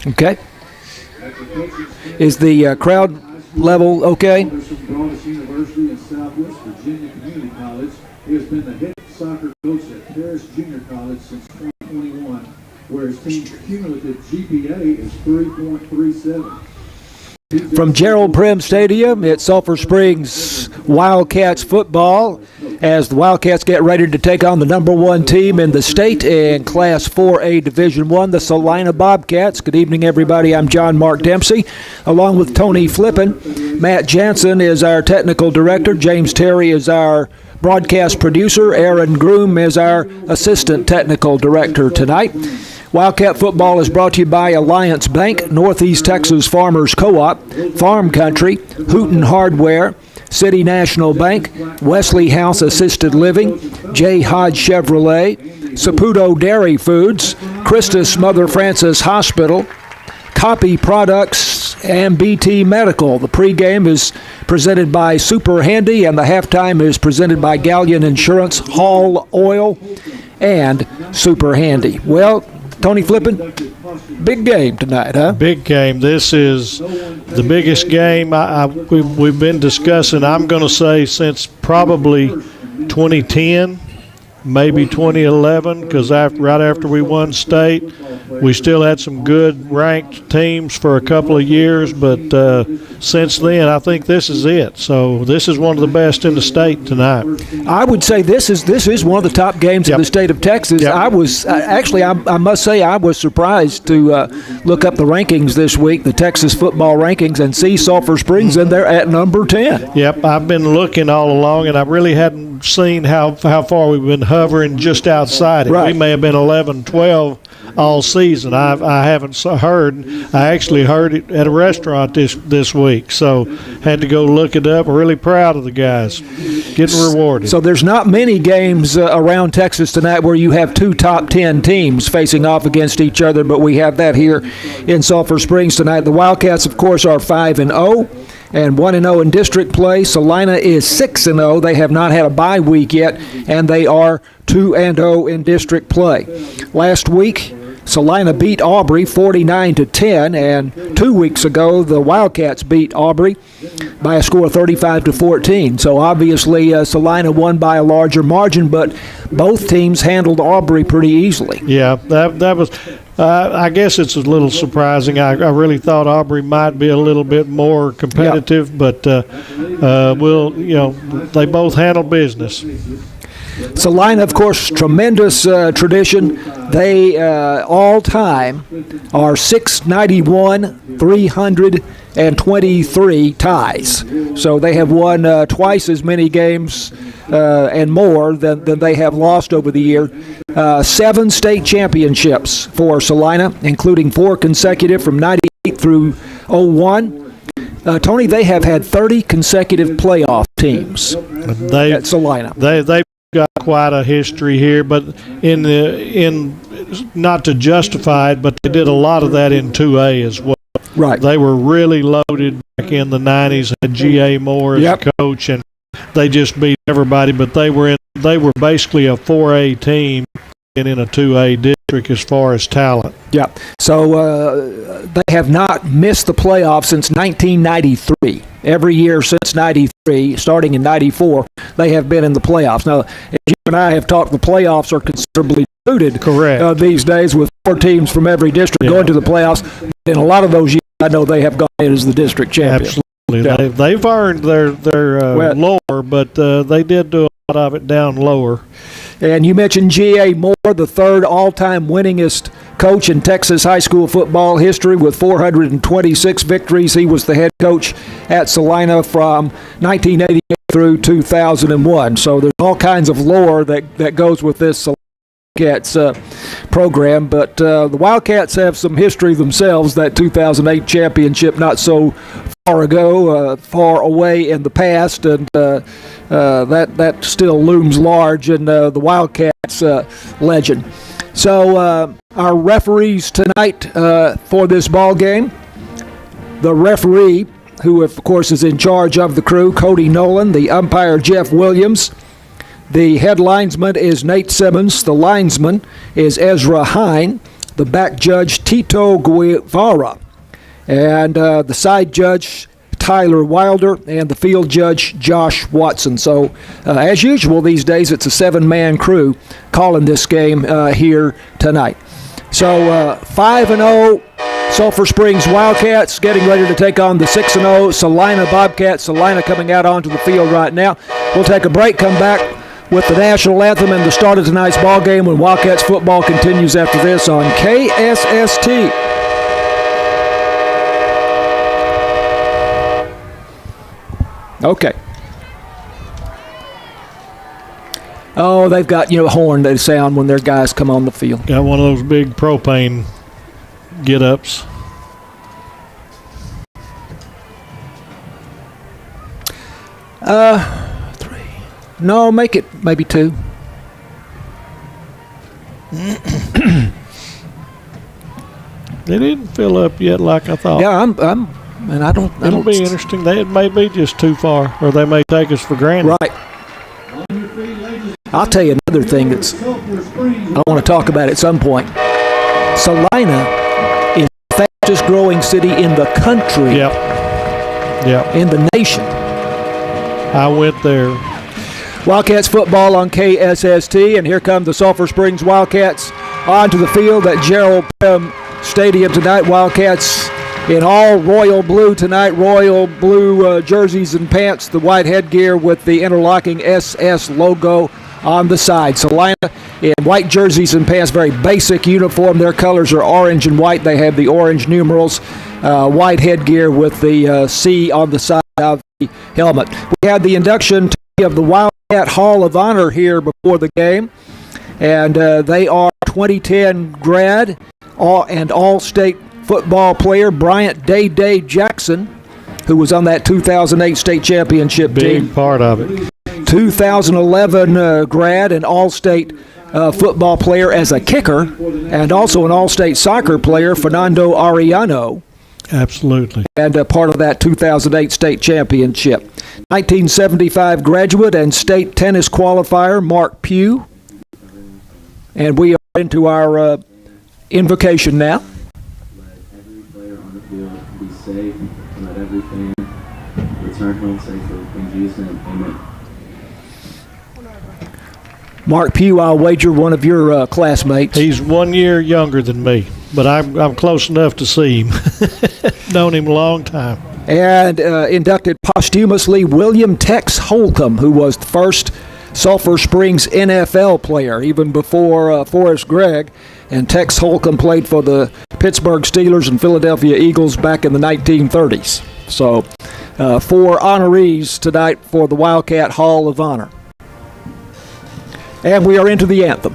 Okay. Is the crowd level okay? University and Southwest Virginia Community College. He has been the head soccer coach at Paris Junior College since 2021, where his team's cumulative GPA is 3.37. From Gerald Prim Stadium at Sulphur Springs Wildcats football, as the Wildcats get ready to take on the number one team in the state in Class 4A Division I, the Celina Bobcats. Good evening, everybody. I'm John Mark Dempsey, along with Tony Flippin. Matt Jansen is our technical director. James Terry is our broadcast producer. Aaron Groom is our assistant technical director tonight. Wildcat football is brought to you by Alliance Bank, Northeast Texas Farmers Co-op, Farm Country, Hooten Hardware, City National Bank, Wesley House Assisted Living, J. Hodge Chevrolet, Saputo Dairy Foods, Christus Mother Francis Hospital, Copy Products, and BT Medical. The pregame is presented by Super Handy, and the halftime is presented by Galleon Insurance, Hall Oil, and Super Handy. Well, Tony Flippin, big game tonight, huh? Big game. This is the biggest game we've been discussing, I'm going to say, since probably 2010, maybe 2011, because right after we won state, we still had some good ranked teams for a couple of years, but since then, I think this is it. So this is one of the best in the state tonight. I would say this is one of the top games in the state of Texas. Yep. I was actually, I must say, I was surprised to look up the rankings this week, the Texas football rankings, and see Sulphur Springs in there at number 10. Yep, I've been looking all along, and I really hadn't seen how far we've been hovering just outside it. Right. We may have been 11, 12 all season. I haven't heard. I actually heard it at a restaurant this week, so had to go look it up. I'm really proud of the guys, getting rewarded. So there's not many games around Texas tonight where you have two top 10 teams facing off against each other, but we have that here in Sulphur Springs tonight. The Wildcats, of course, are 5-0. And 1-0 in district play. Celina is 6-0. They have not had a bye week yet, and they are 2-0 in district play. Last week, Celina beat Aubrey 49-10, and 2 weeks ago, the Wildcats beat Aubrey by a score of 35-14. So obviously, Celina won by a larger margin, but both teams handled Aubrey pretty easily. Yeah, that was. I guess it's a little surprising. I really thought Aubrey might be a little bit more competitive, but they both handle business. Celina, of course, tremendous tradition. They all-time are 691, 323 ties. So they have won twice as many games and more than they have lost over the year. 7 state championships for Celina, including 4 consecutive from 98 through 01. Tony, they have had 30 consecutive playoff teams at Celina. They've got quite a history here, but in not to justify it, but they did a lot of that in 2A as well. Right. They were really loaded back in the 90s, had G.A. Moore as a coach, and they just beat everybody, but they were basically a 4A team and in a 2A district as far as talent. Yeah. So they have not missed the playoffs since 1993. Every year since 93, starting in 94, they have been in the playoffs. Now, as you and I have talked, the playoffs are considerably diluted. Correct. These days with 4 teams from every district going to the playoffs. In a lot of those years, I know they have gone in as the district champion. Absolutely. Yeah. They've earned their lower, but they did do a lot of it down lower. And you mentioned G.A. Moore, the third all-time winningest coach in Texas high school football history with 426 victories. He was the head coach at Celina from 1988 through 2001. So there's all kinds of lore that goes with this Wildcats program. But the Wildcats have some history themselves. That 2008 championship not so far ago, far away in the past, and that still looms large in the Wildcats legend. So our referees tonight for this ball game, the referee, who of course is in charge of the crew, Cody Nolan, the umpire Jeff Williams, The head linesman is Nate Simmons. The linesman is Ezra Hine. The back judge, Tito Guevara. And the side judge, Tyler Wilder, and the field judge, Josh Watson. So, as usual these days, it's a 7-man crew calling this game here tonight. So, 5-0 Sulphur Springs Wildcats getting ready to take on the 6-0 Celina Bobcats. Celina coming out onto the field right now. We'll take a break, come back with the national anthem and the start of tonight's ball game when Wildcats football continues after this on KSST. Okay. Oh, they've got, horn they sound when their guys come on the field. Got one of those big propane get-ups. Three. No, make it maybe 2. They didn't fill up yet like I thought. Yeah, and I don't. It'll be interesting. It may be just too far, or they may take us for granted. Right. I'll tell you another thing I want to talk about at some point. Celina is the fastest growing city in the country. Yep. In the nation. I went there. Wildcats football on KSST, and here come the Sulphur Springs Wildcats onto the field at Gerald Prim Stadium tonight. Wildcats in all royal blue tonight, royal blue jerseys and pants, the white headgear with the interlocking SS logo on the side. Celina in white jerseys and pants, very basic uniform. Their colors are orange and white. They have the orange numerals, white headgear with the C on the side of the helmet. We had the induction of the Wildcat Hall of Honor here before the game, and they are 2010 grad and all-state football player Bryant Day Jackson, who was on that 2008 state championship team. Big part of it. 2011 grad and all-state football player as a kicker, and also an all-state soccer player, Fernando Arellano. Absolutely. And a part of that 2008 state championship. 1975 graduate and state tennis qualifier, Mark Pugh. And we are into our invocation now. Let every player on the field be safe, and let every fan return home safely. In Jesus' name, amen. Mark Pugh, I'll wager one of your classmates. He's 1 year younger than me, but I'm close enough to see him. Known him a long time. And inducted posthumously William Tex Holcomb, who was the first Sulphur Springs NFL player, even before Forrest Gregg. And Tex Holcomb played for the Pittsburgh Steelers and Philadelphia Eagles back in the 1930s. So 4 honorees tonight for the Wildcat Hall of Honor. And we are into the anthem.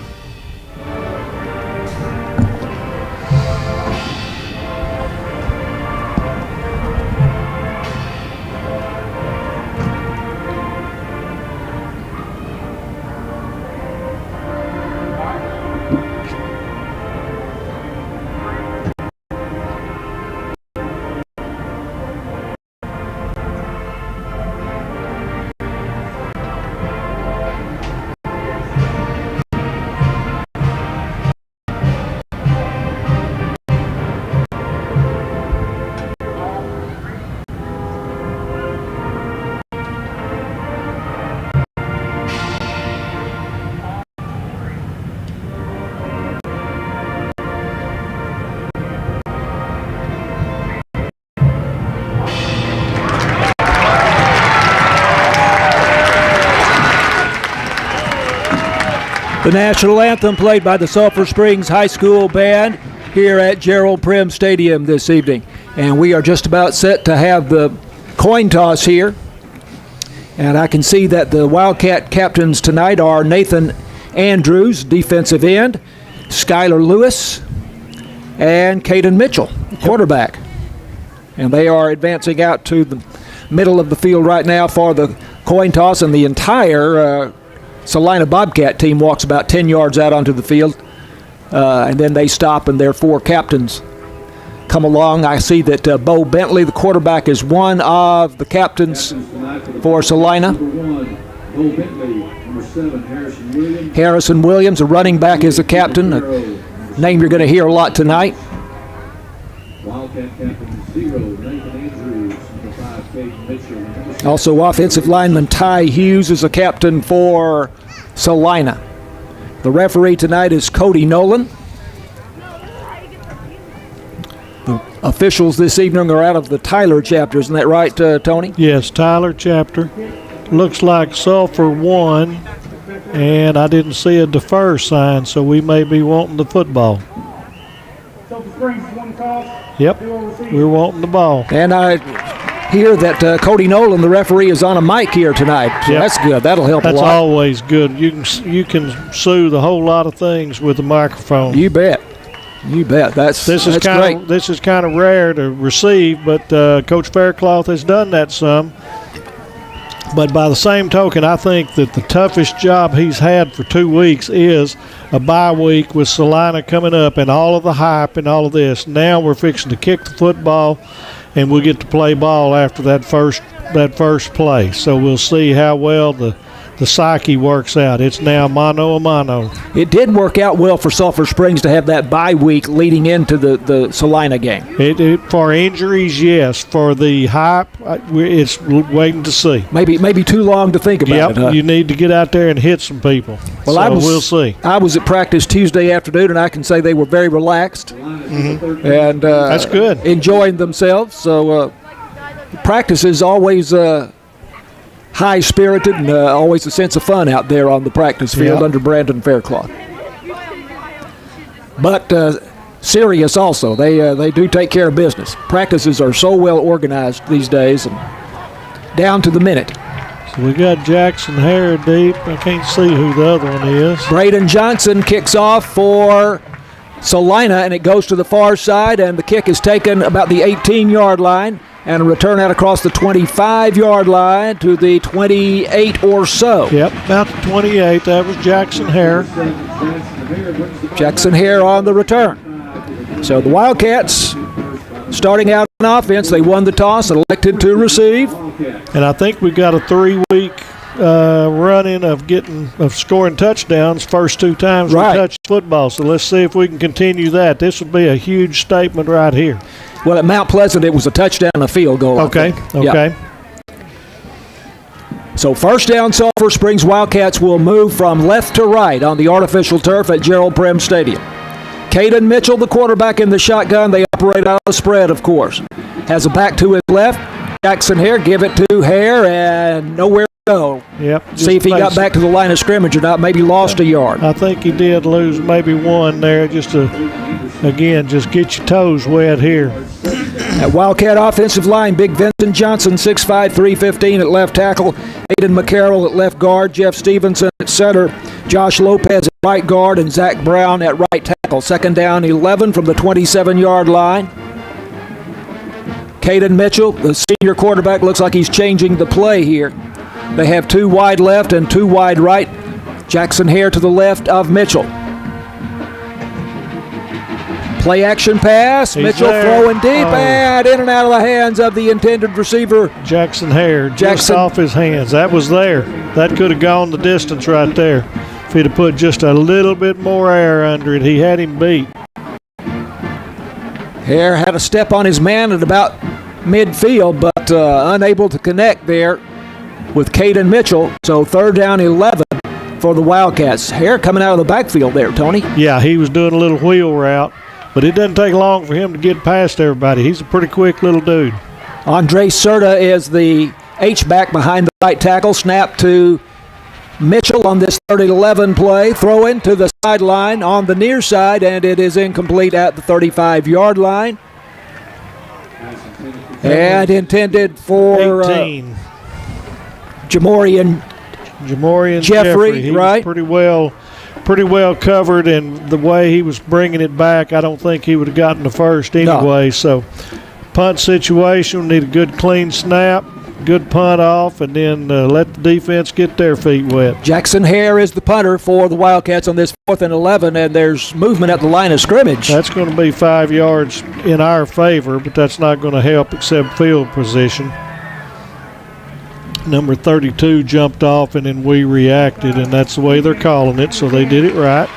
The national anthem played by the Sulphur Springs High School Band here at Gerald Prim Stadium this evening. And we are just about set to have the coin toss here. And I can see that the Wildcat captains tonight are Nathan Andrews, defensive end, Skylar Lewis, and Caden Mitchell, quarterback. And they are advancing out to the middle of the field right now for the coin toss, and the entire Celina Bobcat team walks about 10 yards out onto the field, and then they stop, and their 4 captains come along. I see that Bo Bentley, the quarterback, is one of the captains for Celina. Number 1, Bo Bentley. Number 7, Harrison Williams. Harrison Williams, a running back, is the captain, a name you're going to hear a lot tonight. Wildcat captain 0, Nathan Andrews. Number 5, Caden Mitchell. Also, offensive lineman Ty Hughes is a captain for Celina. The referee tonight is Cody Nolan. The officials this evening are out of the Tyler chapter, isn't that right, Tony? Yes, Tyler chapter. Looks like Sulphur won, and I didn't see a defer sign, so we may be wanting the football. Yep, we're wanting the ball. And I hear that Cody Nolan, the referee, is on a mic here tonight. So Yep. That's good. That'll help a That's lot. always good. You can soothe a whole lot of things with a microphone. You bet. You bet. That's This is kind of rare to receive, but Coach Faircloth has done that some. But by the same token, I think that the toughest job he's had for 2 weeks is a bye week with Celina coming up and all of the hype and all of this. Now we're fixing to kick the football, and we'll get to play ball after that first play. So we'll see how well the psyche works out. It's now mano a mano. It did work out well for Sulphur Springs to have that bye week leading into the Celina game. For injuries, yes. For the hype, it's waiting to see. Maybe too long to think about it. Huh? You need to get out there and hit some people. Well, we'll see. I was at practice Tuesday afternoon, and I can say they were very relaxed and That's good. enjoying themselves. So practice is always high-spirited and always a sense of fun out there on the practice field under Brandon Faircloth. But serious also. They do take care of business. Practices are so well organized these days and down to the minute. So we got Jackson Hare deep. I can't see who the other one is. Braden Johnson kicks off for Celina, and it goes to the far side, and the kick is taken about the 18-yard line, and a return out across the 25-yard line to the 28 or so. Yep, about the 28. That was Jackson Hare. Jackson Hare on the return. So the Wildcats starting out on offense. They won the toss and elected to receive. And I think we got a 3-week running of scoring touchdowns first 2 times we touched football. So let's see if we can continue that. This would be a huge statement right here. Well, at Mount Pleasant, it was a touchdown and a field goal. Okay. Yeah. So first down, Sulphur Springs Wildcats will move from left to right on the artificial turf at Gerald Prim Stadium. Caden Mitchell, the quarterback in the shotgun. They operate out of the spread, of course. Has a back to his left. Jackson Hare, give it to Hare, and nowhere to go. Yep. See if he got back to the line of scrimmage or not. Maybe lost a yard. I think he did lose maybe one there. Just get your toes wet here. At Wildcat offensive line, Big Vincent Johnson, 6'5", 315 at left tackle. Aiden McCarroll at left guard. Jeff Stevenson at center. Josh Lopez at right guard. And Zach Brown at right tackle. Second down, 11 from the 27-yard line. Caden Mitchell, the senior quarterback, looks like he's changing the play here. They have 2 wide left and 2 wide right. Jackson Hare to the left of Mitchell. Play action pass. He's Mitchell there. throwing deep and in and out of the hands of the intended receiver. Jackson Hare just off his hands. That was there. That could have gone the distance right there. If he'd have put just a little bit more air under it, he had him beat. Hare had a step on his man at about midfield, but unable to connect there with Caden Mitchell. So third down, 11 for the Wildcats. Hare coming out of the backfield there, Tony. Yeah, he was doing a little wheel route, but it doesn't take long for him to get past everybody. He's a pretty quick little dude. Andre Serta is the H-back behind the right tackle. Snap to Mitchell on this 3rd-and-11 play. Throw in to the sideline on the near side, and it is incomplete at the 35-yard line. And intended for 18. Jamorian Jeffrey, He right? was pretty well covered, and the way he was bringing it back, I don't think he would have gotten the first anyway. No. So punt situation, need a good clean snap, good punt off, and then let the defense get their feet wet. Jackson Hare is the punter for the Wildcats on this 4th-and-11, and there's movement at the line of scrimmage. That's going to be 5 yards in our favor, but that's not going to help except field position. number 32 jumped off, and then we reacted, and that's the way they're calling it, so they did it right.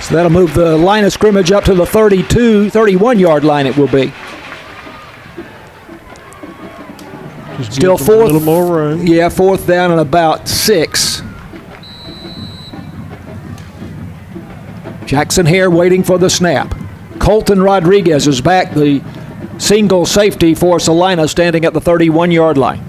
So that'll move the line of scrimmage up to the 31-yard line it will be. Just Still give them fourth. A little more room. Yeah, fourth down and about 6. Jackson Hare waiting for the snap. Colton Rodriguez is back, the single safety for Celina, standing at the 31-yard line.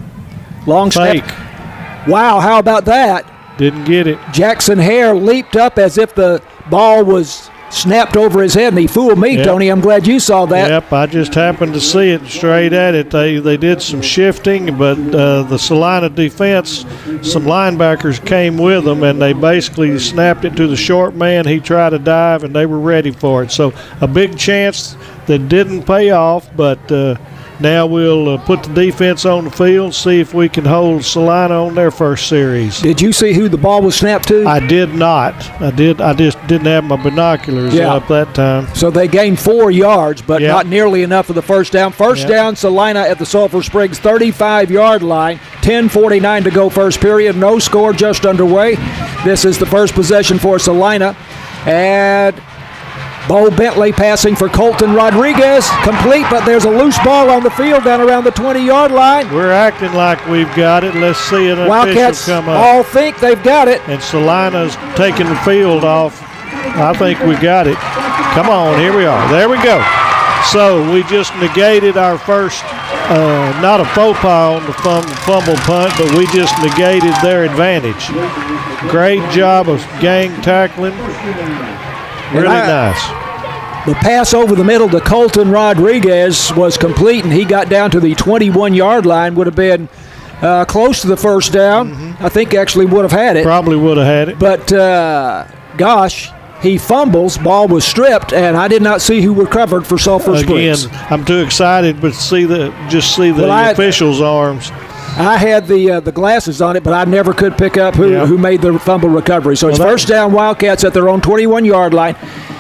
Long Fake. snap. Wow, how about that? Didn't get it. Jackson Hare leaped up as if the ball was snapped over his head, and he fooled me, Yep. Tony. I'm glad you saw that. Yep, I just happened to see it straight at it. They did some shifting, but the Celina defense, some linebackers came with them, and they basically snapped it to the short man. He tried to dive, and they were ready for it. So a big chance that didn't pay off, but now we'll put the defense on the field, see if we can hold Celina on their first series. Did you see who the ball was snapped to? I did not. I just didn't have my binoculars up that time. So they gained 4 yards, but Yep. not nearly enough for the first down. First down, Celina at the Sulphur Springs 35-yard line. 10:49 to go first period. No score, just underway. This is the first possession for Celina. And Bo Bentley passing for Colton Rodriguez. Complete, but there's a loose ball on the field down around the 20-yard line. We're acting like we've got it. Let's see an Wildcats official come up. all think they've got it. And Celina's taking the field off. I think we got it. Come on, here we are. There we go. So we just negated our first, not a faux pas on the fumble punt, but we just negated their advantage. Great job of gang tackling. Really nice. The pass over the middle to Colton Rodriguez was complete, and he got down to the 21-yard line. Would have been close to the first down. I think actually would have had it. Probably would have had it. But, gosh, he fumbles. Ball was stripped, and I did not see who recovered for Sulphur Springs. Again, I'm too excited, but see the officials' arms. I had the glasses on it, but I never could pick up who made the fumble recovery. So it's first down, Wildcats at their own 21-yard line.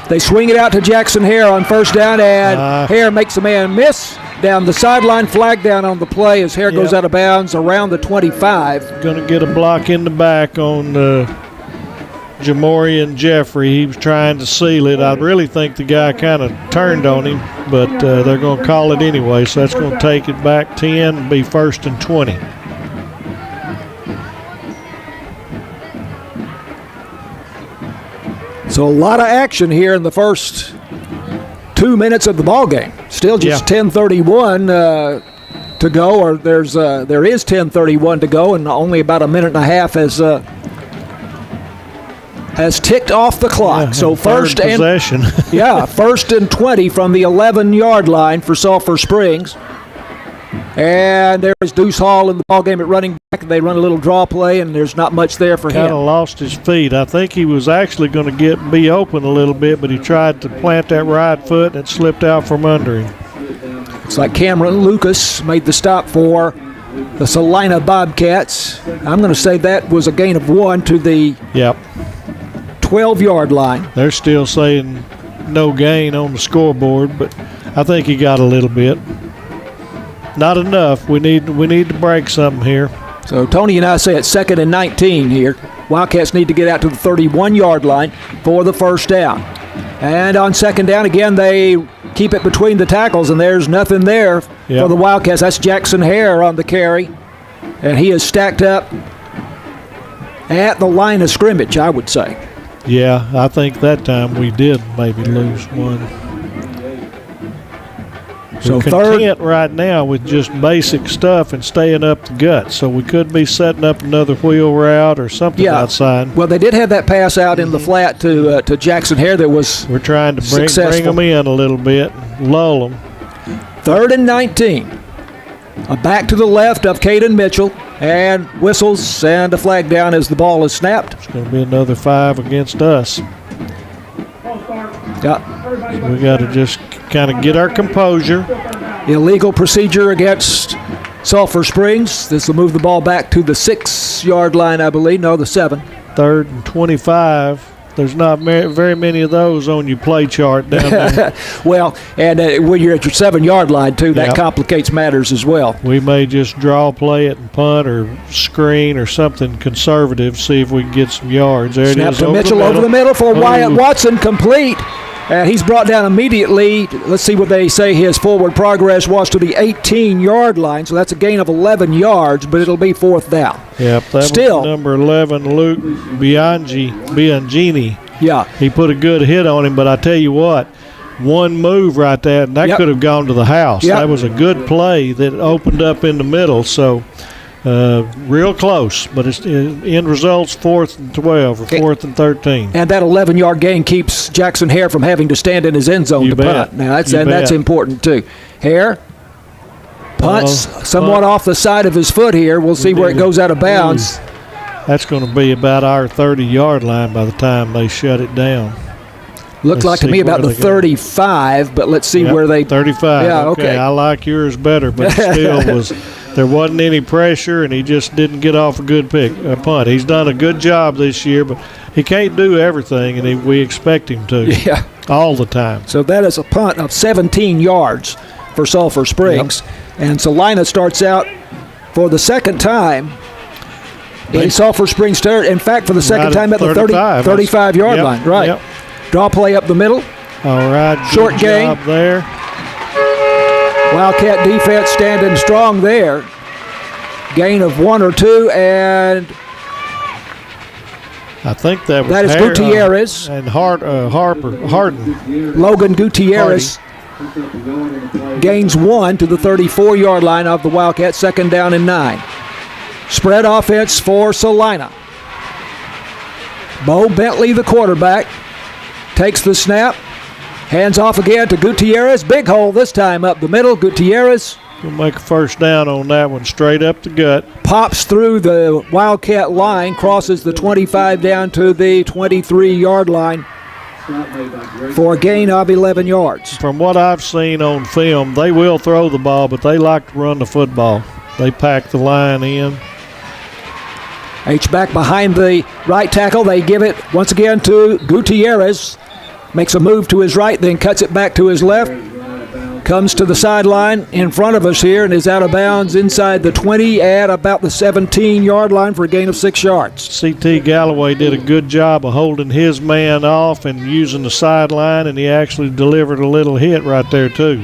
They swing it out to Jackson Hare on first down, and Hare makes a man miss down the sideline. Flag down on the play as Hare goes out of bounds around the 25. Going to get a block in the back on Jamorian Jeffrey. He was trying to seal it. I really think the guy kind of turned on him, but they're going to call it anyway, so that's going to take it back 10 and be first and 20. So a lot of action here in the first 2 minutes of the ball game. Still just 10:31 to go, or there is 10:31 to go, and only about a minute and a half has ticked off the clock. So first and possession. first and 20 from the 11-yard line for Sulphur Springs. And there's Deuce Hall in the ballgame at running back. They run a little draw play, and there's not much there for him. Kind of lost his feet. I think he was actually going to be open a little bit, but he tried to plant that right foot, and it slipped out from under him. It's like Cameron Lucas made the stop for the Celina Bobcats. I'm going to say that was a gain of 1 to the 12-yard line. They're still saying no gain on the scoreboard, but I think he got a little bit. Not enough. We need to break something here. So Tony and I say it's 2nd and 19 here. Wildcats need to get out to the 31-yard line for the first down. And on second down, again, they keep it between the tackles, and there's nothing there for the Wildcats. That's Jackson Hare on the carry, and he is stacked up at the line of scrimmage, I would say. Yeah, I think that time we did maybe lose one. So we're content right now with just basic stuff and staying up the gut. So we could be setting up another wheel route or something outside. Well, they did have that pass out in the flat to Jackson Hare that was We're trying to bring them in a little bit, lull them. 3rd and 19. A back to the left of Caden Mitchell, and whistles and a flag down as the ball is snapped. It's going to be another 5 against us. Yeah. So we got to just kind of get our composure. Illegal procedure against Sulphur Springs. This will move the ball back to the 6-yard line, I believe. No, the 7. 3rd and 25. There's not very many of those on your play chart down there. Well, and when you're at your 7-yard line, too, that Yep. complicates matters as well. We may just draw play it and punt or screen or something conservative, see if we can get some yards. There Snap it is. to Mitchell over the middle for Wyatt Ooh. Watson, complete. And he's brought down immediately. Let's see what they say his forward progress was to the 18-yard line. So that's a gain of 11 yards, but it'll be 4th down. Yep, that Still. was number 11, Luke Biangini. Yeah. He put a good hit on him, but I tell you what, one move right there, and that Yep. could have gone to the house. Yep. That was a good play that opened up in the middle. So real close, but it's end results 4th and 12 or 4th and 13. And that 11-yard gain keeps Jackson Hare from having to stand in his end zone You to bet. punt. Now, that's You and that's bet. important, too. Hare punts Uh-oh. somewhat Punt. off the side of his foot here. We'll see where it goes out of bounds. That's going to be about our 30-yard line by the time they shut it down. Looked Let's like to see me about where the they go. 35, but let's see Yep, where they 35. Yeah, okay. I like yours better, but it still was. There wasn't any pressure, and he just didn't get off a good punt. He's done a good job this year, but he can't do everything, and we expect him to Yeah. all the time. So that is a punt of 17 yards for Sulphur Springs. And Celina starts out for the second time in Sulphur Springs territory. In fact, for the second Right time at the 35-yard Yep, line. Right. yep. Draw play up the middle. All right, good Short gain. job there. Wildcat defense standing strong there. Gain of 1 or 2, and I think that was that is Gutierrez. and Harden. Logan Gutierrez gains 1 to the 34-yard line of the Wildcats, 2nd down and 9. Spread offense for Celina. Bo Bentley, the quarterback, takes the snap. Hands off again to Gutierrez. Big hole this time up the middle. Gutierrez We'll make a first down on that one, straight up the gut. pops through the Wildcat line, crosses the 25 down to the 23-yard line for a gain of 11 yards. From what I've seen on film, they will throw the ball, but they like to run the football. They pack the line in. H-back behind the right tackle. They give it once again to Gutierrez. Makes a move to his right, then cuts it back to his left. Comes to the sideline in front of us here and is out of bounds inside the 20 at about the 17-yard line for a gain of 6 yards. C.T. Galloway did a good job of holding his man off and using the sideline, and he actually delivered a little hit right there too.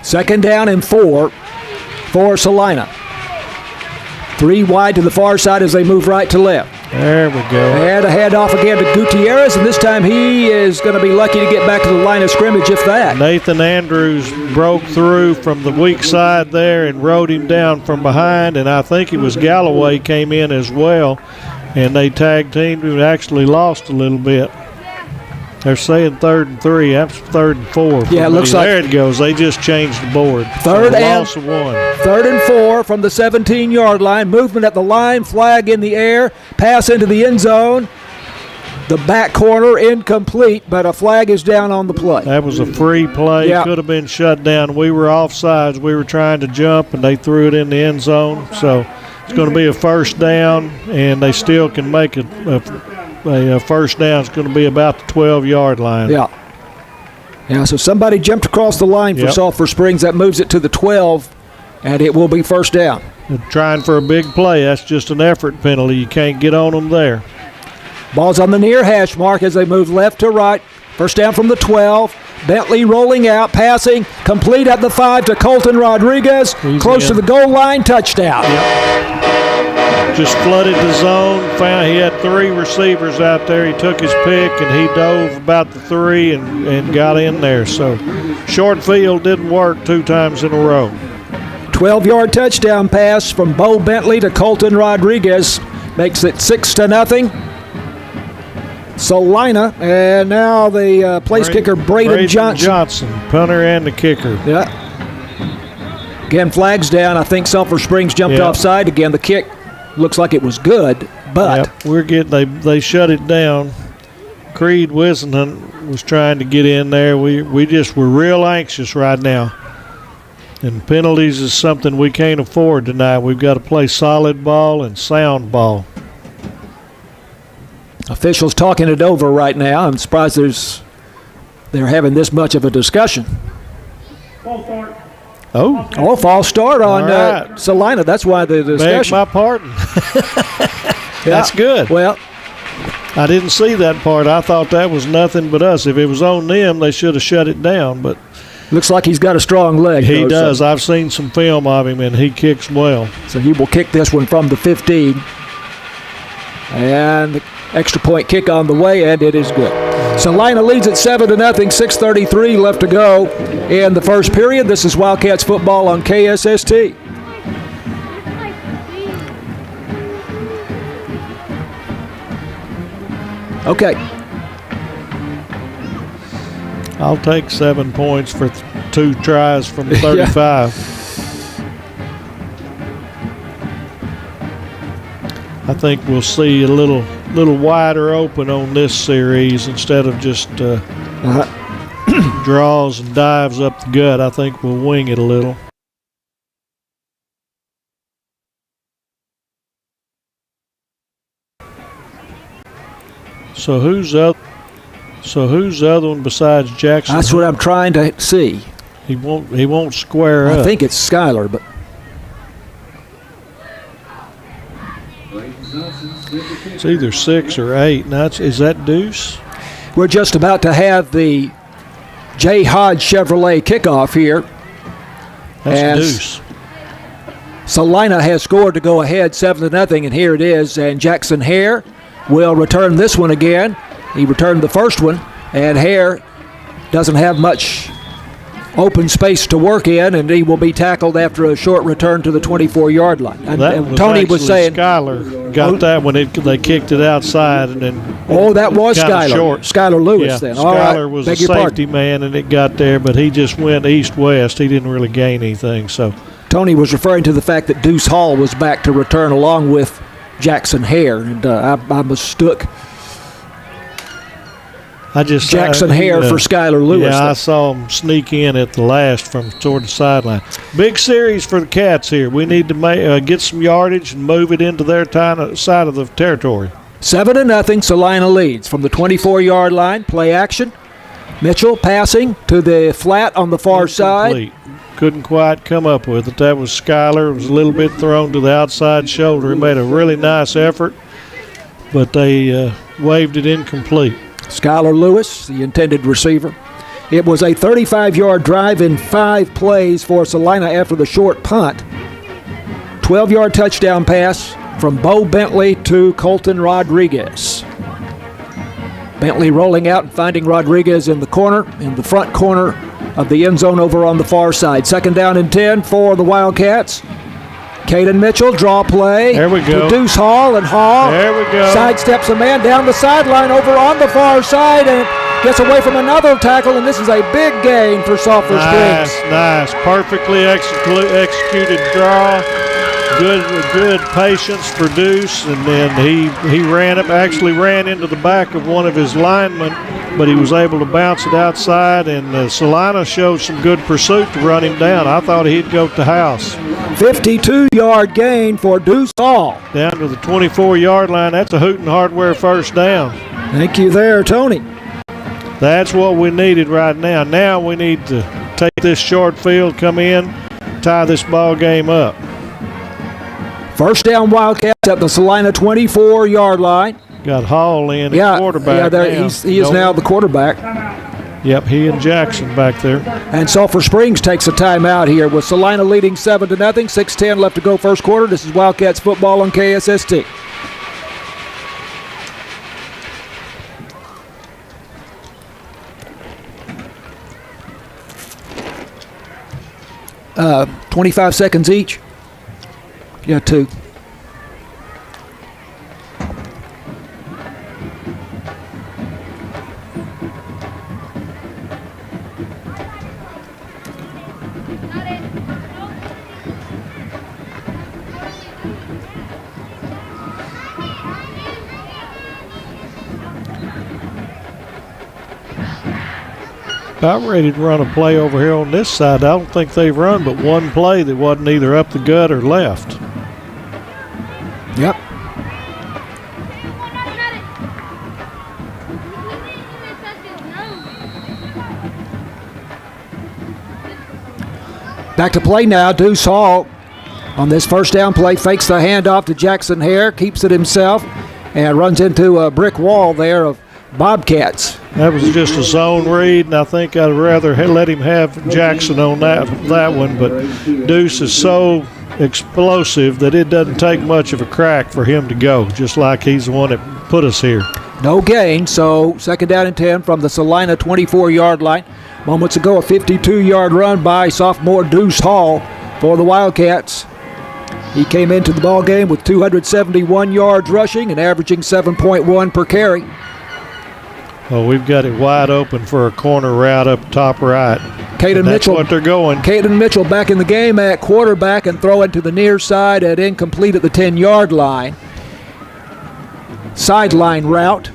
2nd down and 4 for Celina. 3 wide to the far side as they move right to left. There we go. And a handoff again to Gutierrez, and this time he is going to be lucky to get back to the line of scrimmage, if that. Nathan Andrews broke through from the weak side there and rode him down from behind, and I think it was Galloway came in as well, and they tag teamed him and actually lost a little bit. They're saying 3rd and 3. That's 3rd and 4. Yeah, it looks like there it goes. They just changed the board. Third and- loss of 1. 3rd and 4 from the 17-yard line. Movement at the line, flag in the air, pass into the end zone. The back corner incomplete, but a flag is down on the play. That was a free play. Yeah. Could have been shut down. We were offsides. We were trying to jump, and they threw it in the end zone. So it's going to be a first down, and they still can make a first down. It's going to be about the 12-yard line. Yeah. Yeah, so somebody jumped across the line for Yep. Sulphur Springs. That moves it to the 12, and it will be first down. They're trying for a big play. That's just an effort penalty. You can't get on them there. Ball's on the near hash mark as they move left to right. First down from the 12. Bentley rolling out, passing, complete at the 5 to Colton Rodriguez. He's Close to in. the goal line, touchdown. Just flooded the zone. He had 3 receivers out there. He took his pick, and he dove about the 3 and got in there. So short field didn't work 2 times in a row. 12-yard touchdown pass from Bo Bentley to Colton Rodriguez. Makes it 6-0. Celina, and now the place kicker, Braden Johnson. punter and the kicker. Yeah. Again, flags down. I think Sulphur Springs jumped Yeah. offside. Again, the kick looks like it was good, but Yep, we're getting they shut it down. Creed Wissenhunt was trying to get in there. We just were real anxious right now. And penalties is something we can't afford tonight. We've got to play solid ball and sound ball. Officials talking it over right now. I'm surprised they're having this much of a discussion. Oh, False start on right. Celina. That's why the beg discussion. my pardon. That's good. Well, I didn't see that part. I thought that was nothing but us. If it was on them, they should have shut it down. But looks like he's got a strong leg. he though, does. So, I've seen some film of him, and he kicks well. so he will kick this one from the 15. And the extra point kick on the way, and it is good. Celina leads at 7-0, 6:33 left to go in the first period. This is Wildcats football on KSST. Okay. I'll take 7 points for 2 tries from 35. I think we'll see a little wider open on this series instead of just draws and dives up the gut. I think we'll wing it a little. So who's the other one besides Jackson? That's what I'm trying to see. He won't square up. I think it's Skylar, but It's either 6 or 8. Now, is that Deuce? we're just about to have the J. Hodge Chevrolet kickoff here. That's As Deuce. Celina has scored to go ahead 7-0, and here it is. And Jackson Hare will return this one again. He returned the first one, and Hare doesn't have much open space to work in, and he will be tackled after a short return to the 24-yard line. And Tony was saying, Skylar got that when they kicked it outside, and then that was kinda Skylar. short. Skylar Lewis Yeah, then. Skylar All right, was a beg your safety pardon. man, and it got there, but he just went east-west. He didn't really gain anything. So Tony was referring to the fact that Deuce Hall was back to return along with Jackson Hare, and I mistook Jackson Hare for Skylar Lewis. Yeah, I saw him sneak in at the last from toward the sideline. Big series for the Cats here. We need to get some yardage and move it into their side of the territory. 7-0, Celina leads from the 24-yard line. Play action. Mitchell passing to the flat on the far side. Incomplete. Couldn't quite come up with it. That was Skylar. It was a little bit thrown to the outside shoulder. He made a really nice effort, but they waved it incomplete. Skylar Lewis, the intended receiver. It was a 35-yard drive in 5 plays for Celina after the short punt. 12-yard touchdown pass from Bo Bentley to Colton Rodriguez. Bentley rolling out and finding Rodriguez in the front corner of the end zone over on the far side. 2nd down and 10 for the Wildcats. Caden Mitchell, draw play. There we go. To Deuce Hall, and Hall There we go. sidesteps a man down the sideline over on the far side and gets away from another tackle, and this is a big gain for Sulphur Springs. Nice. Perfectly executed draw. Good patience for Deuce, and then he ran into the back of one of his linemen, but he was able to bounce it outside, and Celina showed some good pursuit to run him down. I thought he'd go to the house. 52-yard gain for Deuce Hall. Down to the 24-yard line. That's a Hooten Hardware first down. Thank you there, Tony. That's what we needed right now. Now we need to take this short field, come in, tie this ball game up. First down Wildcats at the Celina 24-yard line. Got Hall in at quarterback. He is now the quarterback. Yep, he and Jackson back there. And Sulphur Springs takes a timeout here with Celina leading 7-0. 6:10 left to go first quarter. This is Wildcats football on KSST. Uh, 25 seconds each. Yeah, 2. About ready to run a play over here on this side. I don't think they've run but one play that wasn't either up the gut or left. Yep. Back to play now. Deuce Hall on this first down play fakes the handoff to Jackson Hare, keeps it himself, and runs into a brick wall there of Bobcats. That was just a zone read, and I think I'd rather let him have Jackson on that one. But Deuce is so explosive that it doesn't take much of a crack for him to go, just like he's the one that put us here. No gain, so second down and 10 from the Celina 24-yard line. Moments ago, a 52-yard run by sophomore Deuce Hall for the Wildcats. He came into the ball game with 271 yards rushing and averaging 7.1 per carry. Well, we've got it wide open for a corner route up top right. Caden Mitchell. That's what they're going. Caden Mitchell back in the game at quarterback and throwing to the near side at incomplete at the 10-yard line. Sideline route.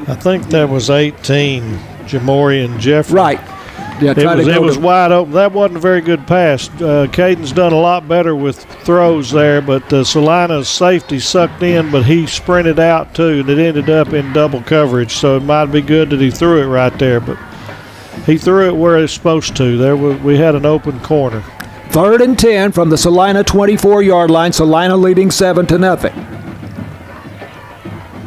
I think that was 18, Jamorian Jeffrey. Right. Yeah, it was wide open. That wasn't a very good pass. Caden's done a lot better with throws there, but Celina's safety sucked in, but he sprinted out too, and it ended up in double coverage. So it might be good that he threw it right there, but he threw it where it's supposed to. We had an open corner. 3rd and 10 from the Celina 24-yard line. Celina leading 7-0.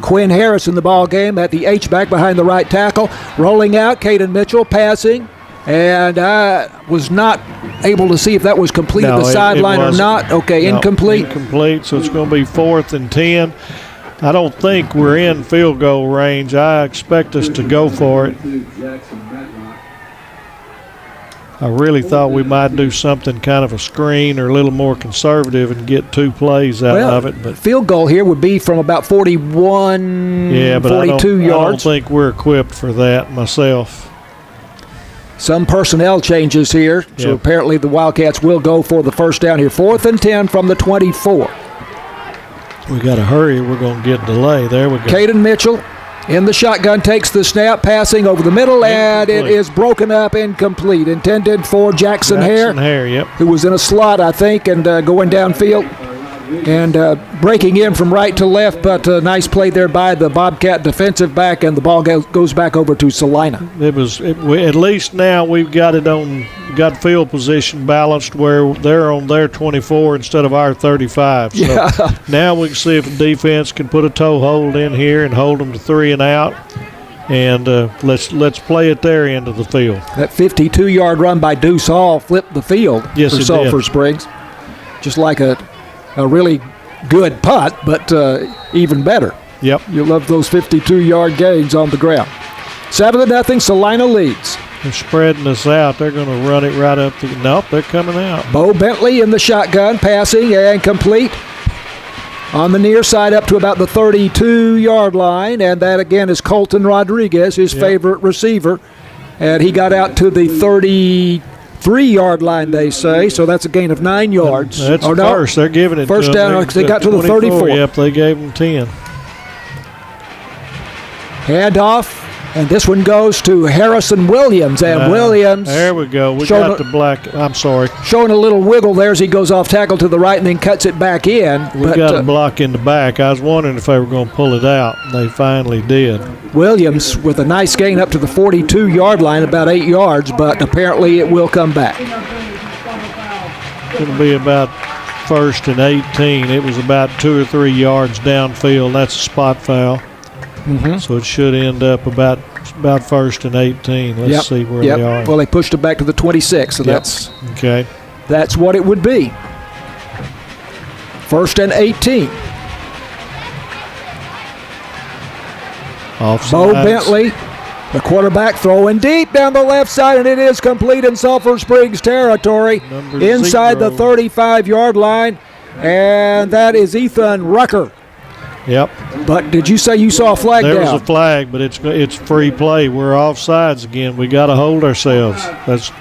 Quinn Harris in the ball game at the H-back behind the right tackle. Rolling out, Caden Mitchell passing. And I was not able to see if that was complete at the sideline or not. Okay, no, incomplete. Incomplete, so it's going to be 4th and 10. I don't think we're in field goal range. I expect us to go for it. I really thought we might do something kind of a screen or a little more conservative and get 2 plays out of it. But field goal here would be from about 41, 42 yards. I don't think we're equipped for that myself. Some personnel changes here, so apparently the Wildcats will go for the first down here. 4th and 10 from the 24. We got to hurry. We're going to get delay. There we go. Caden Mitchell in the shotgun takes the snap, passing over the middle, and it is broken up, incomplete. Intended for Jackson Hare, who was in a slot, I think, and going downfield. And breaking in from right to left, but a nice play there by the Bobcat defensive back, and the ball goes back over to Celina. At least now we've got got field position balanced where they're on their 24 instead of our 35. So now we can see if the defense can put a toe hold in here and hold them to 3 and out. And let's play at their end of the field. That 52-yard run by Deuce Hall flipped the field for Sulphur Springs. Just like a really good putt, but even better. Yep. You love those 52-yard gains on the ground. 7-0, Celina leads. They're spreading us out. They're going to run it right up to – nope, they're coming out. Bo Bentley in the shotgun, passing and complete. On the near side up to about the 32-yard line, and that again is Colton Rodriguez, his favorite receiver. And he got out to the 33-yard line, they say, so that's a gain of 9 yards. That's first. They're giving it first to them. down. They got to the 34. Yep, they gave them 10. Handoff, and this one goes to Harrison Williams. And Williams. There we go. We got the black. I'm sorry. Showing a little wiggle there as he goes off tackle to the right and then cuts it back in. We got a block in the back. I was wondering if they were going to pull it out. They finally did. Williams with a nice gain up to the 42-yard line, about 8 yards, but apparently it will come back. It'll be about 1st and 18. It was about 2 or 3 yards downfield. That's a spot foul. Mm-hmm. So it should end up about 1st and 18. Let's see where they are. Well, they pushed it back to the 26, so that's what it would be. 1st and 18. Bo Bentley, the quarterback, throwing deep down the left side, and it is complete in Sulphur Springs territory. Inside the 35-yard line, and that is Ethan Rucker. Yep. But did you say you saw a flag down? There was a flag, but it's free play. We're offsides again. We got to hold ourselves. That's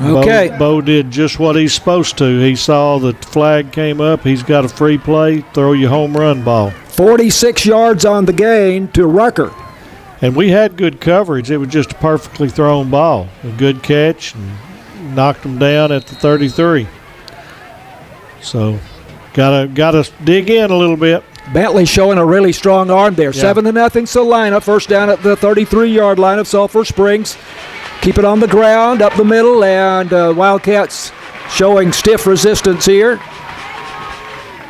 okay. Bo did just what he's supposed to. He saw the flag came up. He's got a free play. Throw your home run ball. 46 yards on the gain to Rucker. And we had good coverage. It was just a perfectly thrown ball. A good catch and knocked him down at the 33. So Gotta dig in a little bit. Bentley showing a really strong arm there. 7-0 Celina. First down at the 33-yard line of Sulphur Springs. Keep it on the ground, up the middle, and Wildcats showing stiff resistance here.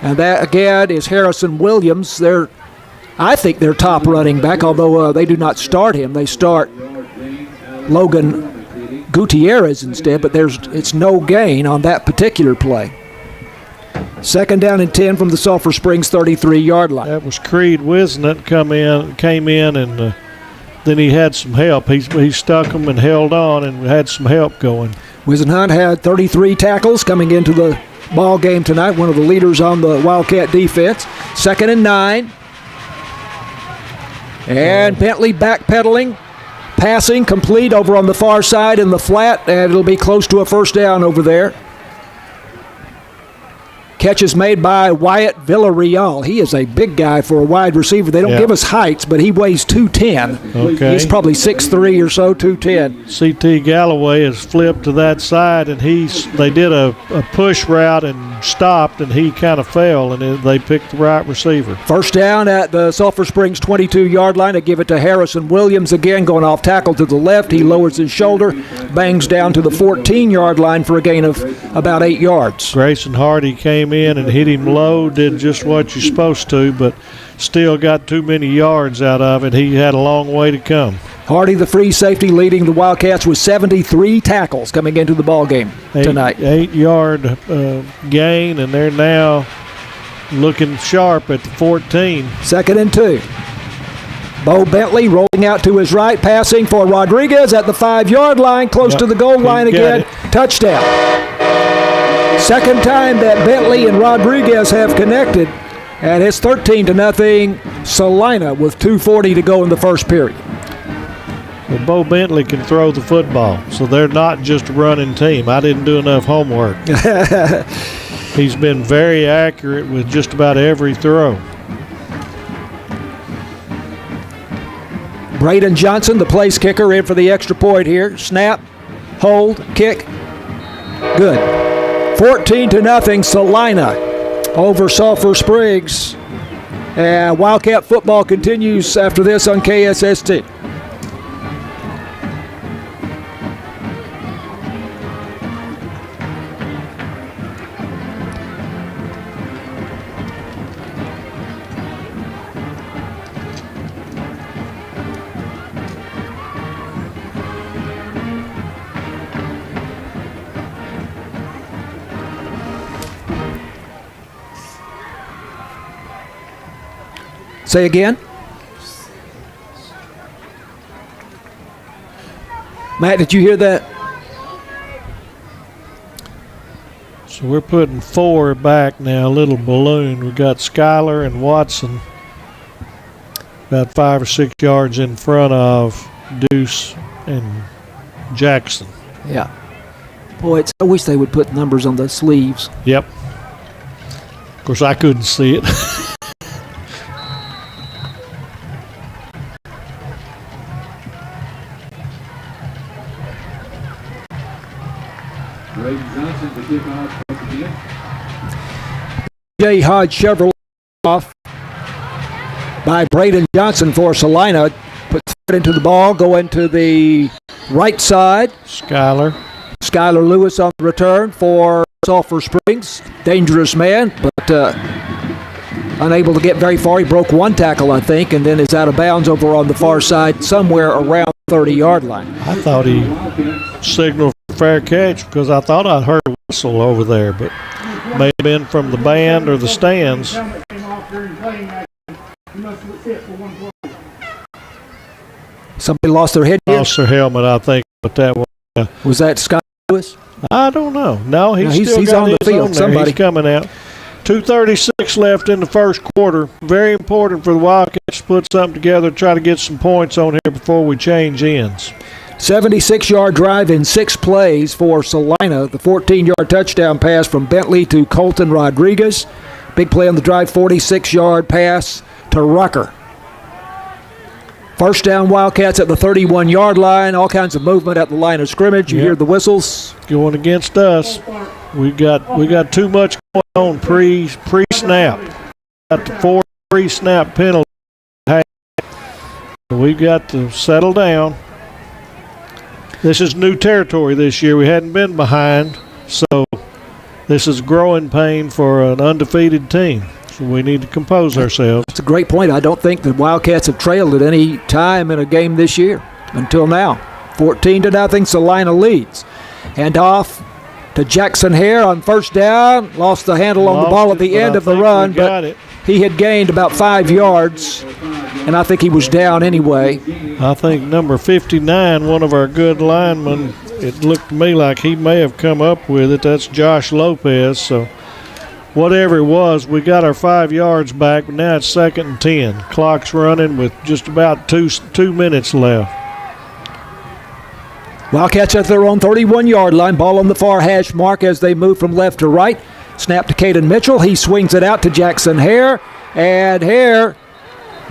And that, again, is Harrison Williams. I think their top running back, although they do not start him. They start Logan Gutierrez instead, but it's no gain on that particular play. 2nd down and 10 from the Sulphur Springs 33-yard line. That was Creed Wisnant came in, and then he had some help. He stuck them and held on and had some help going. Wisnant had 33 tackles coming into the ball game tonight, one of the leaders on the Wildcat defense. 2nd and 9. And Bentley backpedaling, passing, complete over on the far side in the flat, and it'll be close to a first down over there. Catch is made by Wyatt Villarreal. He is a big guy for a wide receiver. They don't give us heights, but he weighs 210. Okay. He's probably 6'3" or so, 210. C.T. Galloway has flipped to that side, and they did a push route and stopped, and he kind of fell, and they picked the right receiver. First down at the Sulphur Springs 22-yard line. They give it to Harrison Williams again, going off tackle to the left. He lowers his shoulder, bangs down to the 14-yard line for a gain of about 8 yards. Grayson Hardy came in and hit him low, did just what you're supposed to, but still got too many yards out of it. He had a long way to come. Hardy, the free safety, leading the Wildcats with 73 tackles coming into the ball game tonight. 8-yard gain, and they're now looking sharp at the 14. 2nd and 2. Bo Bentley rolling out to his right, passing for Rodriguez at the 5-yard line, close to the goal line again. Touchdown. Second time that Bentley and Rodriguez have connected, and it's 13-0 Celina with 2:40 to go in the first period. Well, Bo Bentley can throw the football, so they're not just a running team. I didn't do enough homework. He's been very accurate with just about every throw. Braden Johnson, the place kicker, in for the extra point here. Snap, hold, kick. Good. 14-0 Celina over Sulphur Springs. And Wildcat football continues after this on KSST. Say again. Matt, did you hear that? So we're putting 4 back now, a little balloon. We've got Schuyler and Watson about 5 or 6 yards in front of Deuce and Jackson. Yeah. Boy, I wish they would put numbers on the sleeves. Yep. Of course, I couldn't see it. Johnson to kick off again. J. Hodge Chevrolet off by Braden Johnson for Celina. Puts it into the ball, going to the right side. Schuyler Lewis on the return for Sulphur Springs. Dangerous man, but unable to get very far. He broke one tackle, I think, and then is out of bounds over on the far side, somewhere around the 30-yard line. I thought he signaled for fair catch because I thought I heard a whistle over there, but may have been from the band or the stands. Somebody lost their head. Lost their helmet, I think, but that was that Scott Lewis? I don't know. No, he's on the field. He's coming out. 2:36 left in the first quarter. Very important for the Wildcats to put something together, try to get some points on here before we change ends. 76-yard drive in 6 plays for Celina. The 14-yard touchdown pass from Bentley to Colton Rodriguez. Big play on the drive, 46-yard pass to Rucker. First down, Wildcats at the 31-yard line. All kinds of movement at the line of scrimmage. You hear the whistles. Going against us. We got too much going on pre-snap. Got the 4 pre-snap penalty. We've got to settle down. This is new territory this year. We hadn't been behind, so this is growing pain for an undefeated team. So we need to compose ourselves. That's a great point. I don't think the Wildcats have trailed at any time in a game this year until now. 14-0, Celina leads. Hand off to Jackson Hare on first down. Lost the handle on the ball at the end of the run, but he had gained about 5 yards, and I think he was down anyway. I think number 59, one of our good linemen, it looked to me like he may have come up with it. That's Josh Lopez. So whatever it was, we got our 5 yards back, but now it's 2nd and 10. Clock's running with just about two minutes left. Wildcats at their own 31-yard line. Ball on the far hash mark as they move from left to right. Snap to Caden Mitchell. He swings it out to Jackson Hare, and Hare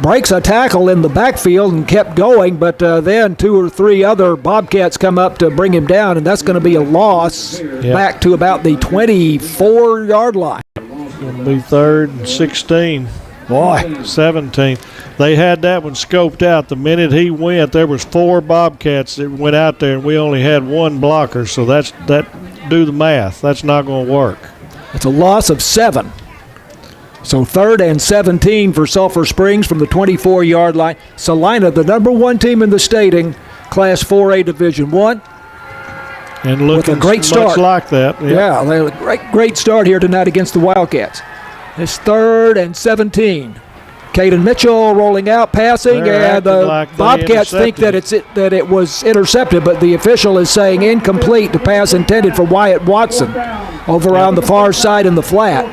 breaks a tackle in the backfield and kept going, but then 2 or 3 other Bobcats come up to bring him down, and that's going to be a loss back to about the 24-yard line. Going to be 3rd and 16. Boy. 17. They had that one scoped out. The minute he went, there was 4 Bobcats that went out there, and we only had 1 blocker, so do the math. That's not going to work. It's a loss of 7. So 3rd and 17 for Sulphur Springs from the 24-yard line. Celina, the number 1 team in the state in Class 4A Division I. And looking with a great start. Much like that. Yeah, great start here tonight against the Wildcats. It's 3rd and 17. Caden Mitchell rolling out, passing, and Bobcats think that it was intercepted, but the official is saying incomplete. The pass intended for Wyatt Watson over on the far side in the flat.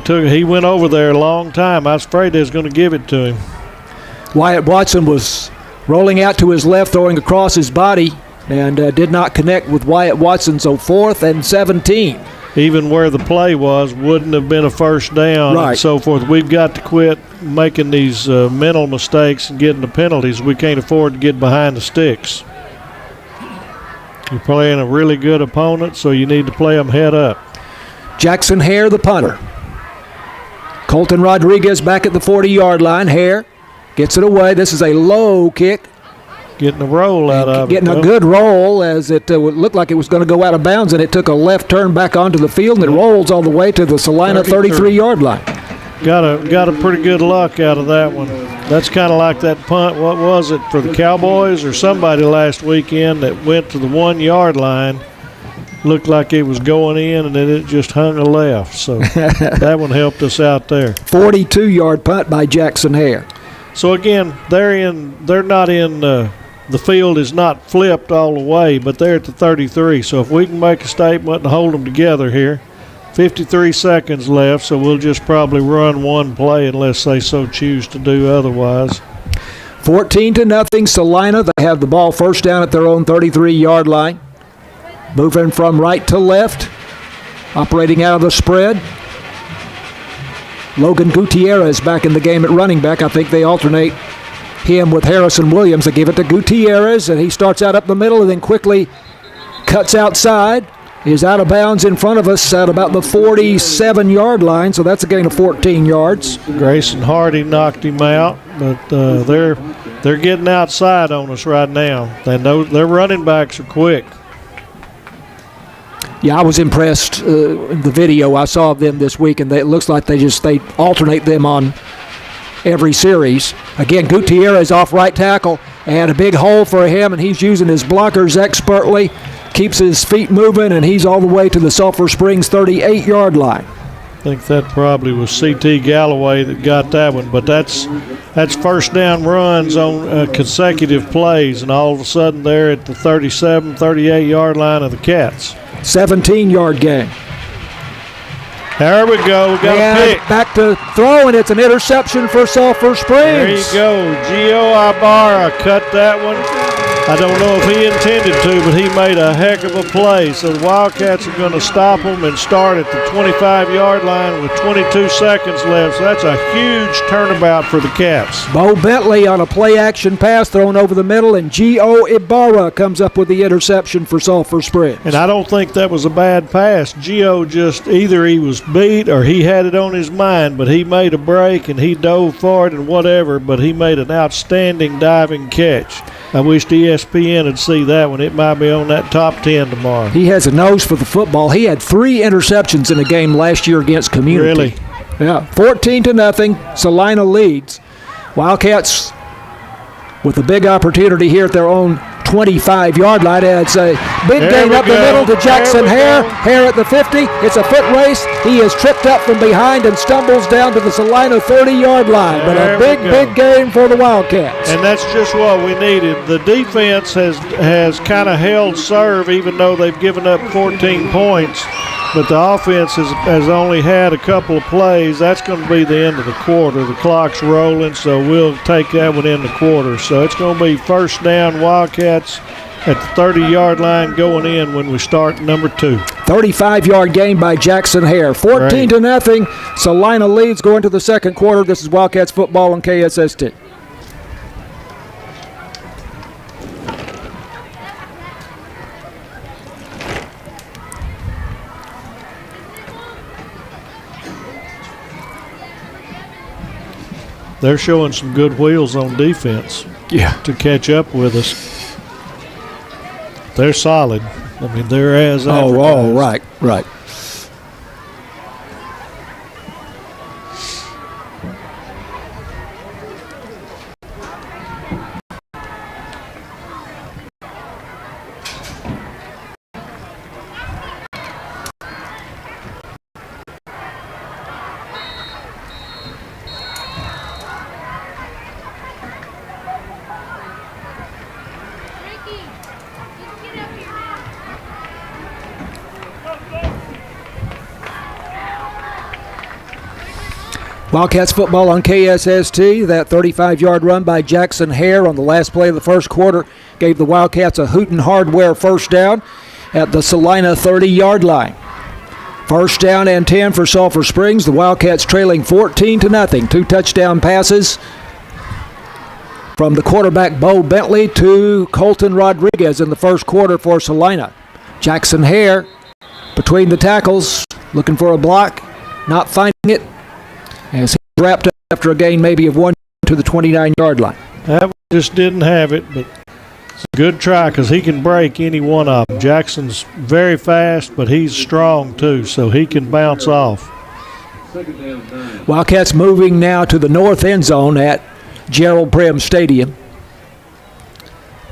He went over there a long time. I was afraid they was going to give it to him. Wyatt Watson was rolling out to his left, throwing across his body, and did not connect with Wyatt Watson. So 4th and 17. Even where the play was, wouldn't have been a first down and so forth. We've got to quit making these mental mistakes and getting the penalties. We can't afford to get behind the sticks. You're playing a really good opponent, so you need to play them head up. Jackson Hare, the punter. Colton Rodriguez back at the 40-yard line. Hare gets it away. This is a low kick. Getting a roll out of it. Getting a good roll as it looked like it was going to go out of bounds, and it took a left turn back onto the field, and it rolls all the way to the Celina 33-yard line. Got a pretty good luck out of that one. That's kind of like that punt. What was it, for the Cowboys or somebody last weekend that went to the 1-yard line? Looked like it was going in, and then it just hung a left. So that one helped us out there. 42-yard punt by Jackson Hare. So again, they're not in. The field is not flipped all the way, but they're at the 33. So if we can make a statement and hold them together here, 53 seconds left, so we'll just probably run one play unless they so choose to do otherwise. 14-0 Celina. They have the ball first down at their own 33-yard line. Moving from right to left, operating out of the spread. Logan Gutierrez back in the game at running back. I think they alternate him with Harrison Williams. They give it to Gutierrez, and he starts out up the middle and then quickly cuts outside. He's out of bounds in front of us at about the 47-yard line, so that's a gain of 14 yards. Grayson Hardy knocked him out, but they're getting outside on us right now. They know their running backs are quick. Yeah, I was impressed in the video I saw of them this week, and it looks like they alternate them on every series. Again, Gutierrez off right tackle, and a big hole for him, and he's using his blockers expertly, keeps his feet moving, and he's all the way to the Sulphur Springs 38-yard line. I think that probably was C.T. Galloway that got that one, but that's first down runs on consecutive plays, and all of a sudden they're at the 37, 38-yard line of the Cats. 17-yard gain. There we go. We got a pick. Back to throw, and it's an interception for Sulphur Springs. There you go. Gio Ibarra cut that one. I don't know if he intended to, but he made a heck of a play. So the Wildcats are going to stop him and start at the 25-yard line with 22 seconds left. So that's a huge turnabout for the Cats. Bo Bentley on a play-action pass thrown over the middle, and Gio Ibarra comes up with the interception for Sulphur Springs. And I don't think that was a bad pass. Gio just either he was beat or he had it on his mind, but he made a break and he dove for it and whatever, but he made an outstanding diving catch. I wished ESPN would see that one. It might be on that top 10 tomorrow. He has a nose for the football. He had 3 interceptions in a game last year against Community. Really? Yeah, 14-0. Celina leads. Wildcats with a big opportunity here at their own 25-yard line. It's a big gain up the middle to Jackson Hare. Hare at the 50. It's a foot race. He is tripped up from behind and stumbles down to the Celina 30-yard line. But a big gain for the Wildcats. And that's just what we needed. The defense has kind of held serve, even though they've given up 14 points. But the offense has only had a couple of plays. That's going to be the end of the quarter. The clock's rolling, so we'll take that one in the quarter. So it's going to be first down Wildcats at the 30-yard line going in when we start number 2. 35-yard gain by Jackson Hare. 14-0. Celina leads going to the second quarter. This is Wildcats football on KSST. They're showing some good wheels on defense to catch up with us. They're solid. I mean, they're as advertised. Right. Wildcats football on KSST. That 35-yard run by Jackson Hare on the last play of the first quarter gave the Wildcats a Hooten Hardware first down at the Celina 30-yard line. First down and 10 for Sulphur Springs. The Wildcats trailing 14-0. 2 touchdown passes from the quarterback Bo Bentley to Colton Rodriguez in the first quarter for Celina. Jackson Hare between the tackles, looking for a block, not finding it, as he wrapped up after a gain maybe of 1 to the 29-yard line. That one just didn't have it, but it's a good try because he can break any one of them. Jackson's very fast, but he's strong too, so he can bounce off. Wildcats moving now to the north end zone at Gerald Prim Stadium.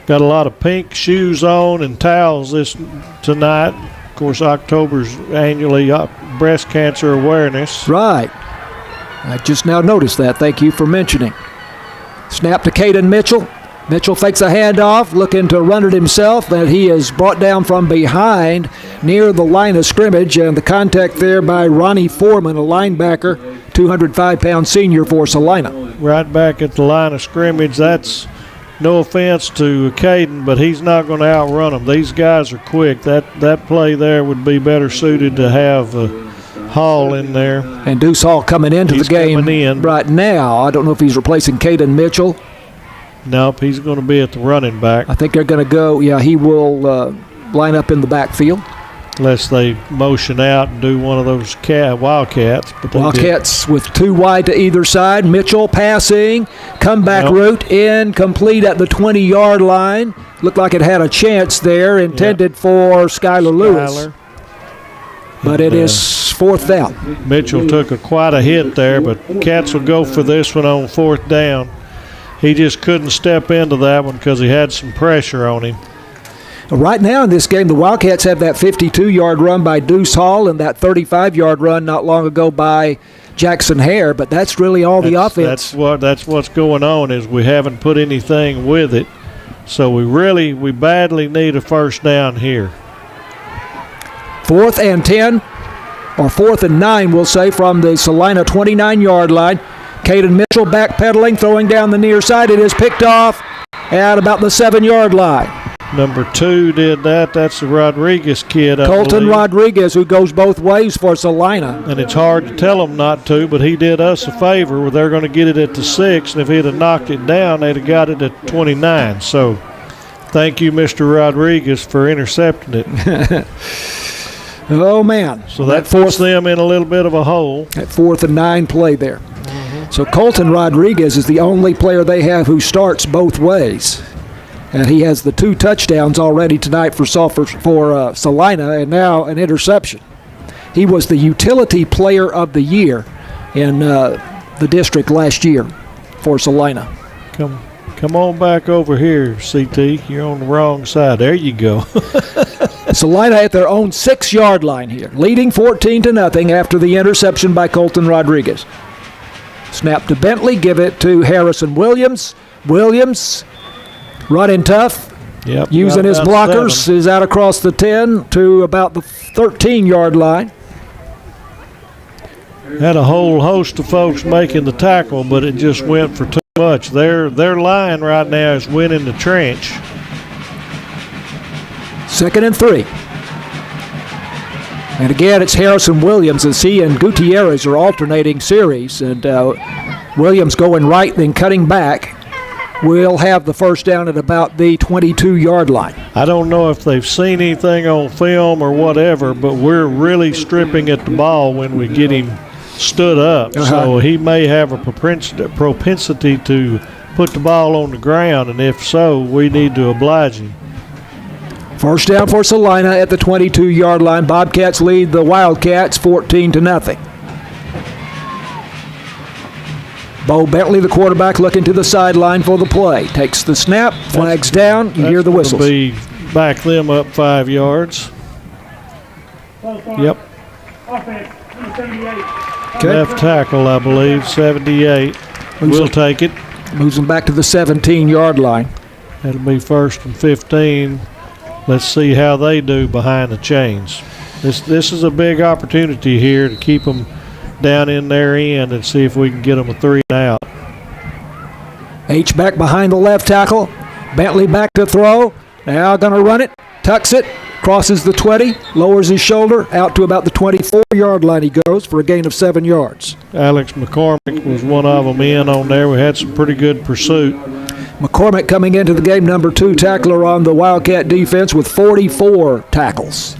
Got a lot of pink shoes on and towels tonight. Of course, October's annually breast cancer awareness. Right. I just now noticed that. Thank you for mentioning. Snap to Caden Mitchell. Mitchell fakes a handoff, looking to run it himself, but he is brought down from behind near the line of scrimmage, and the contact there by Ronnie Foreman, a linebacker, 205-pound senior for Celina. Right back at the line of scrimmage. That's no offense to Caden, but he's not going to outrun them. These guys are quick. That play there would be better suited to have Hall in there. And Deuce Hall coming into the game right now. I don't know if he's replacing Caden Mitchell. Nope, he's going to be at the running back. I think they're going to go, he will line up in the backfield. Unless they motion out and do one of those Wildcats. But Wildcats with 2 wide to either side. Mitchell passing. Comeback route incomplete at the 20-yard line. Looked like it had a chance there, intended for Skylar Lewis. But it is fourth down. Mitchell took quite a hit there, but Cats will go for this one on fourth down. He just couldn't step into that one because he had some pressure on him. Right now in this game, the Wildcats have that 52-yard run by Deuce Hall and that 35-yard run not long ago by Jackson Hare, but that's really all the offense. That's what's going on, is we haven't put anything with it. So we badly need a first down here. 4th and 10, or 4th and 9, we'll say, from the Celina 29-yard line. Caden Mitchell backpedaling, throwing down the near side. It is picked off at about the 7-yard line. Number 2 did that. That's the Rodriguez kid, Colton Rodriguez, who goes both ways for Celina. And it's hard to tell him not to, but he did us a favor where they're going to get it at the 6, and if he'd have knocked it down, they'd have got it at 29. So thank you, Mr. Rodriguez, for intercepting it. Oh, man. So that puts them in a little bit of a hole. That 4th and 9 play there. So Colton Rodriguez is the only player they have who starts both ways. And he has the 2 touchdowns already tonight for Celina, and now an interception. He was the utility player of the year in the district last year for Celina. Come on back over here, CT. You're on the wrong side. There you go. Celina at their own 6-yard line here, leading 14-0 after the interception by Colton Rodriguez. Snap to Bentley, give it to Harrison Williams. Williams running tough, using his blockers, 7. is out across the 10 to about the 13-yard line. Had a whole host of folks making the tackle, but it just went for too much. Their line right now is winning the trench. 2nd and 3. And again, it's Harrison Williams as he and Gutierrez are alternating series. And Williams going right, then cutting back. Will have the first down at about the 22-yard line. I don't know if they've seen anything on film or whatever, but we're really stripping at the ball when we get him stood up. So he may have a propensity to put the ball on the ground, and if so, we need to oblige him. First down for Celina at the 22-yard line. Bobcats lead the Wildcats 14-0. Bo Bentley, the quarterback, looking to the sideline for the play. Takes the snap, flags down, you hear the whistles. Back them up 5 yards. Yep. Okay. Left tackle, I believe, 78. We'll take it. Moves them back to the 17-yard line. That'll be 1st and 15. Let's see how they do behind the chains. This is a big opportunity here to keep them down in their end and see if we can get them a 3 and out. H back behind the left tackle. Bentley back to throw. Now going to run it. Tucks it. Crosses the 20. Lowers his shoulder. Out to about the 24-yard line he goes for a gain of 7 yards. Alex McCormick was one of them in on there. We had some pretty good pursuit. McCormick coming into the game, number 2 tackler on the Wildcat defense with 44 tackles.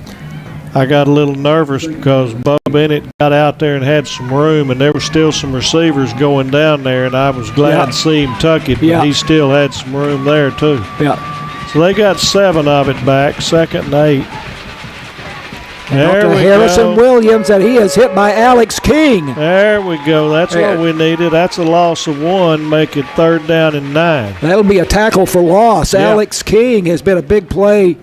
I got a little nervous because Bo Bennett got out there and had some room, and there were still some receivers going down there, and I was glad to see him tuck it, but he still had some room there too. Yeah. So they got 7 of it back, 2nd and 8. There we Harrison Williams, and he is hit by Alex King. There we go. That's what we needed. That's a loss of 1, make it 3rd down and 9. That'll be a tackle for loss. Yeah. Alex King has been a big play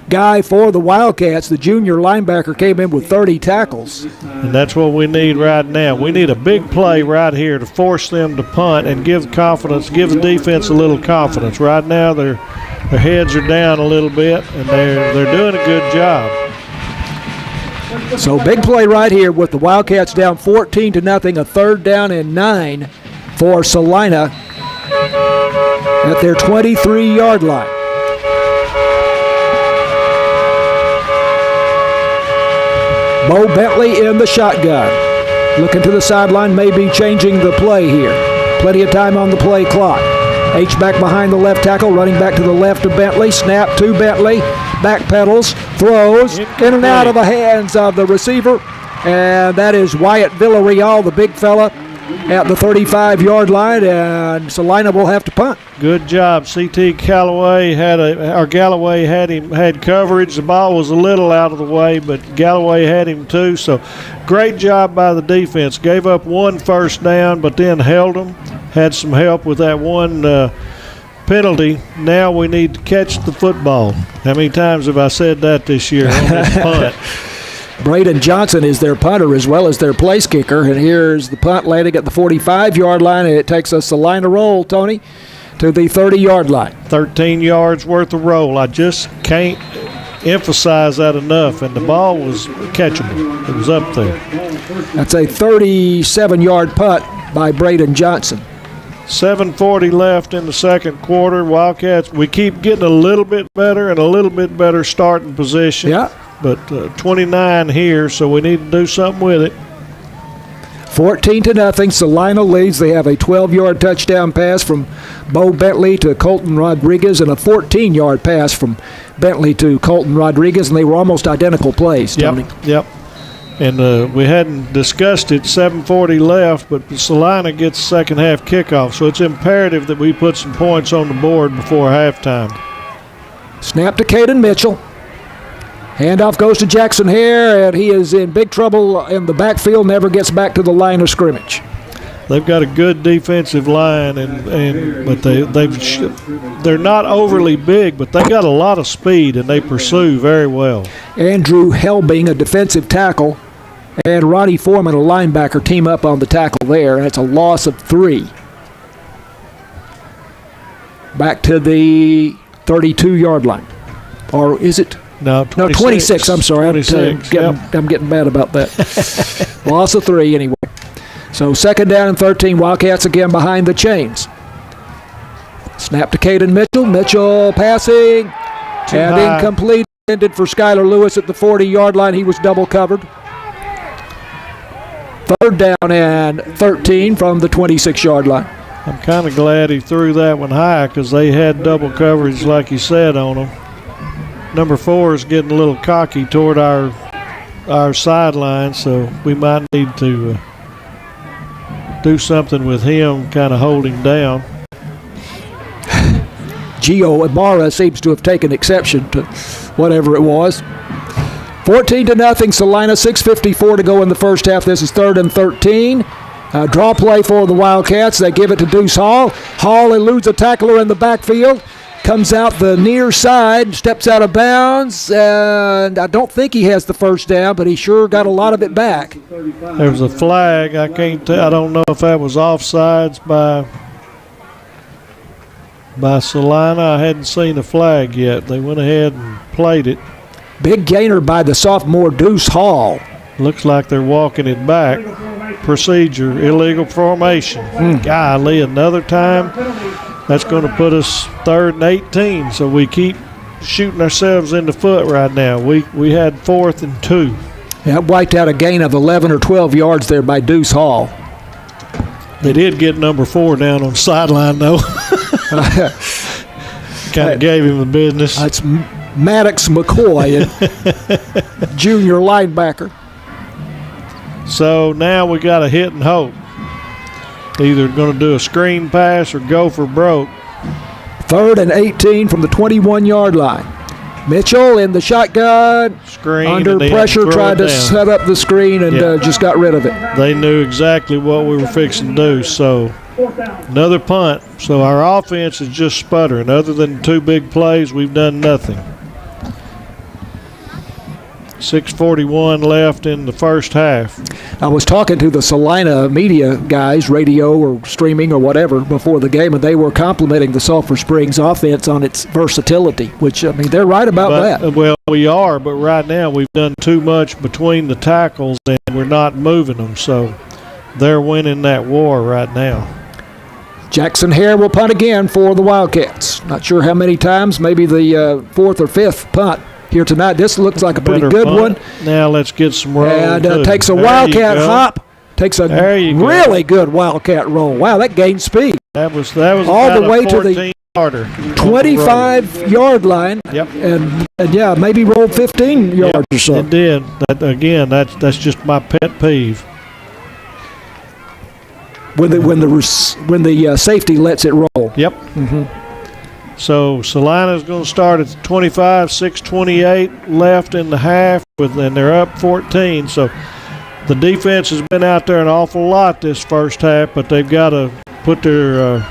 guy for the Wildcats. The junior linebacker came in with 30 tackles. And that's what we need right now. We need a big play right here to force them to punt and give the defense a little confidence. Right now their heads are down a little bit, and they're doing a good job. So big play right here with the Wildcats down 14-0, a 3rd down and 9 for Celina at their 23-yard line. Bo Bentley in the shotgun. Looking to the sideline, maybe changing the play here. Plenty of time on the play clock. H back behind the left tackle, running back to the left of Bentley. Snap to Bentley. Back pedals, throws, in and out of the hands of the receiver. And that is Wyatt Villarreal, the big fella, at the 35-yard line, and Celina will have to punt. Good job. CT Galloway had coverage. The ball was a little out of the way, but Galloway had him too. So great job by the defense. Gave up 1 first down, but then held them. Had some help with that 1 penalty. Now we need to catch the football. How many times have I said that this year on this punt? Braden Johnson is their punter as well as their place kicker. And here's the punt landing at the 45-yard line. And it takes us a line of roll, Tony, to the 30-yard line. 13 yards worth of roll. I just can't emphasize that enough. And the ball was catchable. It was up there. That's a 37-yard punt by Braden Johnson. 7:40 left in the 2nd quarter. Wildcats, we keep getting a little bit better and a little bit better starting position. Yeah. But 29 here, so we need to do something with it. 14-0, Celina leads. They have a 12-yard touchdown pass from Bo Bentley to Colton Rodriguez and a 14-yard pass from Bentley to Colton Rodriguez, and they were almost identical plays, Tony. Yep. And we hadn't discussed it, 7:40 left, but Celina gets second half kickoff, so it's imperative that we put some points on the board before halftime. Snap to Caden Mitchell. Handoff goes to Jackson Hare, and he is in big trouble in the backfield, never gets back to the line of scrimmage. They've got a good defensive line, but they're not overly big, but they got a lot of speed, and they pursue very well. Andrew Helbing, a defensive tackle, and Ronnie Foreman, a linebacker, team up on the tackle there, and it's a loss of 3. Back to the 32-yard line. Or is it? No, 26. I'm sorry. 26, I'm getting mad about that. Loss of 3 anyway. So 2nd down and 13. Wildcats again behind the chains. Snap to Caden Mitchell. Mitchell passing. And high. Incomplete. Intended for Skylar Lewis at the 40-yard line. He was double covered. 3rd down and 13 from the 26-yard line. I'm kind of glad he threw that one high because they had double coverage, like he said, on them. Number 4 is getting a little cocky toward our sideline, so we might need to do something with him, kind of hold him down. Gio Ibarra seems to have taken exception to whatever it was. 14-0, Celina, 6:54 to go in the first half. This is 3rd and 13. Draw play for the Wildcats. They give it to Deuce Hall. Hall eludes a tackler in the backfield. Comes out the near side, steps out of bounds, and I don't think he has the first down, but he sure got a lot of it back. There was a flag. I can't tell. I don't know if that was offsides by Celina. I hadn't seen the flag yet. They went ahead and played it. Big gainer by the sophomore Deuce Hall. Looks like they're walking it back. Procedure, illegal formation. Golly, another time. That's going to put us 3rd and 18, so we keep shooting ourselves in the foot right now. We had 4th and 2. Yeah, wiped out a gain of 11 or 12 yards there by Deuce Hall. They did get number 4 down on the sideline, though. Kind of gave him the business. That's Maddox McCoy, junior linebacker. So now we got a hit and hope. Either going to do a screen pass or go for broke. 3rd and 18 from the 21-yard line. Mitchell in the shotgun. Screen. Under pressure, tried to set up the screen and just got rid of it. They knew exactly what we were fixing to do. So another punt. So our offense is just sputtering. Other than 2 big plays, we've done nothing. 6:41 left in the first half. I was talking to the Celina media guys, radio or streaming or whatever, before the game, and they were complimenting the Sulphur Springs offense on its versatility, which, I mean, they're right about that. Well, we are, but right now we've done too much between the tackles, and we're not moving them, so they're winning that war right now. Jackson Hare will punt again for the Wildcats. Not sure how many times, maybe the 4th or 5th punt here tonight. This looks like a pretty good one. Now let's get some roll. And takes a Wildcat hop. Takes a really good Wildcat roll. Wow, that gained speed. That was all the way to the 25-yard line. Yep. And yeah, maybe rolled 15 yards or so. It did. That's just my pet peeve. When the safety lets it roll. Yep. Mm-hmm. So Celina's going to start at 25, 6:28 left in the half, and they're up 14. So the defense has been out there an awful lot this first half, but they've got to put their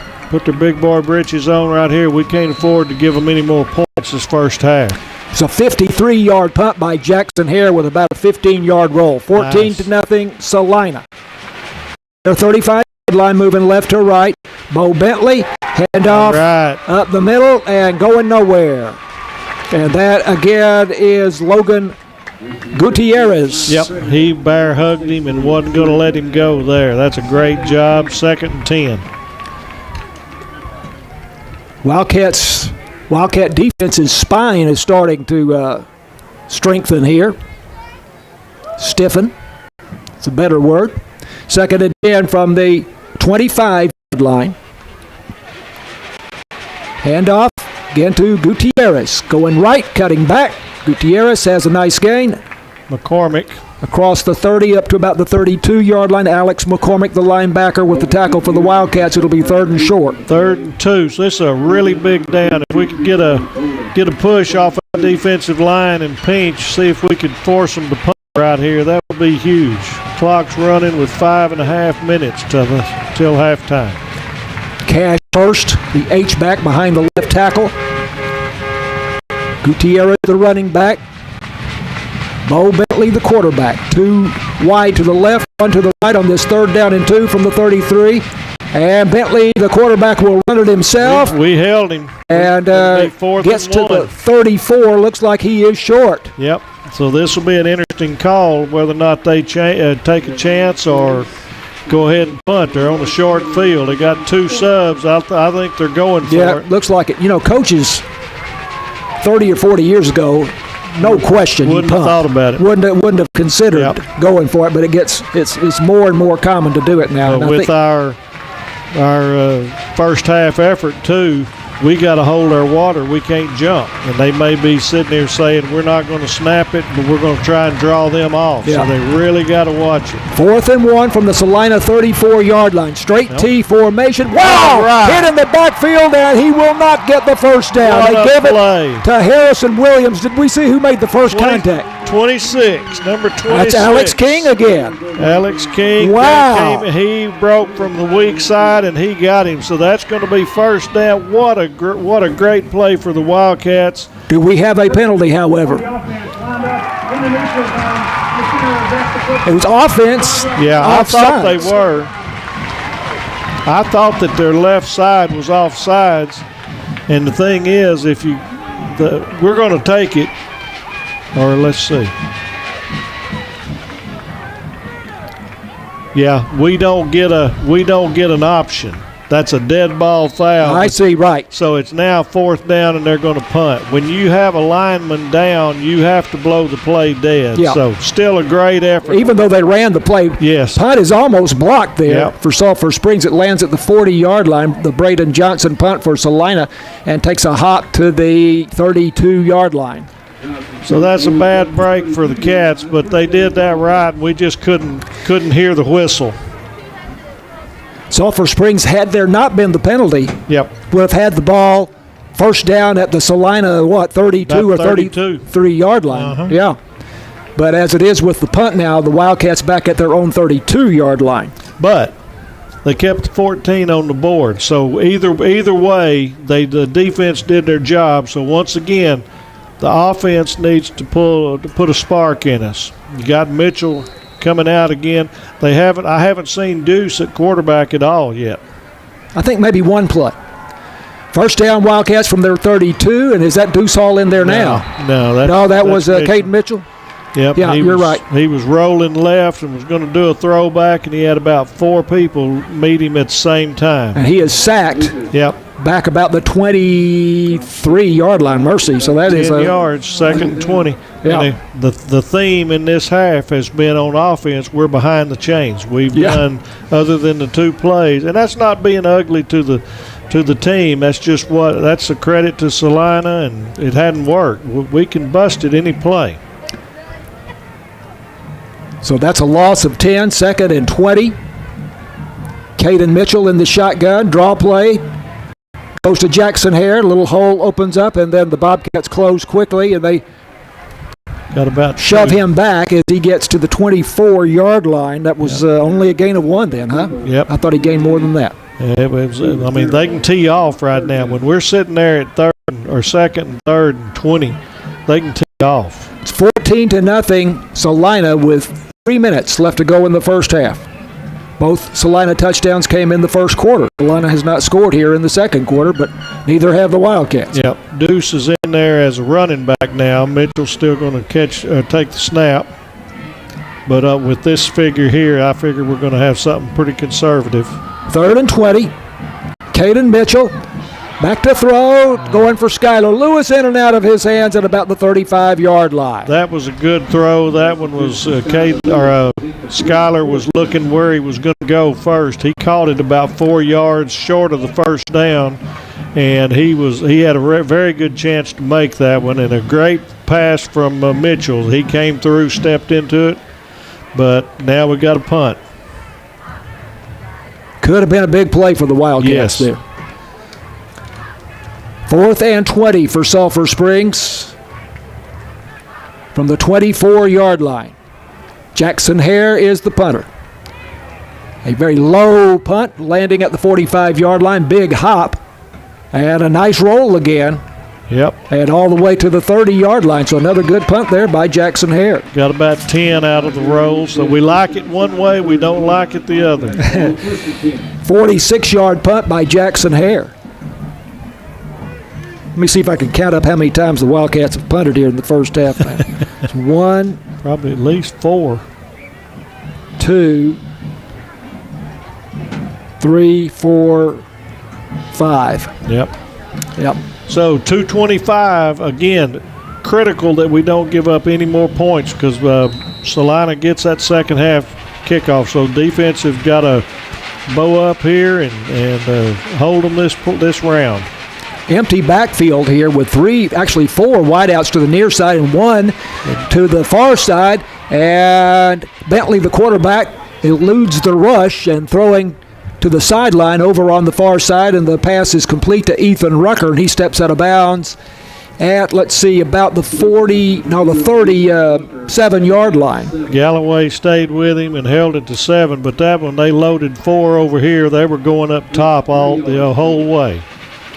big boy britches on right here. We can't afford to give them any more points this first half. It's a 53-yard punt by Jackson Hare with about a 15-yard roll. 14-0 Celina. Their 35 line moving left to right. Bo Bentley, handoff up the middle and going nowhere. And that again is Logan Gutierrez. Yep, he bear hugged him and wasn't going to let him go there. That's a great job. 2nd and 10. Wildcat defense's spine is starting to strengthen here. Stiffen. It's a better word. 2nd and 10 from the 25-yard line. Handoff again to Gutierrez. Going right, cutting back. Gutierrez has a nice gain. McCormick. Across the 30 up to about the 32-yard line. Alex McCormick, the linebacker, with the tackle for the Wildcats. It'll be 3rd and short. 3rd and 2. So this is a really big down. If we could get a get a push off our defensive line and pinch, see if we could force them to punt right here. That would be huge. Clock's running with 5.5 minutes till halftime. Cash first, the H-back behind the left tackle. Gutierrez, the running back. Bo Bentley, the quarterback. 2 wide to the left, 1 to the right on this 3rd down and 2 from the 33. And Bentley, the quarterback, will run it himself. We held him. And gets to the 34. Looks like he is short. Yep. So this will be an interesting call, whether or not they take a chance or go ahead and punt. They're on a short field. They got 2 subs. I think they're going for it. Yeah, looks like it. You know, coaches 30 or 40 years ago, no question, Wouldn't have thought about it. Wouldn't have considered going for it, but it's more and more common to do it now. With our first half effort too, we got to hold our water. We can't jump, and they may be sitting there saying we're not going to snap it, but we're going to try and draw them off. Yeah. So they really got to watch it. 4th and 1 from the Celina 34-yard line. Straight T formation. Wow! Right. Hit in the backfield, and he will not get the first down. What They a give play. it to Harrison Williams. Did we see who made the first contact? 26, number 26. That's Alex King again. Alex King. Wow. He broke from the weak side, and he got him. So that's going to be first down. What a great play for the Wildcats. Do we have a penalty, however? It was offense. Yeah, I thought they offsides. were. I thought that their left side was offsides. And the thing is, we're going to take it. Or let's see. Yeah, we don't get an option. That's a dead ball foul. I see, right. So it's now 4th down, and they're going to punt. When you have a lineman down, you have to blow the play dead. Yeah. So still a great effort. Even though they ran the play, Yes. punt is almost blocked there Yep. for Sulphur Springs. It lands at the 40-yard line, the Braden Johnson punt for Celina, and takes a hop to the 32-yard line. So that's a bad break for the Cats, but they did that right. We just couldn't hear the whistle. Sulphur Springs, had there not been the penalty, Yep. would have had the ball first down at the Celina, 32 or 32. 33-yard line. Uh-huh. Yeah. But as it is with the punt now, the Wildcats back at their own 32-yard line. But they kept 14 on the board. So either way, the defense did their job. So once again, the offense needs to put a spark in us. You got Mitchell coming out again. I haven't seen Deuce at quarterback at all yet. I think maybe one play. First down, Wildcats from their 32, and is that Deuce Hall in there now? No, that was Mitchell. Caden Mitchell. Yep, Yeah, you're right. He was rolling left and was going to do a throwback, and he had about 4 people meet him at the same time. And he is sacked Yep. back about the 23-yard line. Mercy. So that 10 is yards, 2nd and 20. Yeah. And the theme in this half has been on offense, we're behind the chains. We've done, other than the 2 plays, and that's not being ugly to the team. That's a credit to Celina, and it hadn't worked. We can bust it any play. So that's a loss of 10, 2nd and 20. Caden Mitchell in the shotgun. Draw play. Goes to Jackson Hare. Little hole opens up, and then the Bobcats close quickly, and they Got about shove 2. him back as he gets to the 24-yard line. That was only a gain of 1 then, huh? Yep. I thought he gained more than that. They can tee off right now. When we're sitting there at 2nd and 3rd and 20, they can tee off. It's 14-0 Celina with 3 minutes left to go in the first half. Both Celina touchdowns came in the first quarter. Celina has not scored here in the second quarter, but neither have the Wildcats. Yep. Deuce is in there as a running back now. Mitchell's still going to take the snap. But with this figure here, I figure we're going to have something pretty conservative. 3rd and 20. Caden Mitchell back to throw, going for Skylar Lewis, in and out of his hands at about the 35-yard line. That was a good throw. That one was Skylar was looking where he was going to go first. He caught it about 4 yards short of the first down, and he had a very good chance to make that one, and a great pass from Mitchell. He came through, stepped into it, but now we got a punt. Could have been a big play for the Wildcats there. 4th and 20 for Sulphur Springs from the 24-yard line. Jackson Hare is the punter. A very low punt, landing at the 45-yard line. Big hop. And a nice roll again. Yep. And all the way to the 30-yard line. So another good punt there by Jackson Hare. Got about 10 out of the roll. So we like it one way, we don't like it the other. 46-yard punt by Jackson Hare. Let me see if I can count up how many times the Wildcats have punted here in the first half. It's 1, probably at least 4. 2, 3, 4, 5. Yep. Yep. So 225, again, critical that we don't give up any more points because Celina gets that second half kickoff. So defense has got to bow up here and hold them this round. Empty backfield here with 4 wideouts to the near side and 1 to the far side. And Bentley, the quarterback, eludes the rush and throwing to the sideline over on the far side, and the pass is complete to Ethan Rucker, and he steps out of bounds at, about the 37-yard line. Galloway stayed with him and held it to 7, but that one they loaded 4 over here. They were going up top the whole way.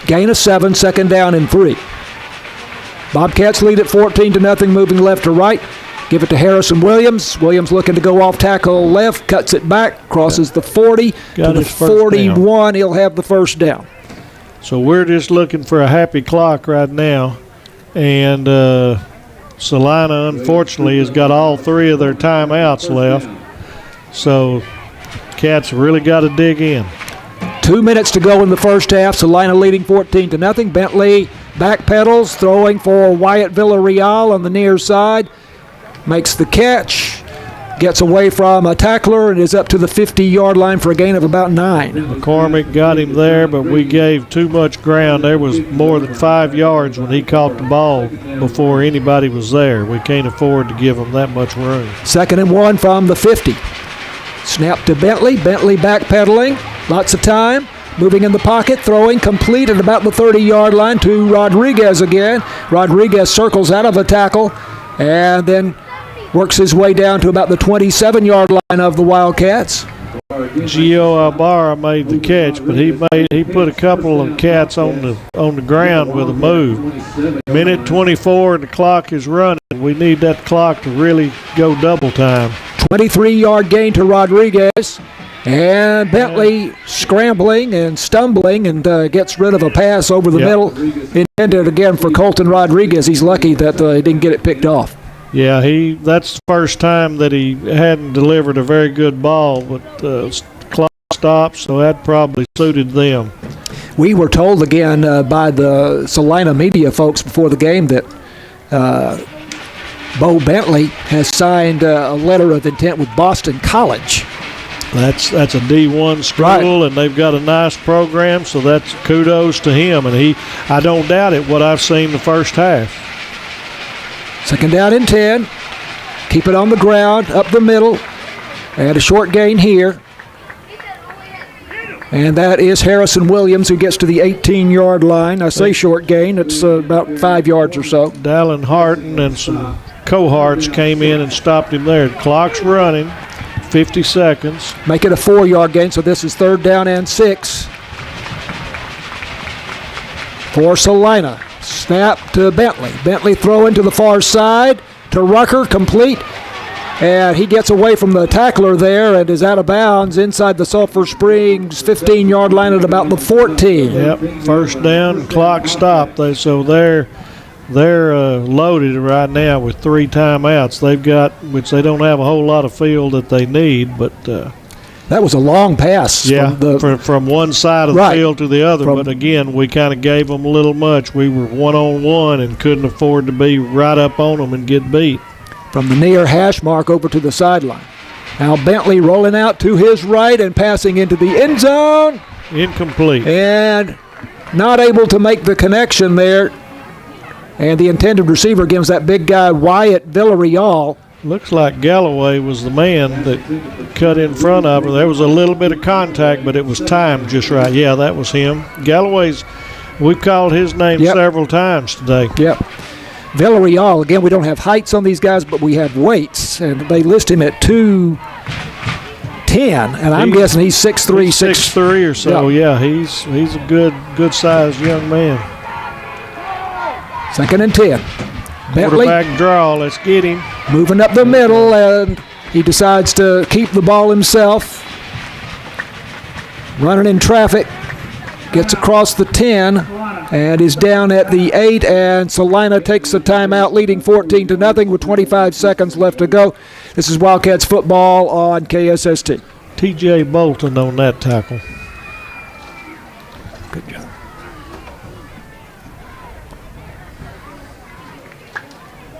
Gain of 7, second down and 3. Bobcats lead at 14-0, moving left to right. Give it to Harrison Williams. Williams looking to go off tackle left, cuts it back, crosses the 40 to the 41. He'll have the first down. So we're just looking for a happy clock right now. And Celina, unfortunately, has got all 3 of their timeouts left. So Cats really got to dig in. 2 minutes to go in the first half. Celina leading 14-0. Bentley backpedals, throwing for Wyatt Villarreal on the near side. Makes the catch, gets away from a tackler, and is up to the 50-yard line for a gain of about 9. McCormick got him there, but we gave too much ground. There was more than 5 yards when he caught the ball before anybody was there. We can't afford to give him that much room. 2nd and 1 from the 50. Snap to Bentley. Bentley backpedaling. Lots of time. Moving in the pocket, throwing complete at about the 30-yard line to Rodriguez again. Rodriguez circles out of a tackle and then works his way down to about the 27-yard line of the Wildcats. Gio Ibarra made the catch, but he put a couple of Cats on the ground with a move. Minute 24, the clock is running. We need that clock to really go double time. 23-yard gain to Rodriguez. And Bentley scrambling and stumbling and gets rid of a pass over the middle. Intended again for Colton Rodriguez. He's lucky that he didn't get it picked off. Yeah, that's the first time that he hadn't delivered a very good ball, but clock stopped, so that probably suited them. We were told again by the Celina media folks before the game that Bo Bentley has signed a letter of intent with Boston College. That's a D1 school, right, and they've got a nice program, so that's kudos to him. And I don't doubt it, what I've seen the first half. 2nd down and 10. Keep it on the ground, up the middle, and a short gain here. And that is Harrison Williams, who gets to the 18-yard line. I say short gain, it's about 5 yards or so. Dallin Harton and some cohorts came in and stopped him there. The clock's running. 50 seconds. Make it a 4-yard gain, so this is 3rd down and 6 for Celina. Snap to Bentley. Bentley throwing to the far side to Rucker, complete. And he gets away from the tackler there and is out of bounds inside the Sulphur Springs 15-yard line at about the 14. Yep, first down, clock stopped. So they're loaded right now with 3 timeouts. They've got, which they don't have a whole lot of field that they need, but that was a long pass. Yeah, from one side of the field to the other. But again, we kind of gave them a little much. We were one-on-one and couldn't afford to be right up on them and get beat. From the near hash mark over to the sideline. Now Bentley rolling out to his right and passing into the end zone. Incomplete. And not able to make the connection there. And the intended receiver gives that big guy Wyatt Villarreal. Looks like Galloway was the man that cut in front of him. There was a little bit of contact, but it was timed just right. Yeah, that was him. Galloway's We've called his name several times today. Yep. Villarreal, again, we don't have heights on these guys, but we have weights, and they list him at 210, and I'm guessing he's 6'3", 6'3" or so. Yeah, he's a good-sized young man. 2nd and 10. Bentley Quarterback draw. Let's get him. moving up the middle, and he decides to keep the ball himself. Running in traffic. Gets across the 10 and is down at the 8, and Celina takes the timeout, leading 14-0 with 25 seconds left to go. This is Wildcats football on KSST. T.J. Bolton on that tackle. Good job.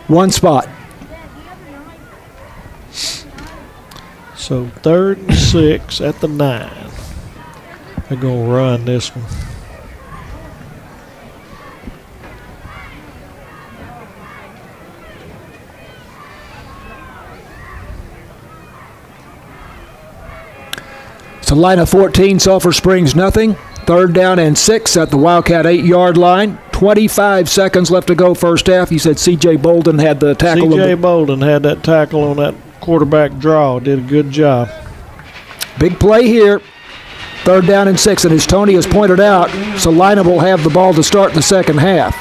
One spot. So 3rd and 6 at the 9. They're going to run this one. Celina 14, Sulphur Springs nothing. 3rd down and 6 at the Wildcat 8-yard line. 25 seconds left to go first half. You said C.J. Bolden had the tackle. C.J. Bolden had that tackle on that quarterback draw. Did a good job. Big play here. 3rd down and 6, and as Tony has pointed out, Celina will have the ball to start the second half.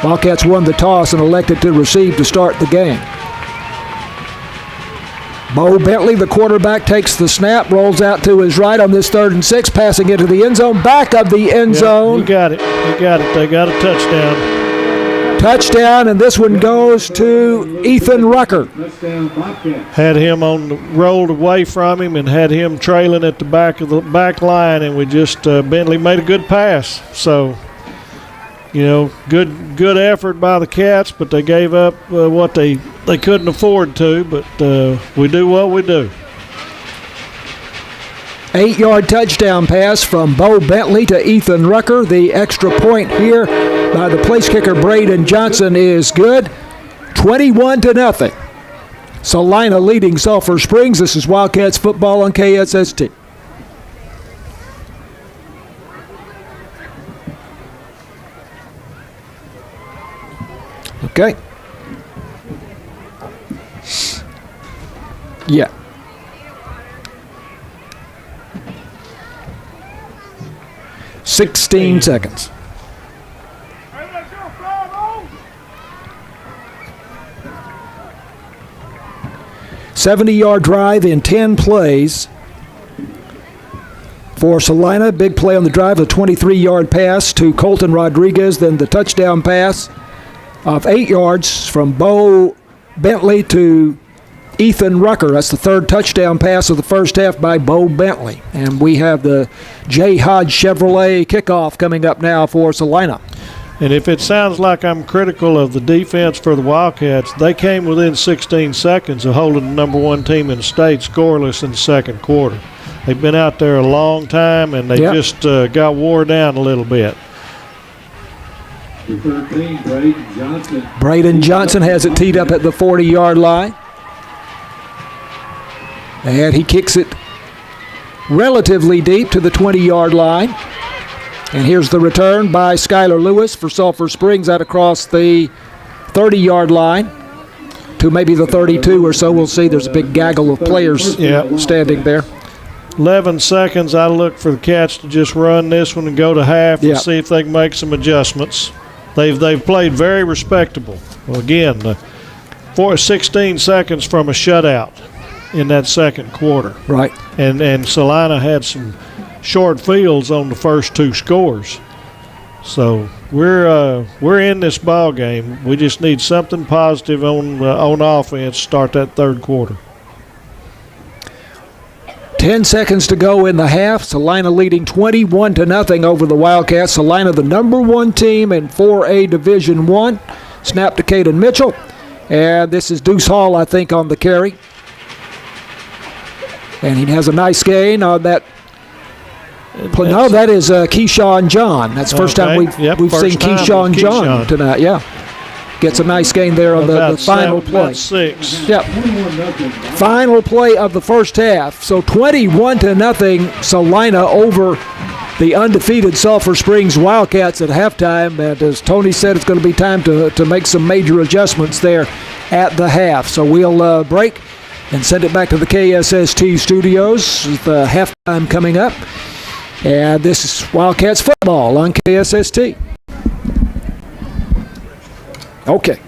Wildcats won the toss and elected to receive to start the game. Bo Bentley, the quarterback, takes the snap, rolls out to his right on this 3rd and 6, passing into the end zone, back of the end zone. He got it. They got a touchdown. Touchdown, and this one goes to Ethan Rucker. Had him rolled away from him and had him trailing at the back of the back line, and we just Bentley made a good pass. So, good effort by the Cats, but they gave up what they couldn't afford to. But we do what we do. 8-yard touchdown pass from Bo Bentley to Ethan Rucker. The extra point here by the place kicker Braden Johnson is good. 21-0. Celina leading Sulphur Springs. This is Wildcats football on KSST. Okay. Yeah. Sixteen seconds. 70-yard drive in 10 plays for Celina. Big play on the drive, a 23-yard pass to Colton Rodriguez, then the touchdown pass of 8 yards from Bo Bentley to Ethan Rucker. That's the 3rd touchdown pass of the first half by Bo Bentley. And we have the J. Hodge Chevrolet kickoff coming up now for Celina. And if it sounds like I'm critical of the defense for the Wildcats, they came within 16 seconds of holding the #1 team in the state scoreless in the second quarter. They've been out there a long time, and they just got wore down a little bit. 13, Braden Johnson. Braden Johnson has it teed up at the 40-yard line. And he kicks it relatively deep to the 20-yard line. And here's the return by Skylar Lewis for Sulphur Springs out across the 30-yard line to maybe the 32 or so. We'll see. There's a big gaggle of players standing there. 11 seconds. I look for the Cats to just run this one and go to half and see if they can make some adjustments. They've played very respectable. Well, again, 16 seconds from a shutout in that second quarter. Right. And Celina had some short fields on the first 2 scores. So we're in this ball game. We just need something positive on offense to start that third quarter. 10 seconds to go in the half. Celina leading 21-0 over the Wildcats. Celina, the #1 team in 4A Division I. Snap to Caden Mitchell. And this is Deuce Hall, I think, on the carry. And he has a nice gain on that. No, that is Keyshawn John. That's the first time we've seen Keyshawn John tonight. Yeah. Gets a nice gain there on the final play. 6. Yep. Final play of the first half. So 21-0 Celina over the undefeated Sulphur Springs Wildcats at halftime. And as Tony said, it's going to be time to make some major adjustments there at the half. So we'll break and send it back to the KSST studios with the halftime coming up. And this is Wildcats football on KSST. Okay.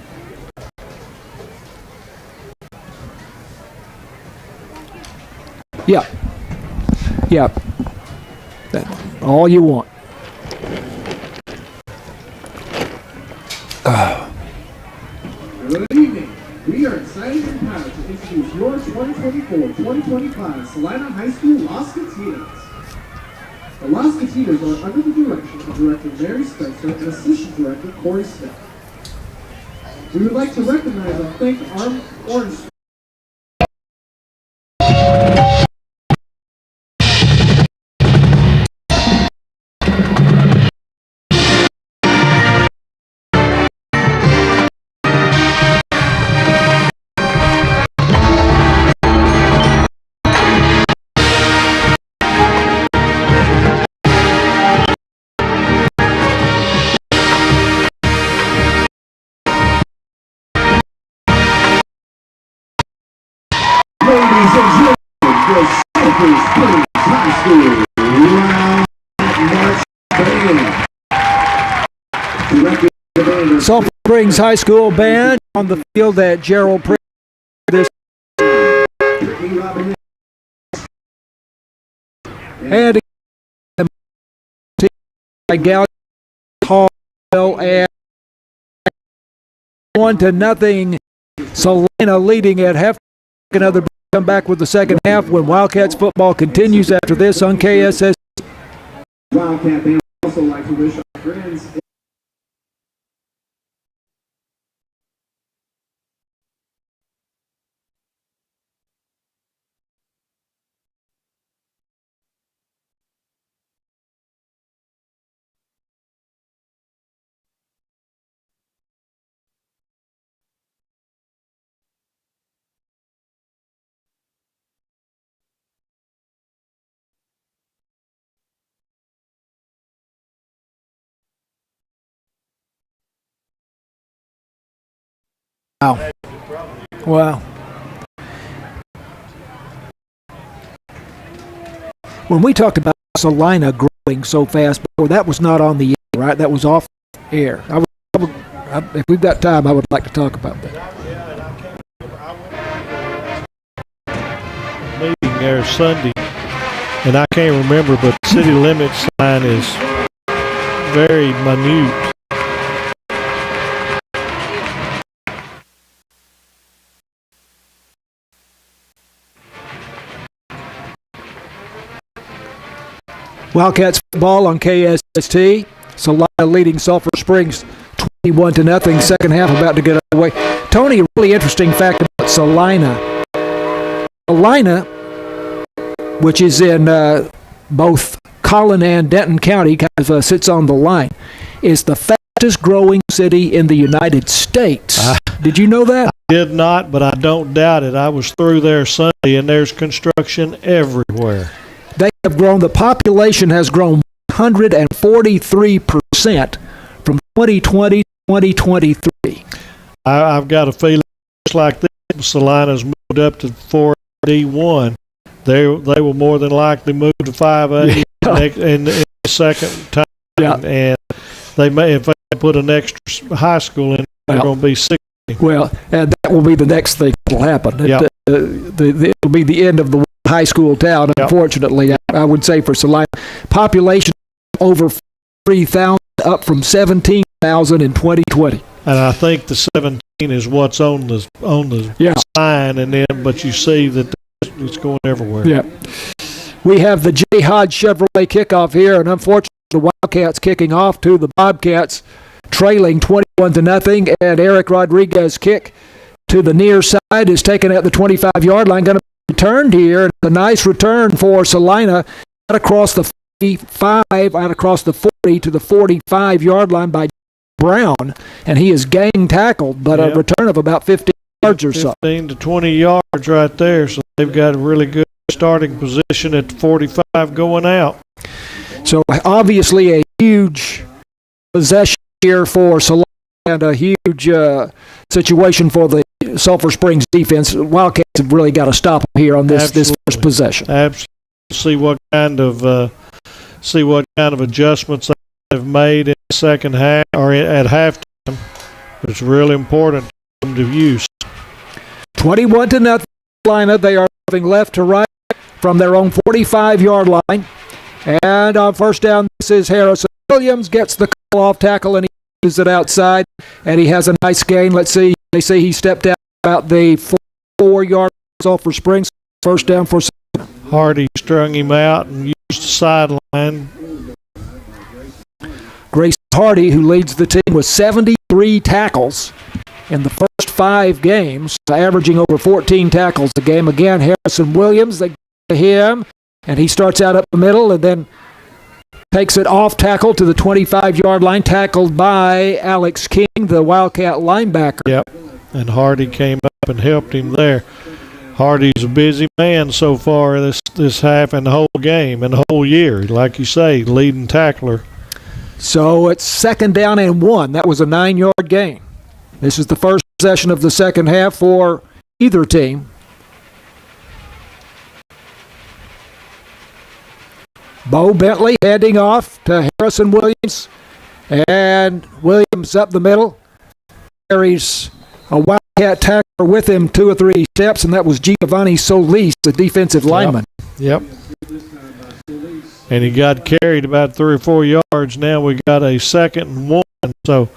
Yeah. Yeah. All you want. Good evening. We are excited and proud to introduce your 2024-2025 Celina High School Los Catitas. The Los Catitas are under the direction of Director Mary Spencer and Assistant Director Corey Smith. We would like to recognize and thank our Orange Sulphur Springs High School band on the field at Gerald Prim. And Gal Hall and 1-0. Celina leading at half. Another come back with the second half when Wildcats football continues after this on KSS. Wildcat band also like to wish our friends. Wow. Wow. When we talked about Celina growing so fast before, that was not on the air, right? That was off air. If we've got time, I would like to talk about that. Meeting there Sunday, and I can't remember, but the city limit sign is very minute. Wildcats football on KSST. Celina leading Sulphur Springs 21-0. Second half about to get underway. Tony, a really interesting fact about Celina. Celina, which is in both Collin and Denton County, kind of sits on the line, is the fastest growing city in the United States. Did you know that? I did not, but I don't doubt it. I was through there Sunday, and there's construction everywhere. They have grown, the population has grown 143% from 2020 to 2023. I've got a feeling just like this, Celina's moved up to 4D1. They will more than likely move to 5A in the second time. Yeah. And they may, if they put an extra high school in, they're going to be 60. Well, and that will be the next thing that will happen. Yep. It'll be the end of the high school town, Yep. unfortunately, I would say, for Celina. Population over 3,000, up from 17,000 in 2020. And I think the 17 is what's on the sign, and then but you see that it's going everywhere. Yeah. We have the J. Hodge Chevrolet kickoff here, and unfortunately the Wildcats kicking off to the Bobcats, trailing 21-0, and Eric Rodriguez kick to the near side is taken at the 25-yard line. Going to be returned here. A nice return for Celina out across the 45, out across the 40 to the 45-yard line by Brown, and he is gang tackled, but a return of about 15 yards or so. 15 to 20 yards right there, so they've got a really good starting position at 45 going out. So obviously a huge possession here for Celina and a huge situation for the Sulphur Springs defense. Wildcats have really got to stop them here on this first possession. Absolutely. See what kind of adjustments they've made in the second half or at halftime. It's really important for them to use. 21-0 Celina. They are moving left to right from their own 45-yard line. And on first down, this is Harrison Williams. Gets the call off tackle and he uses it outside. And he has a nice gain. Let's see. They say he stepped out about the 4-yard Sulphur Springs. First down for Celina. Hardy strung him out and used the sideline. Grace Hardy, who leads the team with 73 tackles in the first 5 games, averaging over 14 tackles a game. Again, Harrison Williams, they get to him, and he starts out up the middle and then takes it off tackle to the 25-yard line, tackled by Alex King, the Wildcat linebacker. Yep, and Hardy came up and helped him there. Hardy's a busy man so far this half and the whole game and the whole year. Like you say, leading tackler. So it's second down and 1. That was a 9-yard gain. This is the first possession of the second half for either team. Bo Bentley handing off to Harrison Williams. And Williams up the middle. Carries a Wildcat tackler with him 2 or 3 steps, and that was Giovanni Solis, the defensive lineman. Yep. And he got carried about 3 or 4 yards. Now we got a 2nd and 1, so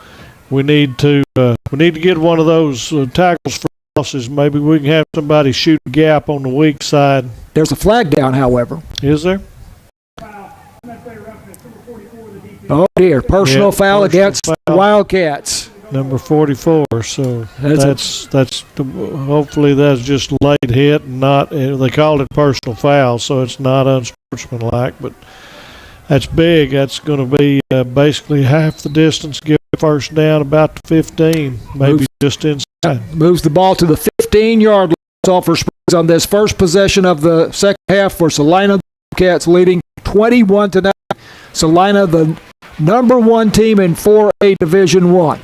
we need to get one of those tackles for losses. Maybe we can have somebody shoot a gap on the weak side. There's a flag down, however. Is there? Oh dear, personal foul against the Wildcats. Number 44. So hopefully that's just a late hit and not. They called it personal foul, so it's not unsportsmanlike. But that's big. That's going to be basically half the distance. Get first down about the 15, maybe just inside. Moves the ball to the 15-yard line. Sulphur Springs on this first possession of the second half for Celina. The Cats leading 21-0. Celina, the number 1 team in 4A Division 1.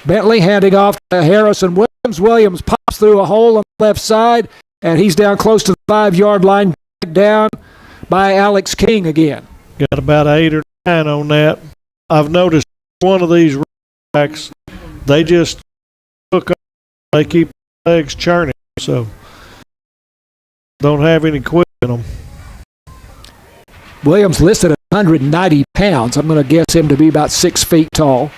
Bentley handing off to Harrison Williams. Williams pops through a hole on the left side, and he's down close to the 5-yard line, back down by Alex King again. Got about 8 or 9 on that. I've noticed one of these backs, they just hook up, they keep their legs churning, so don't have any quit in them. Williams listed at 190 pounds. I'm going to guess him to be about 6 feet tall.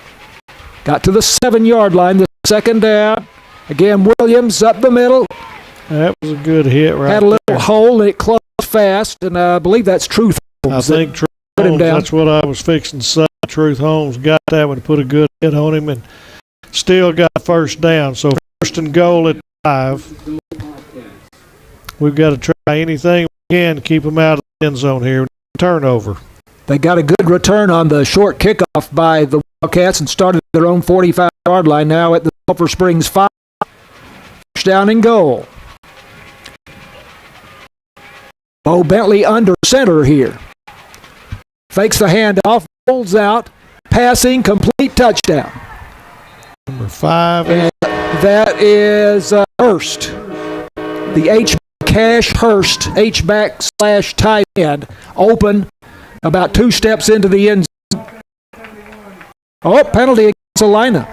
Got to the 7-yard line, the second down. Again, Williams up the middle. That was a good hit right there. Had a little hole, and it closed fast, and I believe that's Truth Holmes. I think Truth Holmes, that's what I was fixing to say. Truth Holmes got that one, put a good hit on him, and still got first down. So first and goal at 5. We've got to try anything we can to keep them out of the end zone here. Turnover. They got a good return on the short kickoff by the Wildcats and started their own 45-yard line now at the Sulphur Springs 5. First down and goal. Bo Bentley under center here. Fakes the handoff, rolls out, passing, complete touchdown. Number 5. And that is Hurst. The H-back Cash Hurst, H-back / tight end, open about 2 steps into the end zone. Oh, penalty against Celina.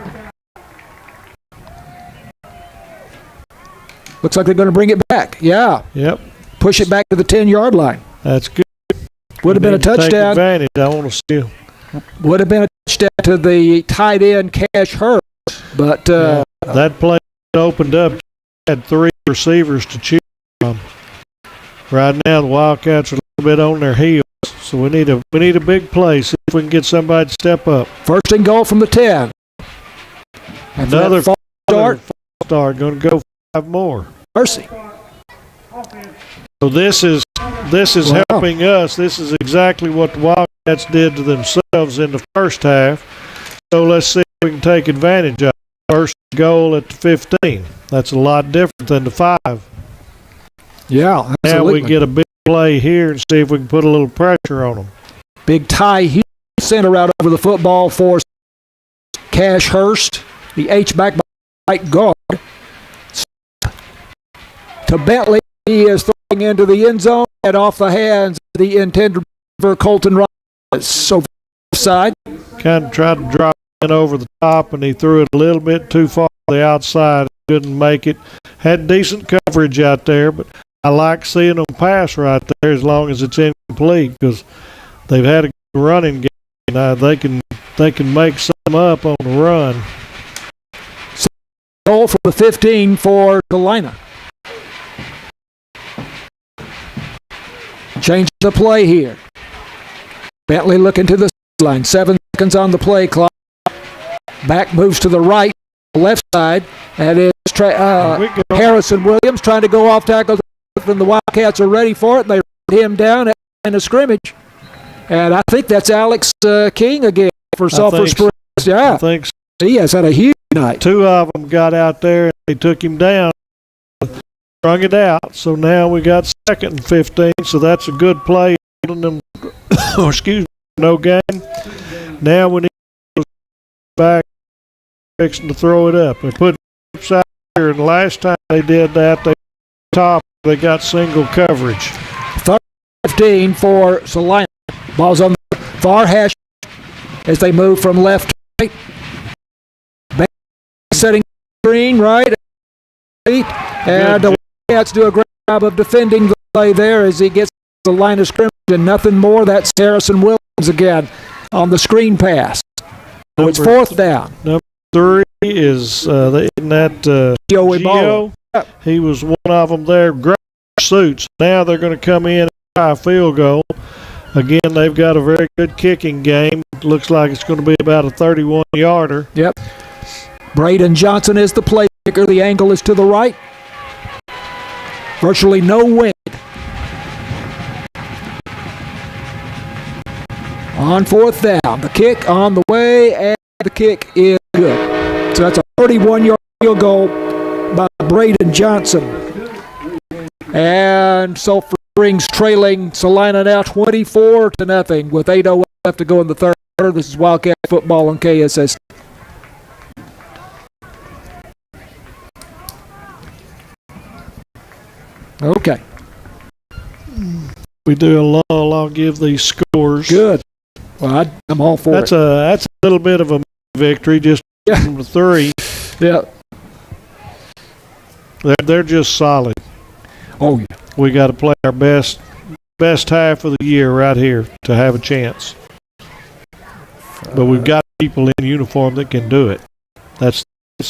Looks like they're going to bring it back. Yeah. Yep. Push it back to the 10-yard line. That's good. Would have been a touchdown. Take advantage. I want to see him. Would have been a touchdown to the tight end Cash Hurst, but that play opened up. Had 3 receivers to choose from. Right now, the Wildcats are a little bit on their heels, so we need a big play. See if we can get somebody to step up. First and goal from the 10. Another false start. Going to go 5 more. Mercy. So this is helping us. This is exactly what the Wildcats did to themselves in the first half. So let's see if we can take advantage of it. First goal at the 15. That's a lot different than the 5. Yeah, absolutely. Now we get a big play here and see if we can put a little pressure on them. Big Ty Hughes center out over the football for Cash Hurst, the H-back by right guard. To Bentley, he is throwing into the end zone and off the hands of the intended for Colton Rice. So side. Kind of tried to drop in over the top, and he threw it a little bit too far to the outside. Couldn't make it. Had decent coverage out there, but I like seeing them pass right there as long as it's incomplete because they've had a good running game. Now they can make some up on the run. Goal from the 15 for Celina. Change the play here. Bentley looking to the line. 7 seconds on the play clock. Back moves to the right, left side. That is Harrison Williams trying to go off tackle. And the Wildcats are ready for it. They run him down in a scrimmage. And I think that's Alex King again for Sulphur Springs. Yeah, I think so. He has had a huge night. 2 of them got out there and they took him down, strung it out. So now we got 2nd and 15. So that's a good play. Them, no game. Now we need to go back, fixing to throw it up. They put it out here, and the last time they did that, they got single coverage. 15 for Celina. Ball's on the far hash as they move from left to right. Back setting screen right. And the Wildcats do a great job of defending the play there as he gets the line of scrimmage and nothing more. That's Harrison Williams again on the screen pass. So it's 4th down. Number 3 is Gio. He was one of them there. Great suits. Now they're going to come in and try a field goal. Again, they've got a very good kicking game. Looks like it's going to be about a 31-yarder. Yep. Braden Johnson is the playmaker. The angle is to the right. Virtually no wind. On 4th down. The kick on the way, and the kick is good. So that's a 31-yard field goal by Braden Johnson. And Sulphur Springs trailing Celina now 24-0 with 8:08 left to go in the third quarter. This is Wildcat football on KSS. Okay. We do a lull. I'll give these scores. Good. Well, I'm all for it. That's a little bit of a victory, just from the 3. Yeah. They're just solid. Oh, yeah. We got to play our best half of the year right here to have a chance. But we've got people in uniform that can do it. That's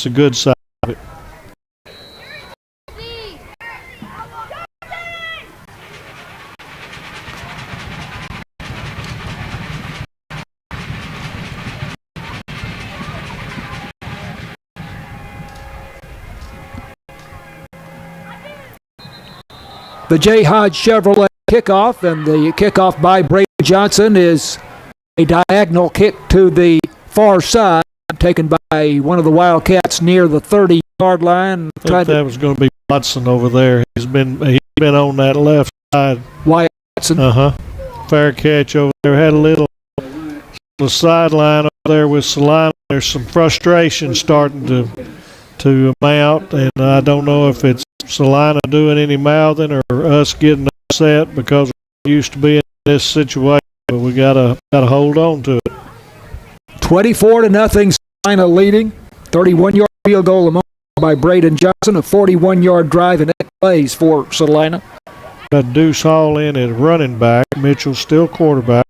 a good side of it. The J. Hodge Chevrolet kickoff, and the kickoff by Braden Johnson is a diagonal kick to the far side, taken by one of the Wildcats near the 30-yard line. I think that was going to be Watson over there. He's been on that left side. Watson. Fair catch over there. Had a little on the sideline over there with Celina. There's some frustration starting to mount, and I don't know if it's Celina doing any mouthing or us getting upset because we're used to being in this situation, but we gotta hold on to it. 24-0, Celina leading. 31-yard field goal by Braden Johnson. A 41-yard drive and 8 plays for Celina. Got Deuce Hall in at running back. Mitchell still quarterback.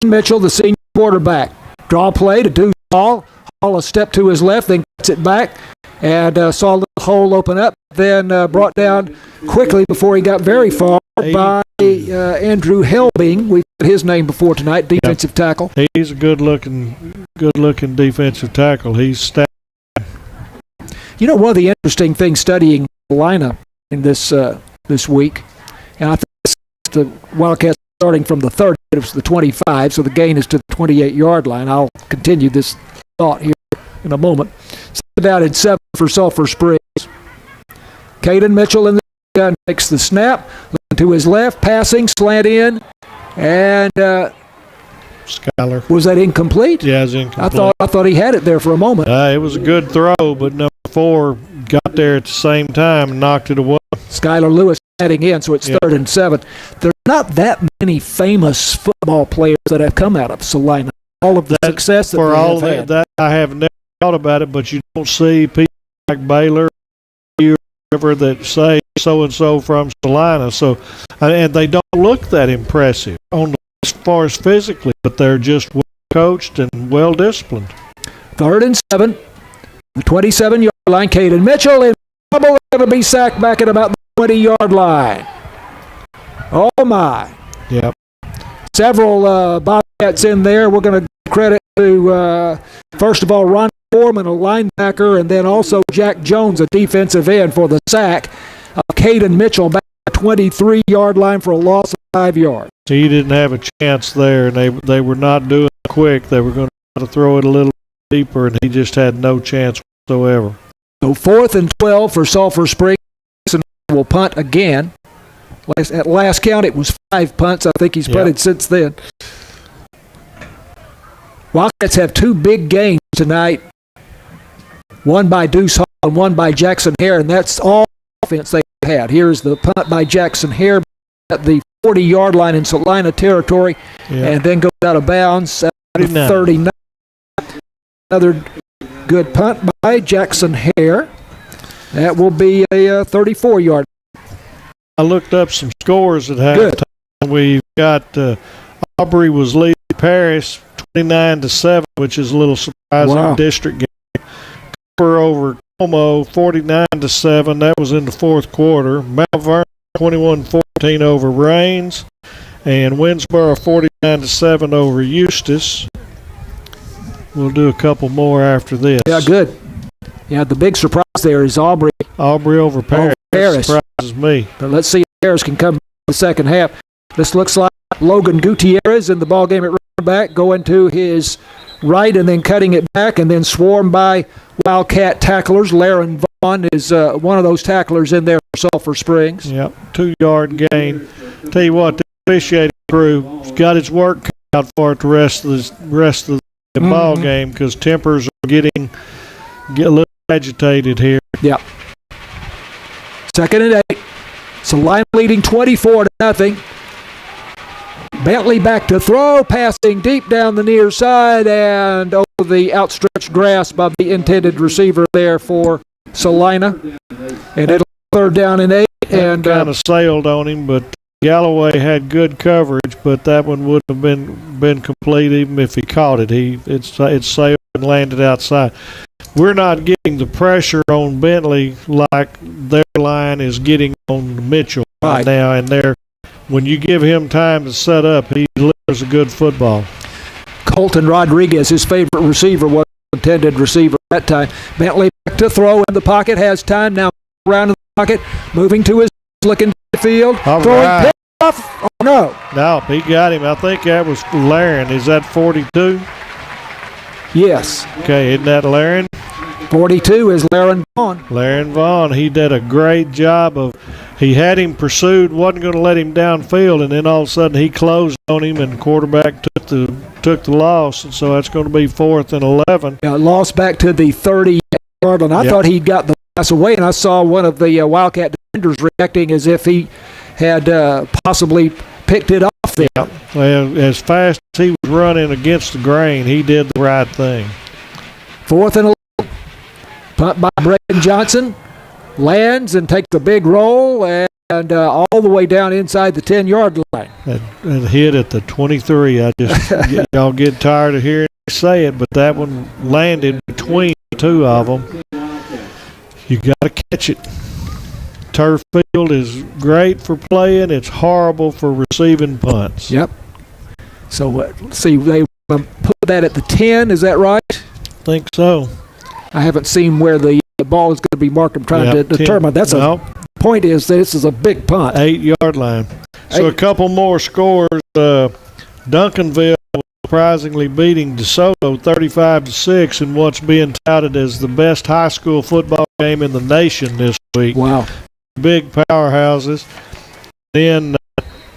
Mitchell, the senior quarterback. Draw play to Deuce Hall. Hall a step to his left, then gets it back. And saw a little hole open up, then brought down quickly before he got very far by Andrew Helbing. We've got his name before tonight, defensive tackle. He's a good-looking defensive tackle. He's stacked. You know, one of the interesting things studying Celina in this week, and I think the Wildcats starting from the 30, it was the 25, so the gain is to the 28-yard line. I'll continue this thought here in a moment. Down at 7 for Sulphur Springs. Caden Mitchell in the gun takes the snap, to his left, passing, slant in, and Skyler. was that incomplete? Yeah, it's incomplete. I thought he had it there for a moment. It was a good throw, but number 4 got there at the same time and knocked it away. Skylar Lewis heading in, so it's 3rd and 7. There's not that many famous football players that have come out of Celina. All of the success that for they all have had. that, I have never thought about it, but you don't see people like Baylor or whoever that say so-and-so from Celina. So, and they don't look that impressive as far as physically, but they're just well coached and well disciplined. 3rd and 7. The 27-yard line. Caden Mitchell in trouble. Going to be sacked back at about the 20-yard line. Oh, my. Yep. Several Bobcats in there. We're going to give credit to, first of all, Ron Foreman, a linebacker, and then also Jack Jones, a defensive end, for the sack of Caden Mitchell back at the 23-yard line for a loss of 5 yards. He didn't have a chance there, and they were not doing it quick. They were going to try to throw it a little deeper, and he just had no chance whatsoever. So 4th and 12 for Sulphur Springs. Will punt again. At last count, it was 5 punts. I think he's punted since then. Wildcats have 2 big gains tonight. One by Deuce Hall and one by Jackson Hare, and that's all offense they had. Here's the punt by Jackson Hare at the 40-yard line in Celina territory, and then goes out of bounds at 39. Another good punt by Jackson Hare. That will be a 34-yard. I looked up some scores at halftime. We've got Aubrey was leading Paris 29-7, which is a little surprising. Wow. District game. Cooper over Como 49-7. That was in the 4th quarter. Mount Vernon 21-14 over Rains, and Winsboro 49-7 over Eustis. We'll do a couple more after this. Yeah, good. Yeah, the big surprise there is Aubrey. Aubrey over Paris. Paris. That surprises me. But let's see if Paris can come in the second half. This looks like Logan Gutierrez in the ballgame at running back, going to his right and then cutting it back, and then swarmed by Wildcat tacklers. Laren Vaughn is one of those tacklers in there for Sulphur Springs. Yep, 2-yard gain. Tell you what, the officiating crew has got its work cut out for it the rest of the ball game, because tempers are get a little agitated here. Yep. 2nd and 8. Celina leading 24-0. Bentley back to throw, passing deep down the near side and over the outstretched grasp of the intended receiver there for Celina. And it'll 3rd down and 8. And kind of sailed on him, but Galloway had good coverage, but that one wouldn't have been complete even if he caught it. It sailed and landed outside. We're not getting the pressure on Bentley like their line is getting on Mitchell right now, and when you give him time to set up, he delivers a good football. Colton Rodriguez, his favorite receiver, was the intended receiver at that time. Bentley back to throw in the pocket, has time now around in the pocket, moving to his looking field, All throwing right. off. Oh, no. No, he got him. I think that was Laren. Is that 42? Yes. Okay, isn't that Laren? 42 is Laren Vaughn. Laren Vaughn, he did a great job he had him pursued, wasn't going to let him downfield, and then all of a sudden he closed on him, and the quarterback took the loss, and so that's going to be 4th and 11. Lost back to the 30-yard line. I thought he'd got the pass away, and I saw one of the Wildcat defenders reacting as if he had possibly picked it off there. Yeah. Well, as fast as he was running against the grain, he did the right thing. 4th and 11. Punt by Braden Johnson. Lands and takes a big roll and all the way down inside the 10-yard line. And hit at the 23. Y'all get tired of hearing me say it, but that one landed between the 2 of them. You got to catch it. Turf field is great for playing. It's horrible for receiving punts. Yep. So let's see, they put that at the 10. Is that right? I think so. I haven't seen where the ball is going to be marked. I'm trying to determine. Point is that this is a big punt. 8-yard line. So a couple more scores. Duncanville surprisingly beating DeSoto 35-6 in what's being touted as the best high school football game in the nation this week. Wow. Big powerhouses. Then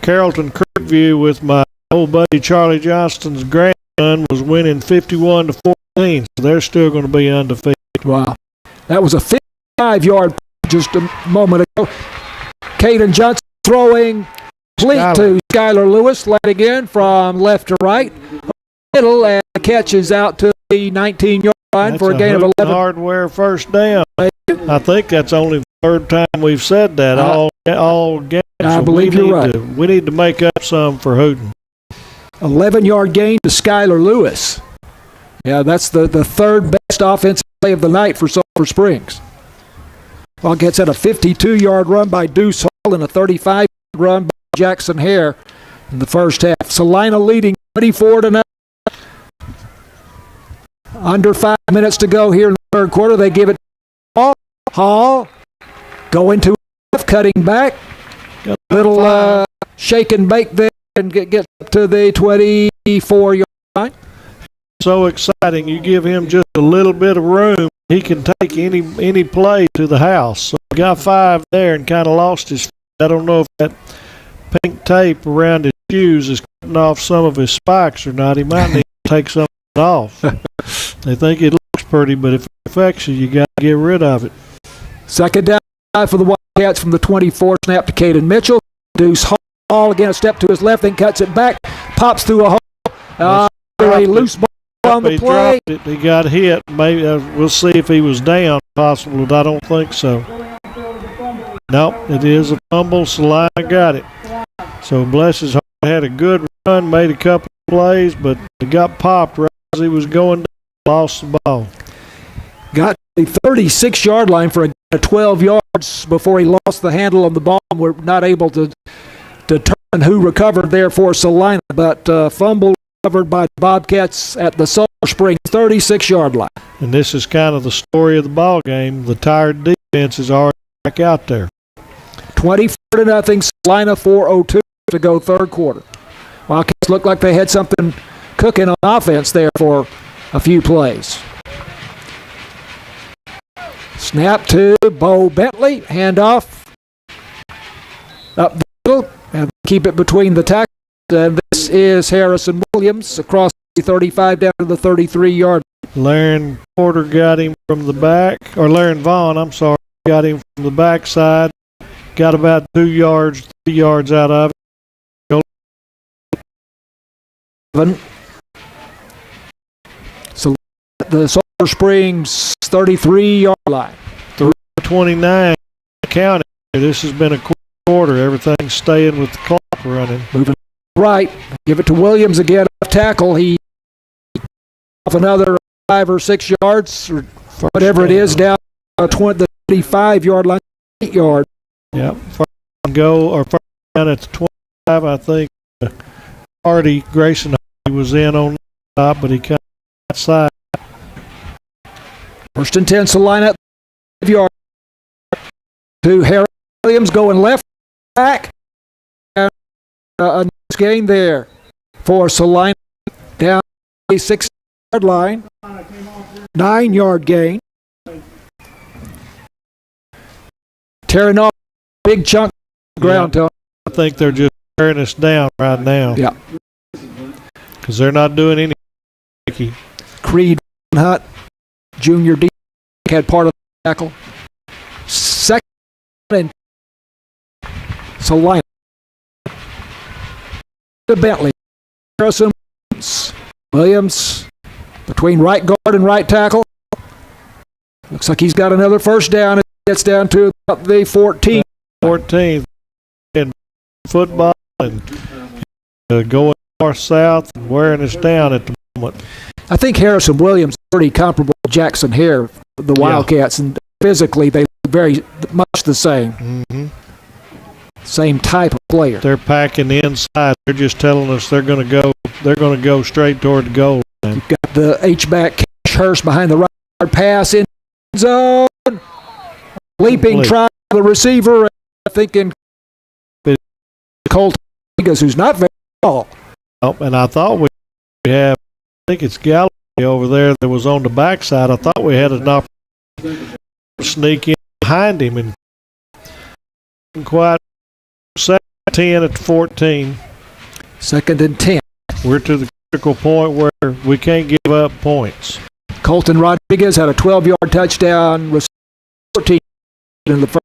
Carrollton Creekview with my old buddy Charlie Johnston's grandson was winning 51-14. So they're still going to be undefeated. Wow. That was a 55-yard just a moment ago. Caden Johnson throwing complete to Skylar Lewis, letting in from left to right. Middle, and catches out to the 19-yard line for a gain of 11. Hardware first down. I think that's only the third time we've said that all games. I believe you're right. We need to make up some for Houghton. 11-yard gain to Skylar Lewis. Yeah, that's the third best offensive play of the night for Sulphur Springs. Wildcats had a 52-yard run by Deuce Hall and a 35-yard run by Jackson Hare in the first half. Celina leading 24-0. Under 5 minutes to go here in the third quarter. They give it to Hall. Hall going to left, cutting back. Little shake and bake there and get up to the 24-yard line. So exciting. You give him just a little bit of room, he can take any play to the house. So he got 5 there and kind of lost his feet. I don't know if that pink tape around his shoes is cutting off some of his spikes or not. He might need to take some off. They think it looks pretty, but if it affects you, you got to get rid of it. Second down for the Wildcats from the 24, snap to Caden Mitchell. Deuce Hall again, a step to his left, then cuts it back, pops through a hole. A loose ball on the play. He got hit. Maybe we'll see if he was down. Possible, but I don't think so. Nope, it is a fumble. Celina got it. So bless his heart, had a good run, made a couple of plays, but he got popped right as he was going down, lost the ball. Got the 36-yard line for a 12 yards before he lost the handle on the ball. We're not able to determine who recovered there for Celina, but fumble recovered by the Bobcats at the Sulphur Springs 36-yard line. And this is kind of the story of the ball game. The tired defense is already back out there. 24-0, Celina, 4:02 to go third quarter. Wildcats looked like they had something cooking on offense there for a few plays. Snap to Bo Bentley, handoff up the middle, and keep it between the tackles. And this is Harrison Williams across the 35 down to the 33-yard. Laren Porter got him from the back, or Laren Vaughn, I'm sorry, got him from the backside. Got about 2 yards, 3 yards out of it. So the Sulphur Springs 33-yard line. 3:29 counting. This has been a quick quarter. Everything's staying with the clock running. Moving right. Give it to Williams again. Off tackle. He off another 5 or 6 yards, or whatever it is, down the 25-yard line, 8 yards. Yep. First go or first down at the 25. I think Grayson Hardy was in on the top, but he cut outside. First and 10, Celina at the 5-yard. To Harry Williams going left back. And a nice gain there for Celina down the 6-yard line. 9-yard gain. Tearing off a big chunk of ground. Yeah. I think they're just tearing us down right now. Yeah. Because they're not doing anything. Creed Hunt, junior D, had part of the tackle. Second and Celina to Bentley. Harrison Williams between right guard and right tackle. Looks like he's got another first down. It gets down to about the 14. 14th in football and going north-south and wearing us down at the moment. I think Harrison Williams is pretty comparable to Jackson Hare, the Wildcats, and physically they look very much the same. Mm-hmm. Same type of player. They're packing the inside. They're just telling us they're going to go straight toward the goal line. You've got the H-back Cash Hurst behind the right guard, pass in zone. Leaping try the receiver, thinking Colt Vegas, who's not very tall. Oh, and I thought we have, I think it's Galloway over there that was on the backside. I thought we had an opportunity to sneak in behind him and quite second 10 at the 14. 2nd and 10. We're to the critical point where we can't give up points. Colton Rodriguez had a 12-yard touchdown, 14 in the first,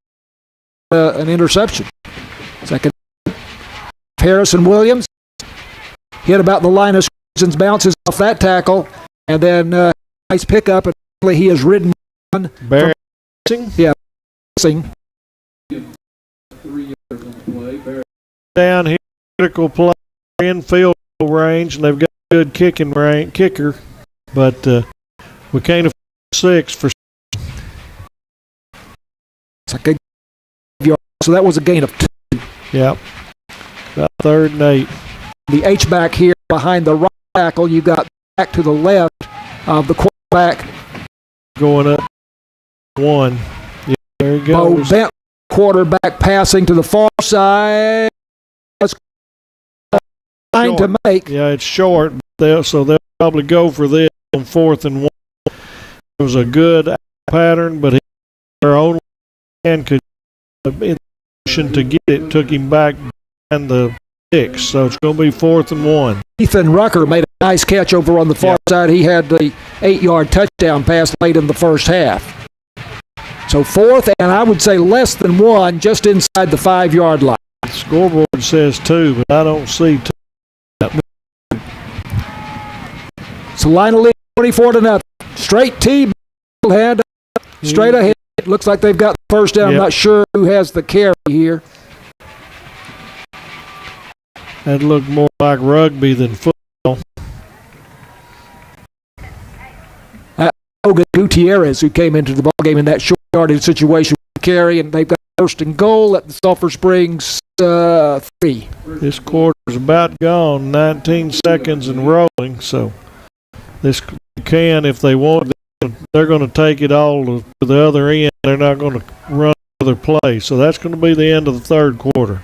an interception. Second, Harrison Williams hit about the line of scrimmage and bounces off that tackle, and then nice pickup, and he has ridden on. Passing. Down here, critical play in field range, and they've got a good kicker, but we can't afford 6 for. It's like a yard, so that was a gain of 2. Yep. About 3rd and 8. The H-back here behind the right tackle. You got back to the left of the quarterback. Going up 1. Yeah, there he goes. Bo Bent, quarterback passing to the far side. Trying to make. Yeah, it's short, so they'll probably go for this on 4th and 1. It was a good pattern, but their own man could in to get it, took him back and the 6, so it's going to be 4th and 1. Ethan Rucker made a nice catch over on the far side. He had the 8-yard touchdown pass late in the first half. So 4th, and I would say less than 1, just inside the 5-yard line. The scoreboard says 2, but I don't see 2. Celina lead 24-0. Straight T, hand straight ahead. It looks like they've got the first down. I'm not sure who has the carry here. That looked more like rugby than football. Logan Gutierrez, who came into the ballgame in that short yardage situation with the carry, and they've got first and goal at the Sulphur Springs 3. This quarter's about gone, 19 seconds and rolling, so this can, if they want, they're going to take it all to the other end. They're not going to run another play, so that's going to be the end of the 3rd quarter.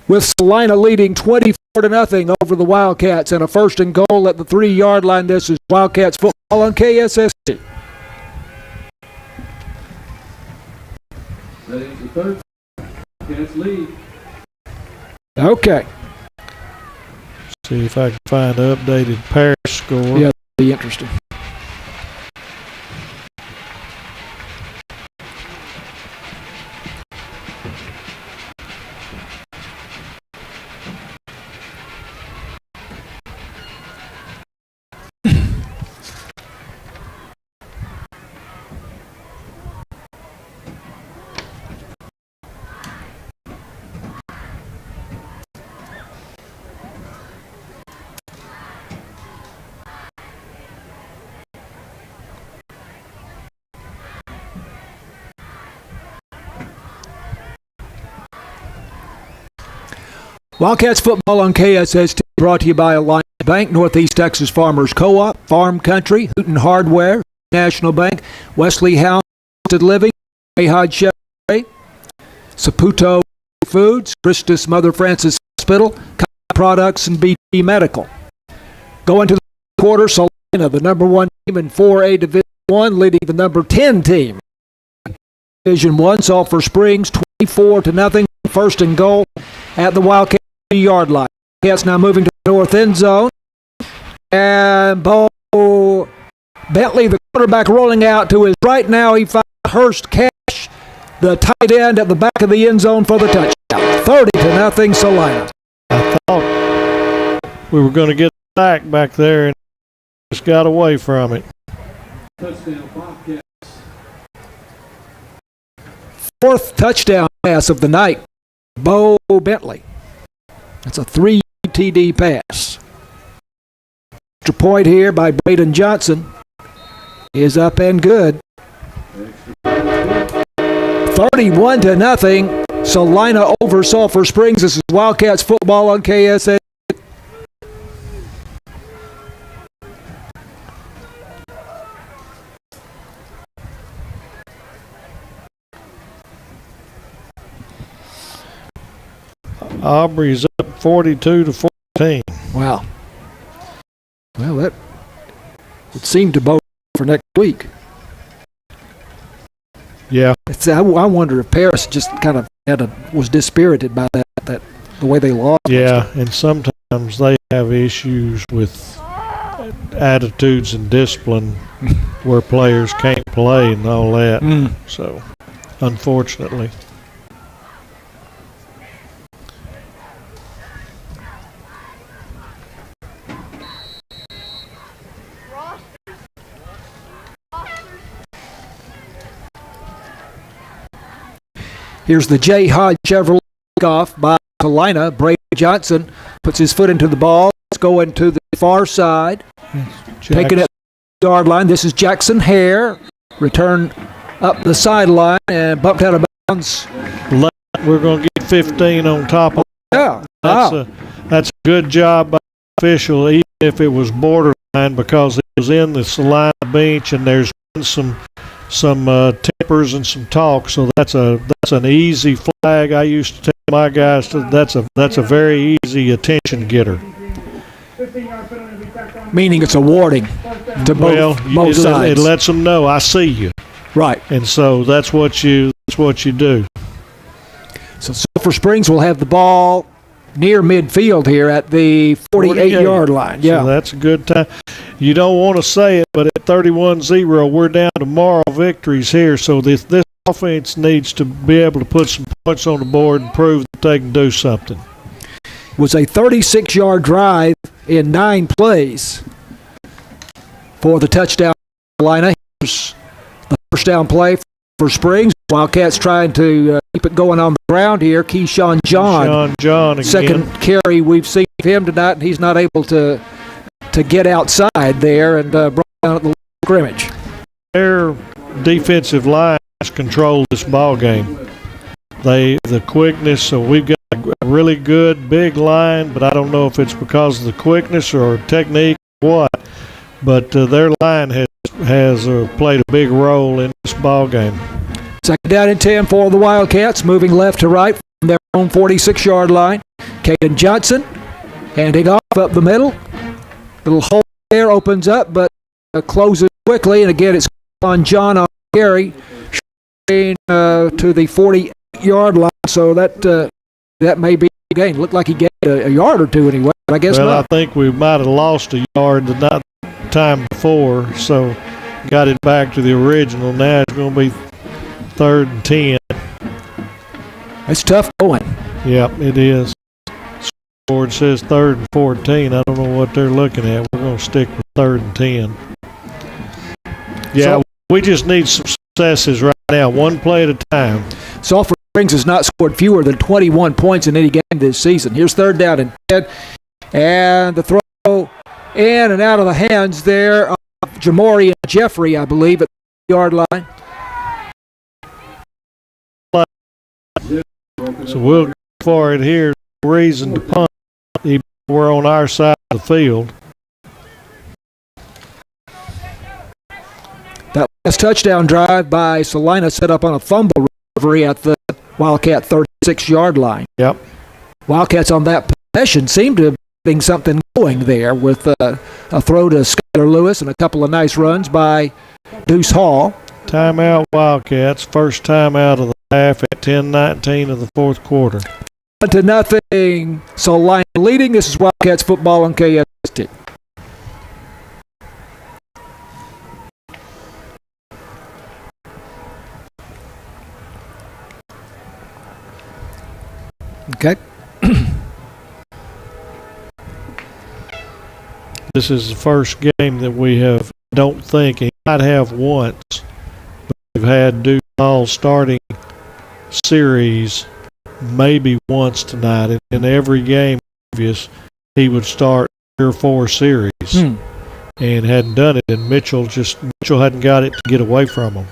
With Celina leading 24-0 over the Wildcats and a first and goal at the 3-yard line. This is Wildcats football on KSST. That is the 3rd. Wildcats lead. Okay. See if I can find the updated Paris score. Yeah, that'd be interesting. Wildcats football on KSST brought to you by Alliance Bank, Northeast Texas Farmers Co-op, Farm Country, Hooten Hardware, National Bank, Wesley House Assisted Living, Mayhod Chevrolet, Saputo Foods, Christus Mother Francis Hospital, Products, and BT Medical. Going to the quarter, Celina, the number 1 team in 4A Division 1, leading the number 10 team. Division 1, Sulphur Springs, 24-0, first and goal at the Wildcat 3-yard line. Wildcats now moving to the north end zone. And Bo Bentley, the quarterback, rolling out to his right now. He finds Hurst Cash, the tight end, at the back of the end zone for the touchdown. 30-0 Celina. I thought we were going to get sacked back there and just got away from it. Touchdown, Bobcats. 4th touchdown pass of the night. Bo Bentley. That's a 3 TD pass. Extra point here by Braden Johnson is up and good. 31-0. Celina over Sulphur Springs. This is Wildcats football on KSA. Aubrey's up 42-14. Wow. Well, that would seem to bode for next week. Yeah. I wonder if Paris just kind of was dispirited by that the way they lost. Yeah, and sometimes they have issues with attitudes and discipline where players can't play and all that. So, unfortunately. Here's the J. Hodge Chevrolet off by Celina. Brady Johnson puts his foot into the ball. It's going to the far side. Taking it the yard line. This is Jackson Hare. Return up the sideline and bumped out of bounds. We're going to get 15 on top of that. Yeah. That's a good job by the official, even if it was borderline, because it was in the Celina bench and there's been some tempers and some talk, so that's an easy flag. I used to tell my guys that's a very easy attention getter. Meaning it's a warning to both sides. It lets them know I see you. Right. And so that's what you do. So Sulphur Springs will have the ball near midfield here at the 48-yard line. Yeah. So that's a good time. You don't want to say it, but at 31-0, we're down to moral victories here. So this offense needs to be able to put some points on the board and prove that they can do something. It was a 36-yard drive in 9 plays for the touchdown Celina. Here's the first down play for Springs. Wildcats trying to keep it going on the ground here. Keyshawn John again. Second carry we've seen of him tonight, and he's not able to get outside there and brought down at the scrimmage. Their defensive line has controlled this ball game. The quickness, so we've got a really good big line, but I don't know if it's because of the quickness or technique or what, but their line has played a big role in this ball game. Second down and 10 for the Wildcats, moving left to right from their own 46-yard line. Caden Johnson handing off up the middle. Little hole there opens up, but closes quickly. And again, it's on John on carry to the 40-yard line. So that may be a gain. Looked like he gained a yard or two anyway, but I guess not. I think we might have lost a yard the time before, so got it back to the original. Now it's going to be 3rd and 10. It's tough going. Yep, it is. Board says 3rd and 14. I don't know what they're looking at. We're going to stick with 3rd and 10. Yeah, we just need some successes right now, one play at a time. Sulphur Springs has not scored fewer than 21 points in any game this season. Here's 3rd down and 10. And the throw in and out of the hands there of Jamori and Jeffrey, I believe, at the yard line. So we'll go for it here. Reason to punt. We're on our side of the field. That last touchdown drive by Celina set up on a fumble recovery at the Wildcat 36-yard line. Yep. Wildcats on that possession seem to be something going there with a throw to Skylar Lewis and a couple of nice runs by Deuce Hall. Timeout Wildcats. First timeout of the half at 10:19 of the fourth quarter. 1-0, Celina leading. This is Wildcats football on KST. Okay. This is the first game that we have, don't think, and might have once, but we've had Duke Hall starting series maybe once tonight. And in every game previous, he would start 3 or 4 series and hadn't done it, and Mitchell hadn't got it to get away from him.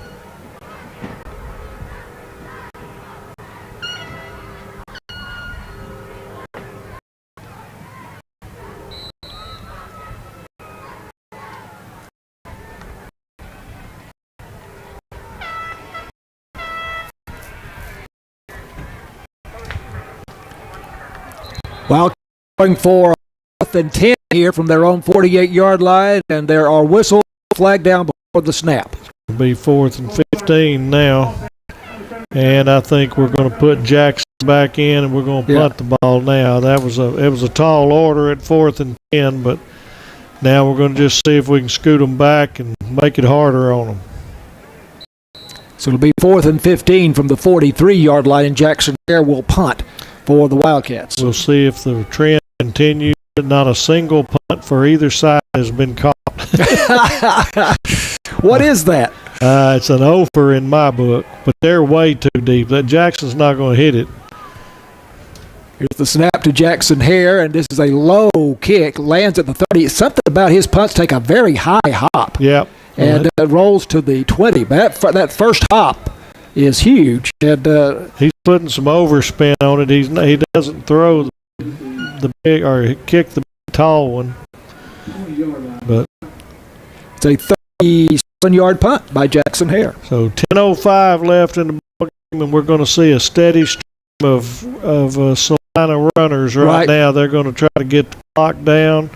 Wildcats going for 4th and 10 here from their own 48-yard line, and there are whistles flagged down before the snap. It'll be 4th and 15 now. And I think we're going to put Jackson back in, and we're going to punt the ball now. It was a tall order at 4th and 10, but now we're going to just see if we can scoot them back and make it harder on them. So it'll be 4th and 15 from the 43-yard line, and Jackson Hare will punt for the Wildcats. We'll see if the trend continues. Not a single punt for either side has been caught. What is that? It's an offer in my book, but they're way too deep. That Jackson's not going to hit it. Here's the snap to Jackson Hare, and this is a low kick. Lands at the 30. Something about his punts take a very high hop. Yep. And it rolls to the 20. But that first hop is huge. And he's putting some overspin on it. He doesn't throw the big or kick the tall one. But it's a 37-yard punt by Jackson Hare. So 10:05 left in the ball game, and we're going to see a steady stream of Celina runners right now. They're going to try to get the clock down,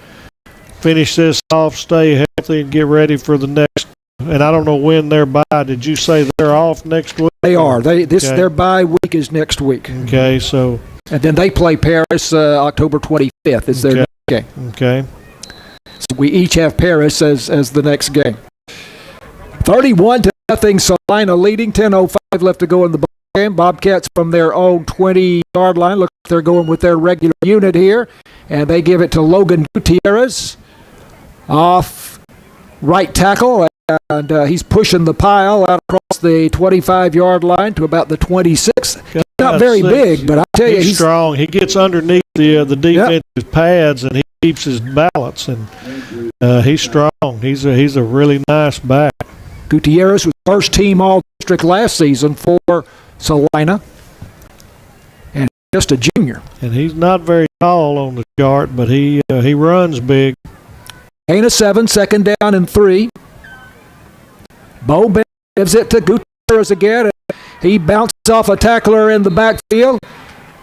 finish this off, stay healthy, and get ready for the next. And I don't know when they're by. Did you say they're off next week? They are. Their bye week is next week. Okay, so. And then they play Paris October 25th. Is their next game. Okay. So we each have Paris as the next game. 31-0, Celina leading. 10:05 left to go in the ball game. Bobcats from their own 20-yard line. Look, they're going with their regular unit here, and they give it to Logan Gutierrez off right tackle, and he's pushing the pile out across the 25-yard line to about the 26. Not very big, but I tell you, he's strong. He gets underneath the defensive pads, and he keeps his balance, and he's strong. He's a really nice back. Gutierrez was first team All-District last season for Celina, and just a junior. And he's not very tall on the chart, but he runs big. Gain of 7, second down and 3. Bo Bennett gives it to Gutierrez again. He bounces off a tackler in the backfield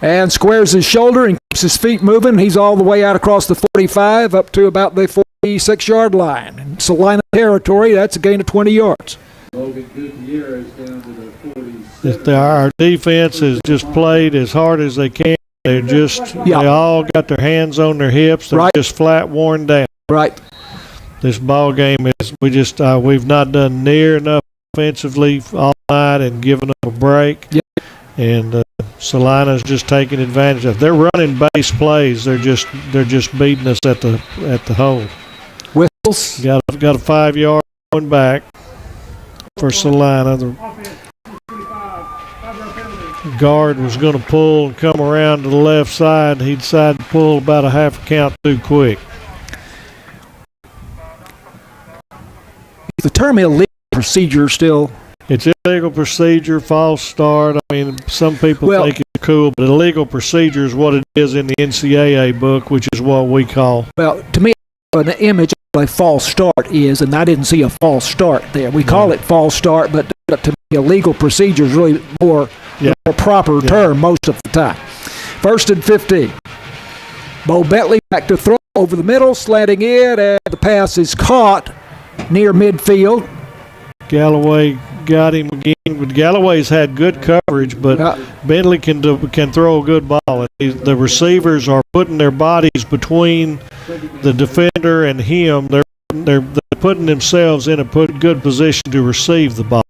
and squares his shoulder and keeps his feet moving. He's all the way out across the 45 up to about the 46-yard line. In Celina territory, that's a gain of 20 yards. Logan Gutierrez down to the 47. Our defense has just played as hard as they can. They all got their hands on their hips. They're just flat worn down. Right. This ball game is we've not done near enough offensively all night and given up a break. Yep. And Celina's just taking advantage of. They're running base plays. They're just beating us at the hole. Whistles. Got a 5-yard going back for Celina. The guard was going to pull and come around to the left side. He decided to pull about a half a count too quick. The term illegal procedure still. It's illegal procedure, false start. I mean, some people think it's cool, but illegal procedure is what it is in the NCAA book, which is what we call. Well, to me, an image of a false start is, and I didn't see a false start there. We call it false start, but to me, illegal procedure is really more proper term most of the time. 1st and 15. Bo Bentley back to throw over the middle, slanting in, and the pass is caught near midfield. Galloway got him again, but Galloway's had good coverage, but Bentley can throw a good ball. The receivers are putting their bodies between the defender and him. They're putting themselves in a good position to receive the ball.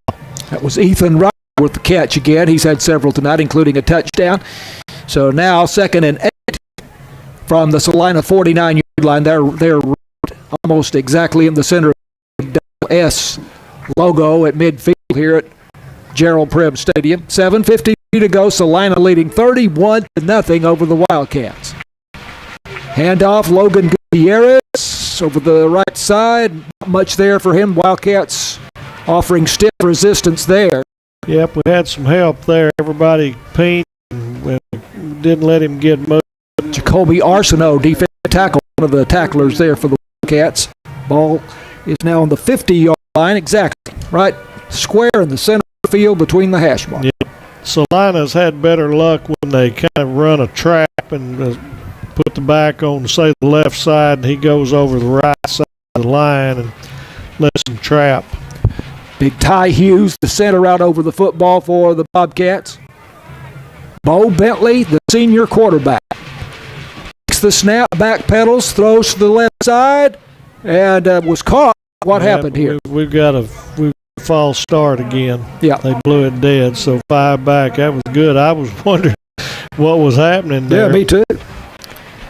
That was Ethan Wright with the catch again. He's had several tonight, including a touchdown. So now 2nd and 8 from the Celina 49-yard line. They're almost exactly in the center of the S logo at midfield here at Gerald Prim Stadium. 7:50 to go. Celina leading 31-0 over the Wildcats. Handoff, Logan Gutierrez over the right side. Not much there for him. Wildcats offering stiff resistance there. Yep, we had some help there. Everybody pinged and didn't let him get much. Jacoby Arsenault, defensive tackle, one of the tacklers there for the Wildcats. Ball is now on the 50-yard line, exactly, right square in the center of the field between the hash marks. Yep. Celina's had better luck when they kind of run a trap and put the back on, say, the left side, and he goes over the right side of the line and lets them trap. Big Ty Hughes, the center out over the football for the Bobcats. Bo Bentley, the senior quarterback. Takes the snap, back pedals, throws to the left side, and was caught. What happened here? We've got a false start again. Yeah. They blew it dead, so 5 back. That was good. I was wondering what was happening there. Yeah, me too.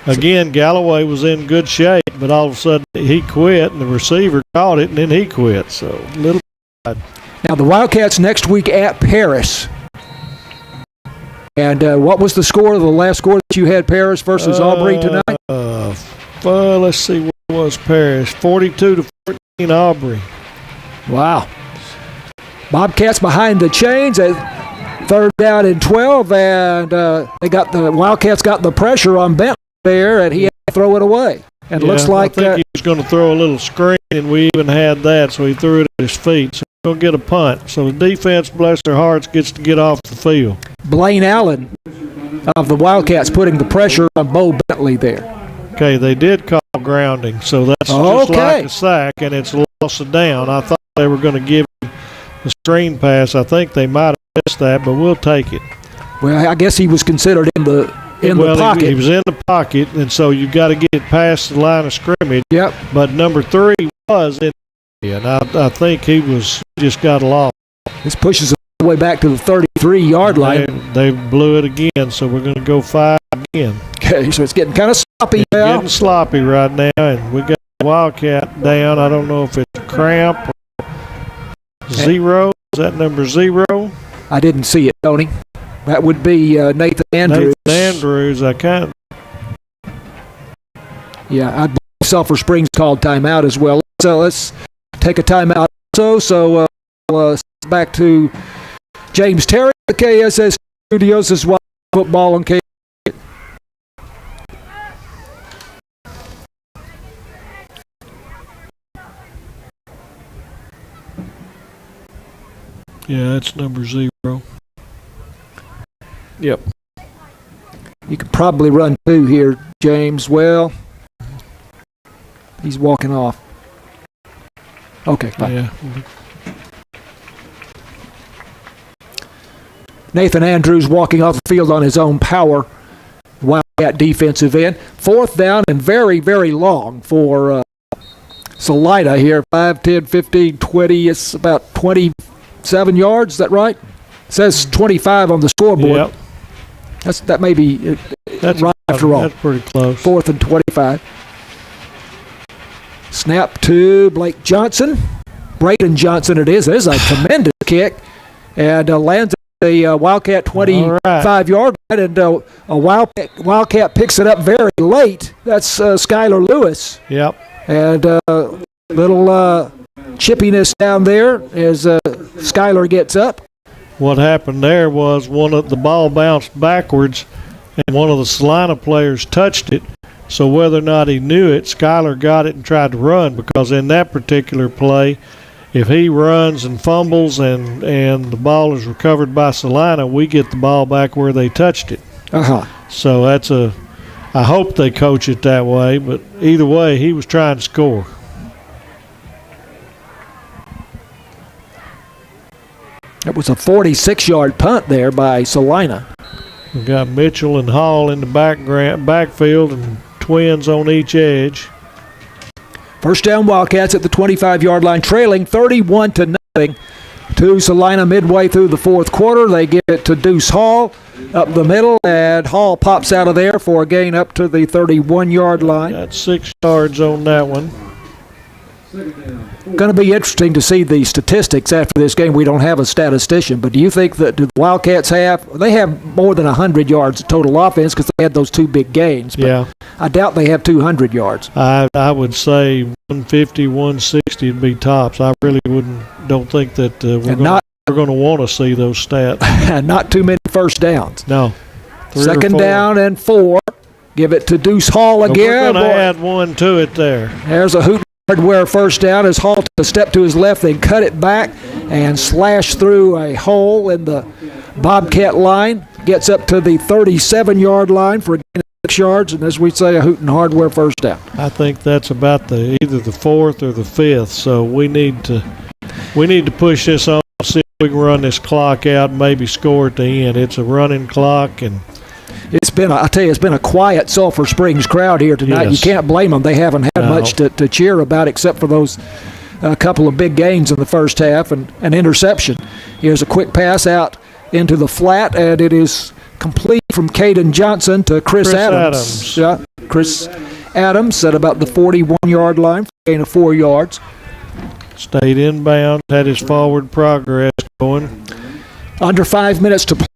Again, Galloway was in good shape, but all of a sudden he quit, and the receiver caught it, and then he quit. So a little bad. Now the Wildcats next week at Paris. And what was the score, the last score that you had, Paris versus Aubrey tonight? Let's see what was Paris. 42-14 Aubrey. Wow. Bobcats behind the chains at 3rd down and 12, and the Wildcats got the pressure on Bentley there, and he had to throw it away. And it looks like I think he was going to throw a little screen, and we even had that, so he threw it at his feet. So he's going to get a punt. So the defense, bless their hearts, gets to get off the field. Blaine Allen of the Wildcats putting the pressure on Bo Bentley there. Okay, they did call grounding, so that's just like a sack, and it's loss of down. I thought they were going to give him the screen pass. I think they might have missed that, but we'll take it. Well, I guess he was considered in the pocket. He was in the pocket, and so you got to get it past the line of scrimmage. Yep. But number 3 was in, and I think he just got lost. This pushes him all the way back to the 33-yard line. They blew it again, so we're going to go 5 again. Okay, so it's getting kind of sloppy now. Getting sloppy right now, and we got Wildcat down. I don't know if it's a cramp or 0. Is that number 0? I didn't see it, Tony. That would be Nathan Andrews. Nathan Andrews, Yeah, I believe Sulphur Springs called timeout as well. So let's take a timeout also. So back to James Terry, the KSS Studios, as well as football on KSS. Yeah, that's number 0. Yep. You could probably run 2 here, James. Well, he's walking off. Okay, fine. Yeah. Nathan Andrews walking off the field on his own power. Wildcat defensive end. 4th down and very, very long for Celina here. 5, 10, 15, 20. It's about 27 yards. Is that right? It says 25 on the scoreboard. Yep. That may be right after all. That's pretty close. 4th and 25. Snap to Blake Johnson. Braden Johnson it is. There's a tremendous kick. And lands at the Wildcat 25-yard line. And a Wildcat picks it up very late. That's Skylar Lewis. Yep. And little chippiness down there as Skylar gets up. What happened there was the ball bounced backwards, and one of the Celina players touched it. So whether or not he knew it, Skylar got it and tried to run, because in that particular play, if he runs and fumbles and the ball is recovered by Celina, we get the ball back where they touched it. So I hope they coach it that way, but either way, he was trying to score. It was a 46-yard punt there by Celina. We got Mitchell and Hall in the backfield, and twins on each edge. First down Wildcats at the 25-yard line, trailing 31-0 to Celina midway through the 4th quarter. They give it to Deuce Hall up the middle, and Hall pops out of there for a gain up to the 31-yard line. Got 6 yards on that one. Going to be interesting to see the statistics after this game. We don't have a statistician, but do you think that the Wildcats have more than 100 yards of total offense because they had those 2 big gains? But yeah. I doubt they have 200 yards. I would say 150, 160 would be tops. I really don't think that we're going to want to see those stats. Not too many first downs. No. 2nd down and 4. Give it to Deuce Hall again. We're going to add 1 to it there. There's a hoop. Hardware first down as Hall took a step to his left, then cut it back and slashed through a hole in the Bobcat line. Gets up to the 37-yard line for a gain of 6 yards, and as we say, a Hooten Hardware first down. I think that's about either the 4th or the 5th, so we need to We need to push this on, see if we can run this clock out and maybe score at the end. It's a running clock, and It's been a quiet Sulphur Springs crowd here tonight. Yes. You can't blame them. They haven't had much to cheer about except for those couple of big gains in the first half and an interception. Here's a quick pass out into the flat, and it is complete from Caden Johnson to Chris Adams. Yeah, Chris Adams at about the 41-yard line for a gain of 4 yards. stayed inbound, had his forward progress going. Under 5 minutes to play.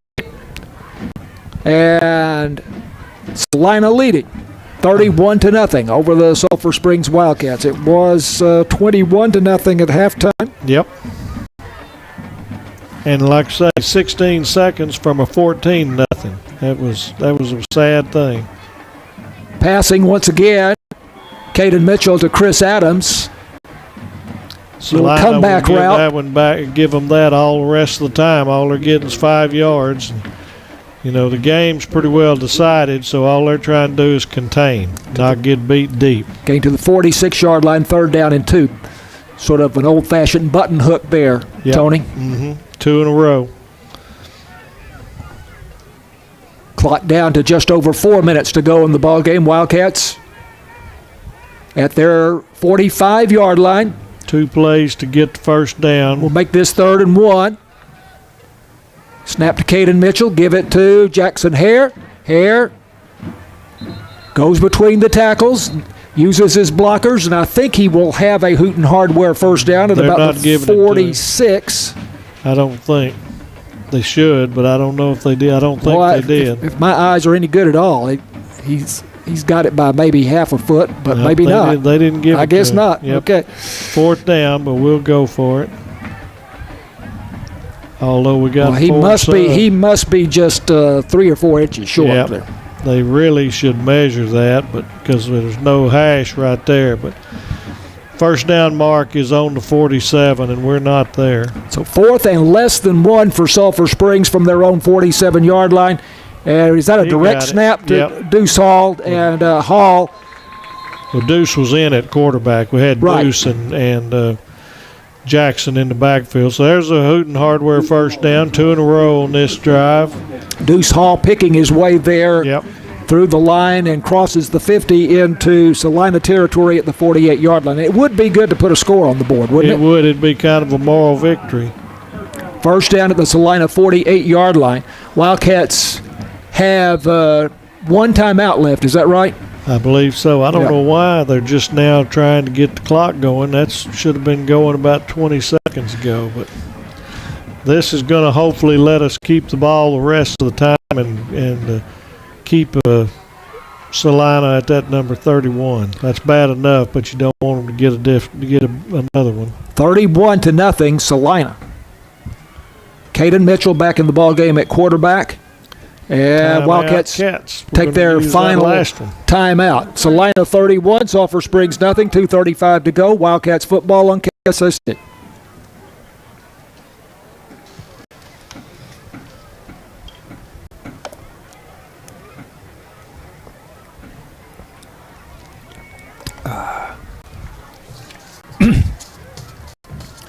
And Celina leading 31-0 over the Sulphur Springs Wildcats. It was 21-0 at halftime. Yep. And like I say, 16 seconds from a 14-0. That was a sad thing. Passing once again, Caden Mitchell to Chris Adams. Little comeback will give route. That one back, give them that all the rest of the time. All they're getting is 5 yards. And, you know, the game's pretty well decided, so all they're trying to do is contain, not get beat deep. Getting to the 46-yard line, 3rd down and 2. Sort of an old-fashioned button hook there, Yep. Tony. Mm-hmm. 2 in a row. Clock down to just over 4 minutes to go in the ball game. Wildcats at their 45-yard line. 2 plays to get the first down. We'll make this 3rd and 1. Snap to Caden Mitchell. Give it to Jackson Hare. Hare goes between the tackles, uses his blockers, and I think he will have a Hooten Hardware first down at They're about not the giving it to him. 46. I don't think they should, but I don't know if they did. I don't think Boy, they did. If my eyes are any good at all, he's got it by maybe half a foot, but No, maybe they not. They didn't give it I guess to him. not. Yep. Okay. 4th down, but we'll go for it. Although we got Well, he must be just 3 or 4 inches short Yep. there. They really should measure that, but because there's no hash right there. But first down mark is on the 47, and we're not there. So 4th and less than 1 for Sulphur Springs from their own 47-yard line. Is that a He direct got it. snap to Yep. Deuce Hall? And Hall, Well, Deuce was in at quarterback. We had Right. Deuce and Jackson in the backfield. So there's a Hooten Hardware first down, 2 in a row on this drive. Deuce Hall picking his way there Yep. through the line and crosses the 50 into Celina territory at the 48-yard line. It would be good to put a score on the board, wouldn't it? It would. It'd be kind of a moral victory. First down at the Celina 48-yard line. Wildcats have 1 timeout left. Is that right? I believe so. I don't Yeah. know why they're just now trying to get the clock going. That should have been going about 20 seconds ago. But this is going to hopefully let us keep the ball the rest of the time and keep Celina at that number 31. That's bad enough, but you don't want them to get another one. 31-0 Celina. Caden Mitchell back in the ball game at quarterback. And Wildcats Cats. We're take gonna their use that final last one. timeout. Celina 31, Sulphur Springs nothing. 2:35 to go. Wildcats football on KSST.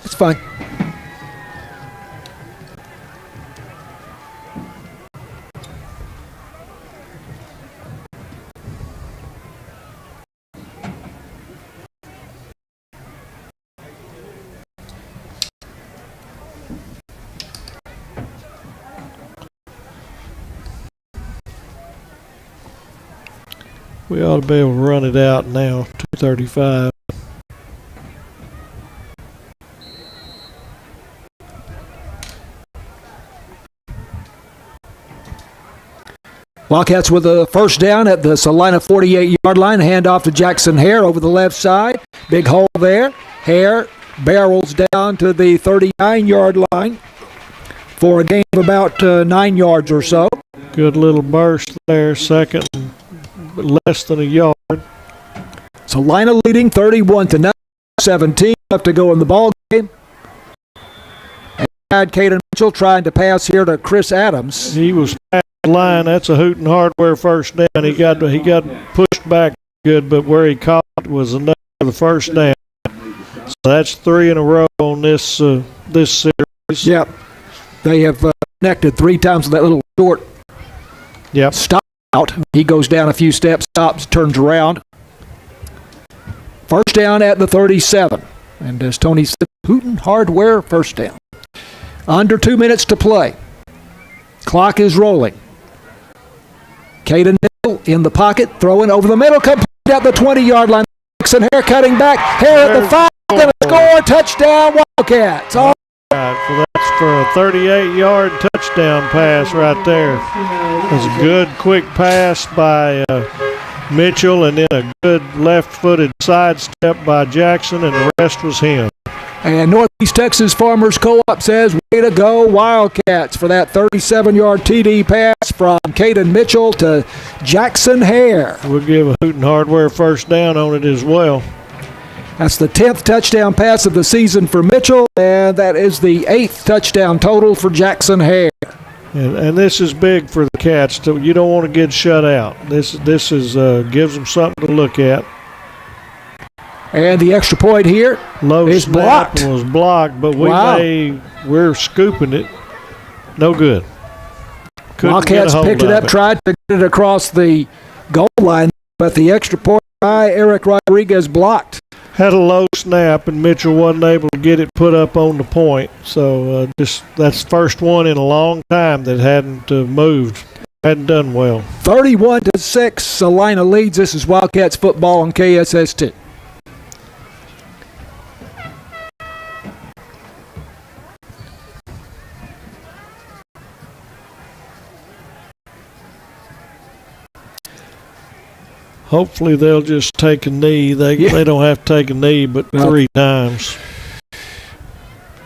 It's fine. We ought to be able to run it out now. 2:35. Wildcats with a first down at the Celina 48-yard line. Handoff to Jackson Hare over the left side. Big hole there. Hare barrels down to the 39-yard line for a gain of about 9 yards or so. Good little burst there. Second, less than a yard. Celina leading 31-0. 17 left to go in the ball game. And Caden Mitchell trying to pass here to Chris Adams. He was past the line. That's a Hooten Hardware first down. He got pushed back good, but where he caught was enough for the first down. So that's 3 in a row on this this series. Yep. They have connected 3 times with that little short stop out. He goes down a few steps, stops, turns around. First down at the 37. And as Tony said, Hooten Hardware, first down. Under 2 minutes to play. Clock is rolling. Caden Hill in the pocket, throwing over the middle, complete at the 20-yard line. Jackson Hare cutting back. Hare at the 5, going to score. Touchdown, Wildcats. All right, so that's for a 38-yard touchdown pass right there. It was a good, quick pass by Mitchell, and then a good left-footed sidestep by Jackson, and the rest was him. And Northeast Texas Farmers Co-op says, way to go, Wildcats, for that 37-yard TD pass from Caden Mitchell to Jackson Hare. We'll give a Hooten Hardware first down on it as well. That's the 10th touchdown pass of the season for Mitchell, and that is the 8th touchdown total for Jackson Hare. And this is big for the Cats. You don't want to get shut out. This is gives them something to look at. And the extra point here is blocked. Was blocked, but we're scooping it. No good. Wildcats picked it up, tried to get it across the goal line, but the extra point by Eric Rodriguez blocked. Had a low snap, and Mitchell wasn't able to get it put up on the point. So that's the first one in a long time that hadn't moved. Hadn't done well. 31-6, Celina leads. This is Wildcats football on KSS2. Hopefully they'll just take a knee. They don't have to take a knee but 3 times.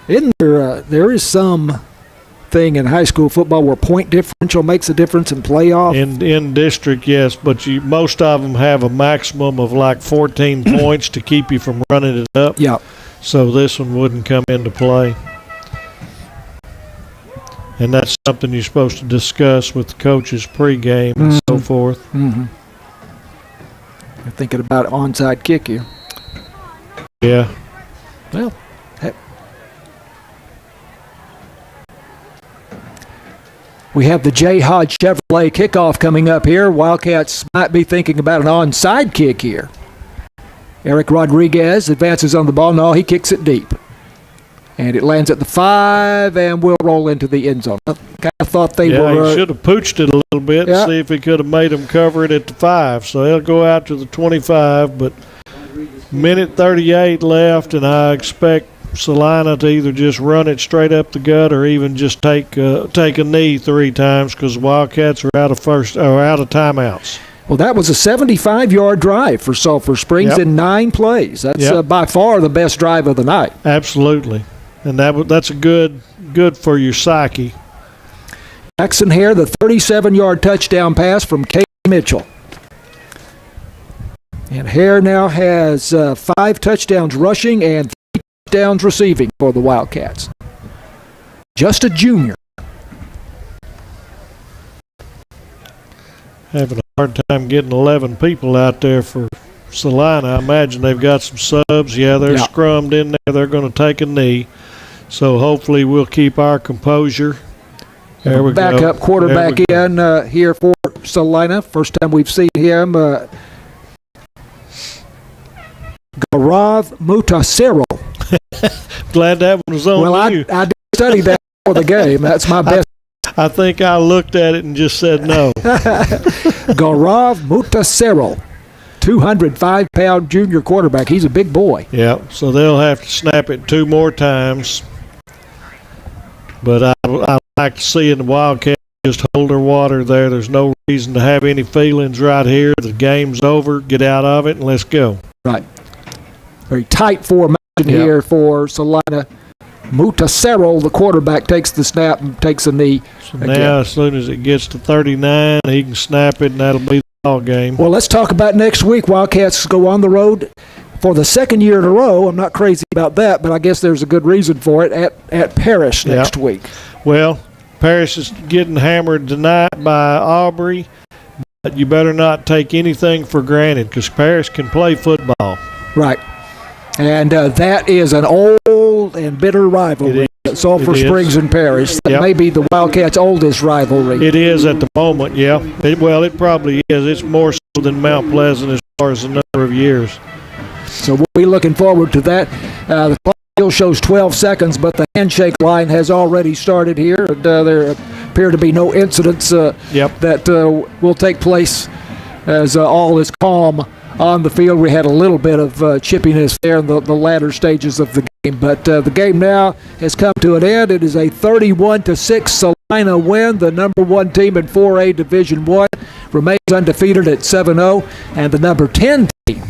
Isn't there is some thing in high school football where point differential makes a difference in playoff? In district, yes, but most of them have a maximum of like 14 points to keep you from running it up. Yeah. So this one wouldn't come into play. And that's something you're supposed to discuss with the coaches pregame and so forth. Mm-hmm. You're thinking about onside kick here. Yeah. Well, heck. We have the J. Hodge Chevrolet kickoff coming up here. Wildcats might be thinking about an onside kick here. Eric Rodriguez advances on the ball. No, he kicks it deep. And it lands at the 5 and will roll into the end zone. I kind of thought they were. He should have pooched it a little bit and see if he could have made them cover it at the 5. So they'll go out to the 25, but minute 38 left, and I expect Celina to either just run it straight up the gut or even just take a knee 3 times because the Wildcats are out of timeouts. Well, that was a 75-yard drive for Sulphur Springs in 9 plays. That's by far the best drive of the night. Absolutely. And that's a good for your psyche. Jackson Hare, the 37-yard touchdown pass from Kate Mitchell. And Hare now has 5 touchdowns rushing and 3 touchdowns receiving for the Wildcats. Just a junior. Having a hard time getting 11 people out there for Celina. I imagine they've got some subs. Yeah, they're scrummed in there. They're going to take a knee. So hopefully we'll keep our composure. There we go. Backup quarterback in here for Celina. First time we've seen him. Gaurav Mutasero. Glad that one was on you. I did study that for the game. That's my best. I think I looked at it and just said no. Gaurav Mutasero. 205-pound junior quarterback. He's a big boy. Yeah, so they'll have to snap it 2 more times. But I like to see the Wildcats just hold their water there. There's no reason to have any feelings right here. The game's over. Get out of it and let's go. Right. Very tight formation here for Celina. Mutasero, the quarterback, takes the snap and takes a knee. So now as soon as it gets to 39, he can snap it and that'll be the ball game. Well, let's talk about next week. Wildcats go on the road for the 2nd year in a row. I'm not crazy about that, but I guess there's a good reason for it at Paris next week. Well, Paris is getting hammered tonight by Aubrey, you better not take anything for granted because Paris can play football. Right. And that is an old and bitter rivalry. Sulphur Springs and Paris. That may be the Wildcats' oldest rivalry. It is at the moment, yeah. It probably is. It's more so than Mount Pleasant as far as the number of years. So we'll be looking forward to that. The clock still shows 12 seconds, but the handshake line has already started here. And, there appear to be no incidents that will take place as all is calm on the field. We had a little bit of chippiness there in the latter stages of the game, but the game now has come to an end. It is a 31-6 Celina win. The number 1 team in 4A Division I remains undefeated at 7-0, and the number 10 team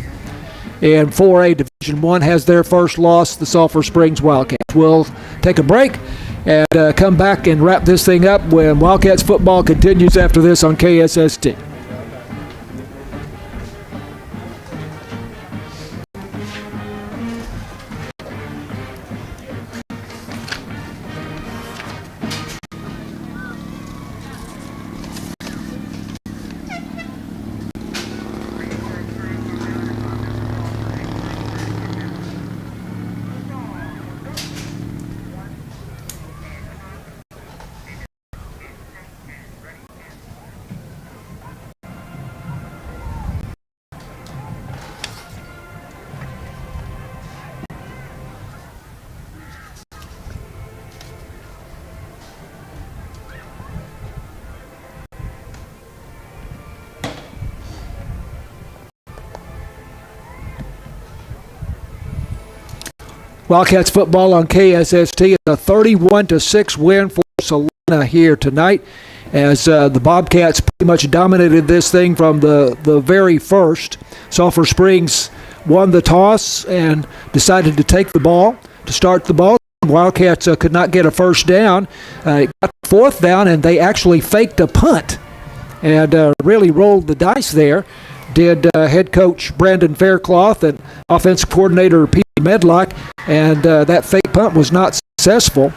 in 4A Division I has their first loss, the Sulphur Springs Wildcats. We'll take a break and come back and wrap this thing up when Wildcats football continues after this on KSST. Wildcats football on KSST is a 31-6 win for Celina here tonight, as the Bobcats pretty much dominated this thing from the very first. Sulphur Springs won the toss and decided to take the ball, to start the ball. Wildcats could not get a first down. It got fourth down, and they actually faked a punt and really rolled the dice there. Did head coach Brandon Faircloth and offensive coordinator Pete Medlock, and that fake punt was not successful.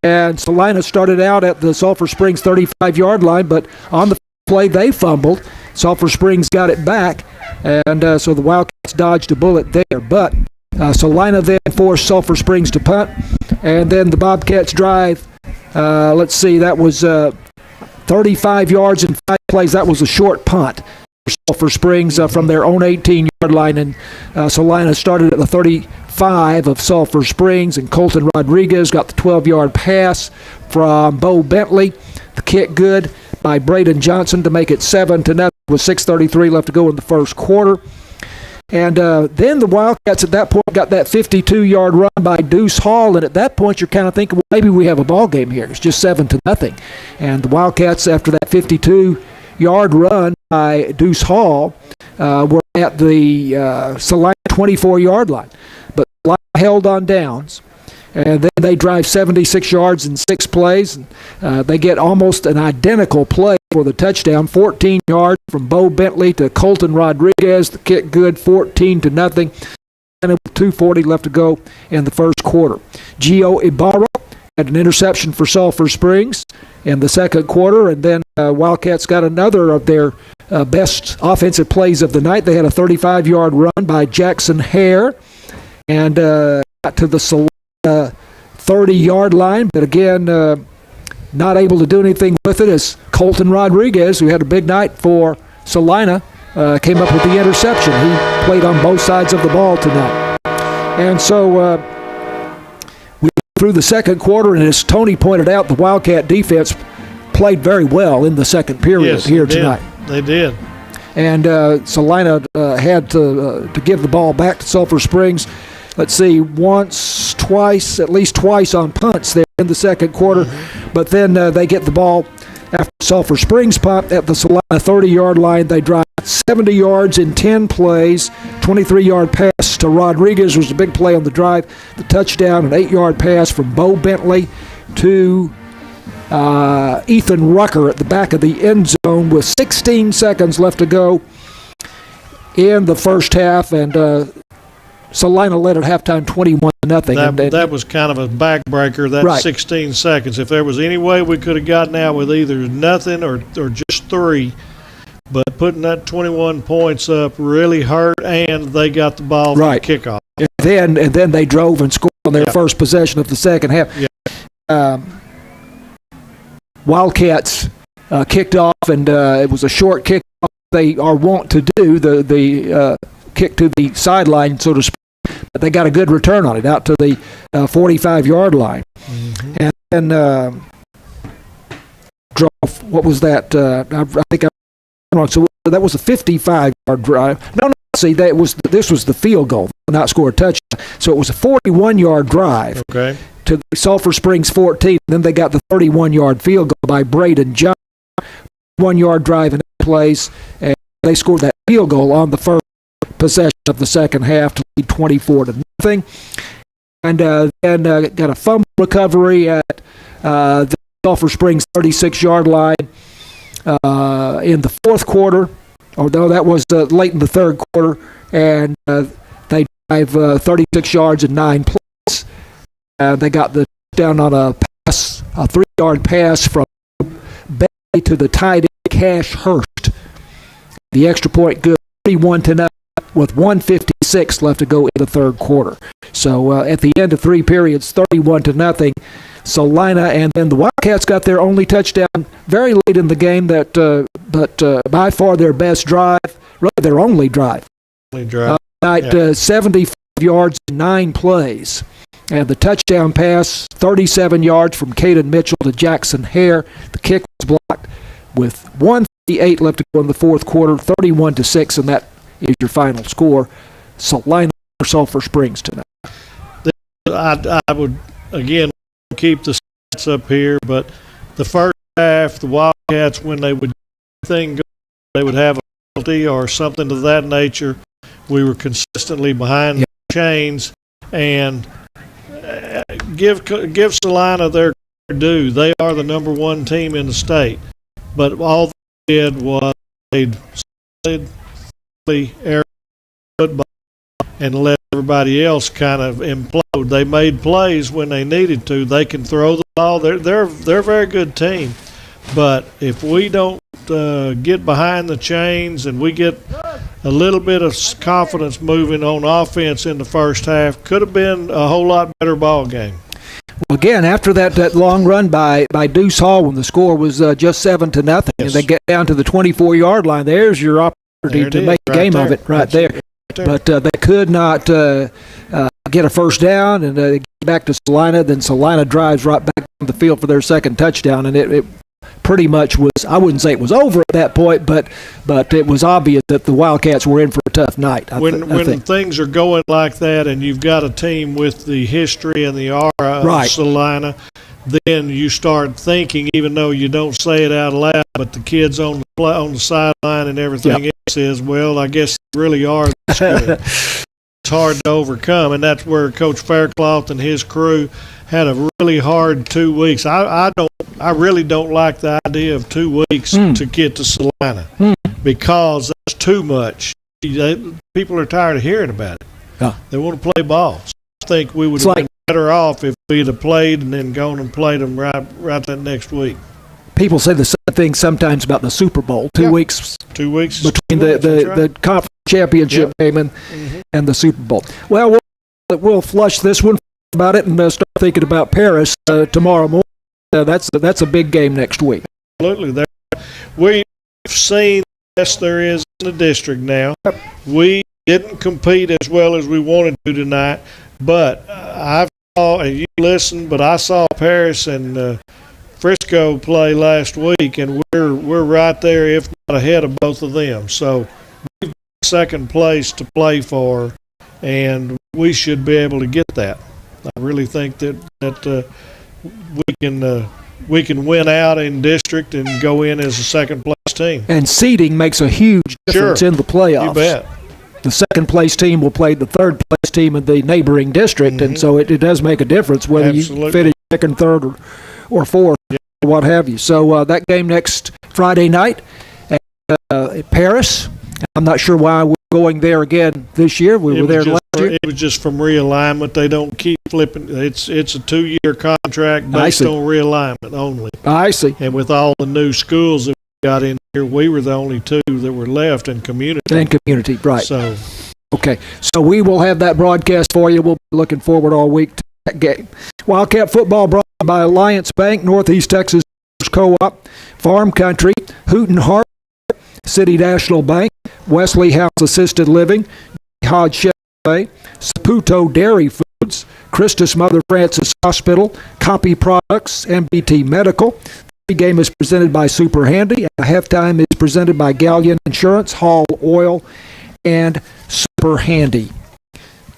And Celina started out at the Sulphur Springs 35-yard line, but on the play they fumbled. Sulphur Springs got it back, and so the Wildcats dodged a bullet there. But Celina then forced Sulphur Springs to punt, and then the Bobcats drive, let's see, that was 35 yards in 5 plays. That was a short punt for Sulphur Springs from their own 18-yard line, and Celina started at the 35 of Sulphur Springs, and Colton Rodriguez got the 12-yard pass from Bo Bentley. The kick good by Braden Johnson to make it 7-0 with 6:33 left to go in the first quarter. And then the Wildcats at that point got that 52-yard run by Deuce Hall, and at that point you're kind of thinking, well, maybe we have a ball game here. It's just 7-0. And the Wildcats, after that 52-yard run by Deuce Hall, were at the Celina 24-yard line. But Celina held on downs, and then they drive 76 yards in 6 plays. And, they get almost an identical play for the touchdown, 14 yards from Bo Bentley to Colton Rodriguez. The kick good, 14-0. And with 2:40 left to go in the first quarter. Gio Ibarra had an interception for Sulphur Springs in the second quarter, and then Wildcats got another of their best offensive plays of the night. They had a 35-yard run by Jackson Hare and got to the Celina 30-yard line, but again, not able to do anything with it as Colton Rodriguez, who had a big night for Celina, came up with the interception. He played on both sides of the ball tonight. And so we went through the second quarter, and as Tony pointed out, the Wildcat defense played very well in the second period tonight. They did. And Celina had to give the ball back to Sulphur Springs. Let's see, at least twice on punts there in the second quarter. Mm-hmm. But then they get the ball after Sulphur Springs punt at the Celina 30-yard line. They drive 70 yards in 10 plays. 23-yard pass to Rodriguez was a big play on the drive. The touchdown, an 8-yard pass from Bo Bentley to Ethan Rucker at the back of the end zone with 16 seconds left to go in the first half, and Celina led at halftime 21-0. That was kind of a backbreaker, that right. 16 seconds. If there was any way we could have gotten out with either nothing or just 3, but putting that 21 points up really hurt, and they got the ball right. from kickoff. then they drove and scored on their first possession of the second half. Wildcats kicked off, and it was a short kick. They are wont to do the kick to the sideline, so to speak. But they got a good return on it, out to the 45-yard line. And then drove. What was that? I think I'm wrong. So that was a 55-yard drive. No. See, this was the field goal, not score a touchdown. So it was a 41-yard drive to the Sulphur Springs 14. Then they got the 31-yard field goal by Braden John. 1-yard drive in place, and they scored that field goal on the first possession of the second half to lead 24-0. And then got a fumble recovery at the Sulphur Springs 36-yard line in the fourth quarter. Although that was late in the third quarter, and they drive 36 yards in 9 plays. They got the down on a 3-yard pass from Bailey to the tight end Cash Hurst. The extra point good, 31-0, with 1:56 left to go in the third quarter. So at the end of 3 periods, 31-0. Celina, and then the Wildcats got their only touchdown very late in the game, but by far their best drive, really their only drive. 75 yards in 9 plays. And the touchdown pass, 37 yards from Caden Mitchell to Jackson Hare. The kick was blocked with 1:58 left to go in the fourth quarter, 31-6, and that is your final score. Celina or Sulphur Springs tonight. I would, again, keep the stats up here, but the first half, the Wildcats, when they would get thing go, they would have a penalty or something of that nature. We were consistently behind the chains, and give Celina their due. They are the number 1 team in the state, but all they did was played solidly air football and let everybody else kind of implode. They made plays when they needed to. They can throw the ball. They're a very good team. But if we don't get behind the chains and we get a little bit of confidence moving on offense in the first half, could have been a whole lot better ball game. Well, again, after that long run by Deuce Hall when the score was just 7-0, and they get down to the 24-yard line, there's your opportunity to make a game of it right there. But they could not get a first down and get back to Celina. Then Celina drives right back on the field for their second touchdown, and it pretty much was, I wouldn't say it was over at that point, but it was obvious that the Wildcats were in for a tough night. When things are going like that and you've got a team with the history and the aura of Celina, then you start thinking, even though you don't say it out loud, but the kids on the sideline and everything else is, well, I guess they really are this good. It's hard to overcome, and that's where Coach Faircloth and his crew had a really hard 2 weeks. I really don't like the idea of 2 weeks to get to Celina because that's too much. People are tired of hearing about it. Yeah. They want to play ball. So I think we would have been better off if we'd have played and then gone and played them right that next week. People say the same thing sometimes about the Super Bowl. 2 weeks. 2 weeks between the conference championship game and the Super Bowl. Well, we'll flush this one about it and start thinking about Paris tomorrow morning. That's a big game next week. Absolutely. We've seen the best there is in the district now. We didn't compete as well as we wanted to tonight, but I saw, and you listened, but I saw Paris and Frisco play last week, and we're right there, if not ahead of both of them. So we've got second place to play for, and we should be able to get that. I really think that we can win out in district and go in as a second place team. And seeding makes a huge difference in the playoffs. You bet. The second place team will play the third place team in the neighboring district, and so it does make a difference whether you finish second, third, or fourth, or what have you. So that game next Friday night at Paris. I'm not sure why we're going there again this year. We were there last year. It was just from realignment. They don't keep flipping. It's a 2-year contract based on realignment only. I see. And with all the new schools that we got in here, we were the only 2 that were left in community. And community, right. So Okay, so we will have that broadcast for you. We'll be looking forward all week to that game. Wildcat football brought to you by Alliance Bank, Northeast Texas Co-op, Farm Country, Houghton Hart, City National Bank, Wesley House Assisted Living, Hodge Chevrolet, Saputo Dairy Foods, Christus Mother Francis Hospital, Copy Products, MBT Medical. The game is presented by Super Handy. And halftime is presented by Galleon Insurance, Hall Oil, and Super Handy.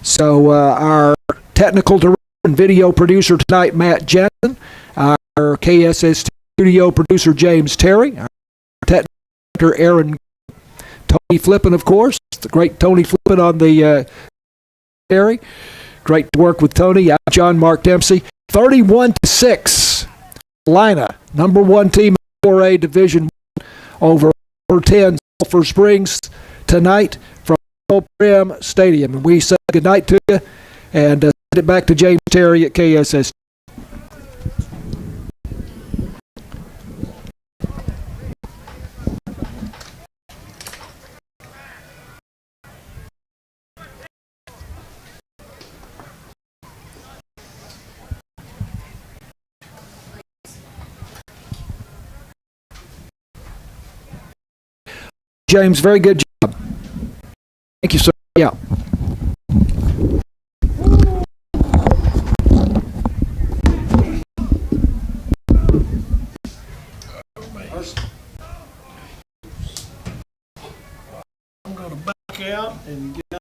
So our technical director and video producer tonight, Matt Jensen. Our KSS studio producer, James Terry. Our technical director, Aaron. Tony Flippin, of course. The great Tony Flippin on the Terry. Great to work with Tony. I'm John Mark Dempsey. 31-6. Celina, number one team in 4A Division 1 over 10 Sulphur Springs tonight from Prim Stadium. And we say goodnight to you and send it back to James Terry at KSS. James, very good job. Thank you, sir. Yeah. I'm going to back out and get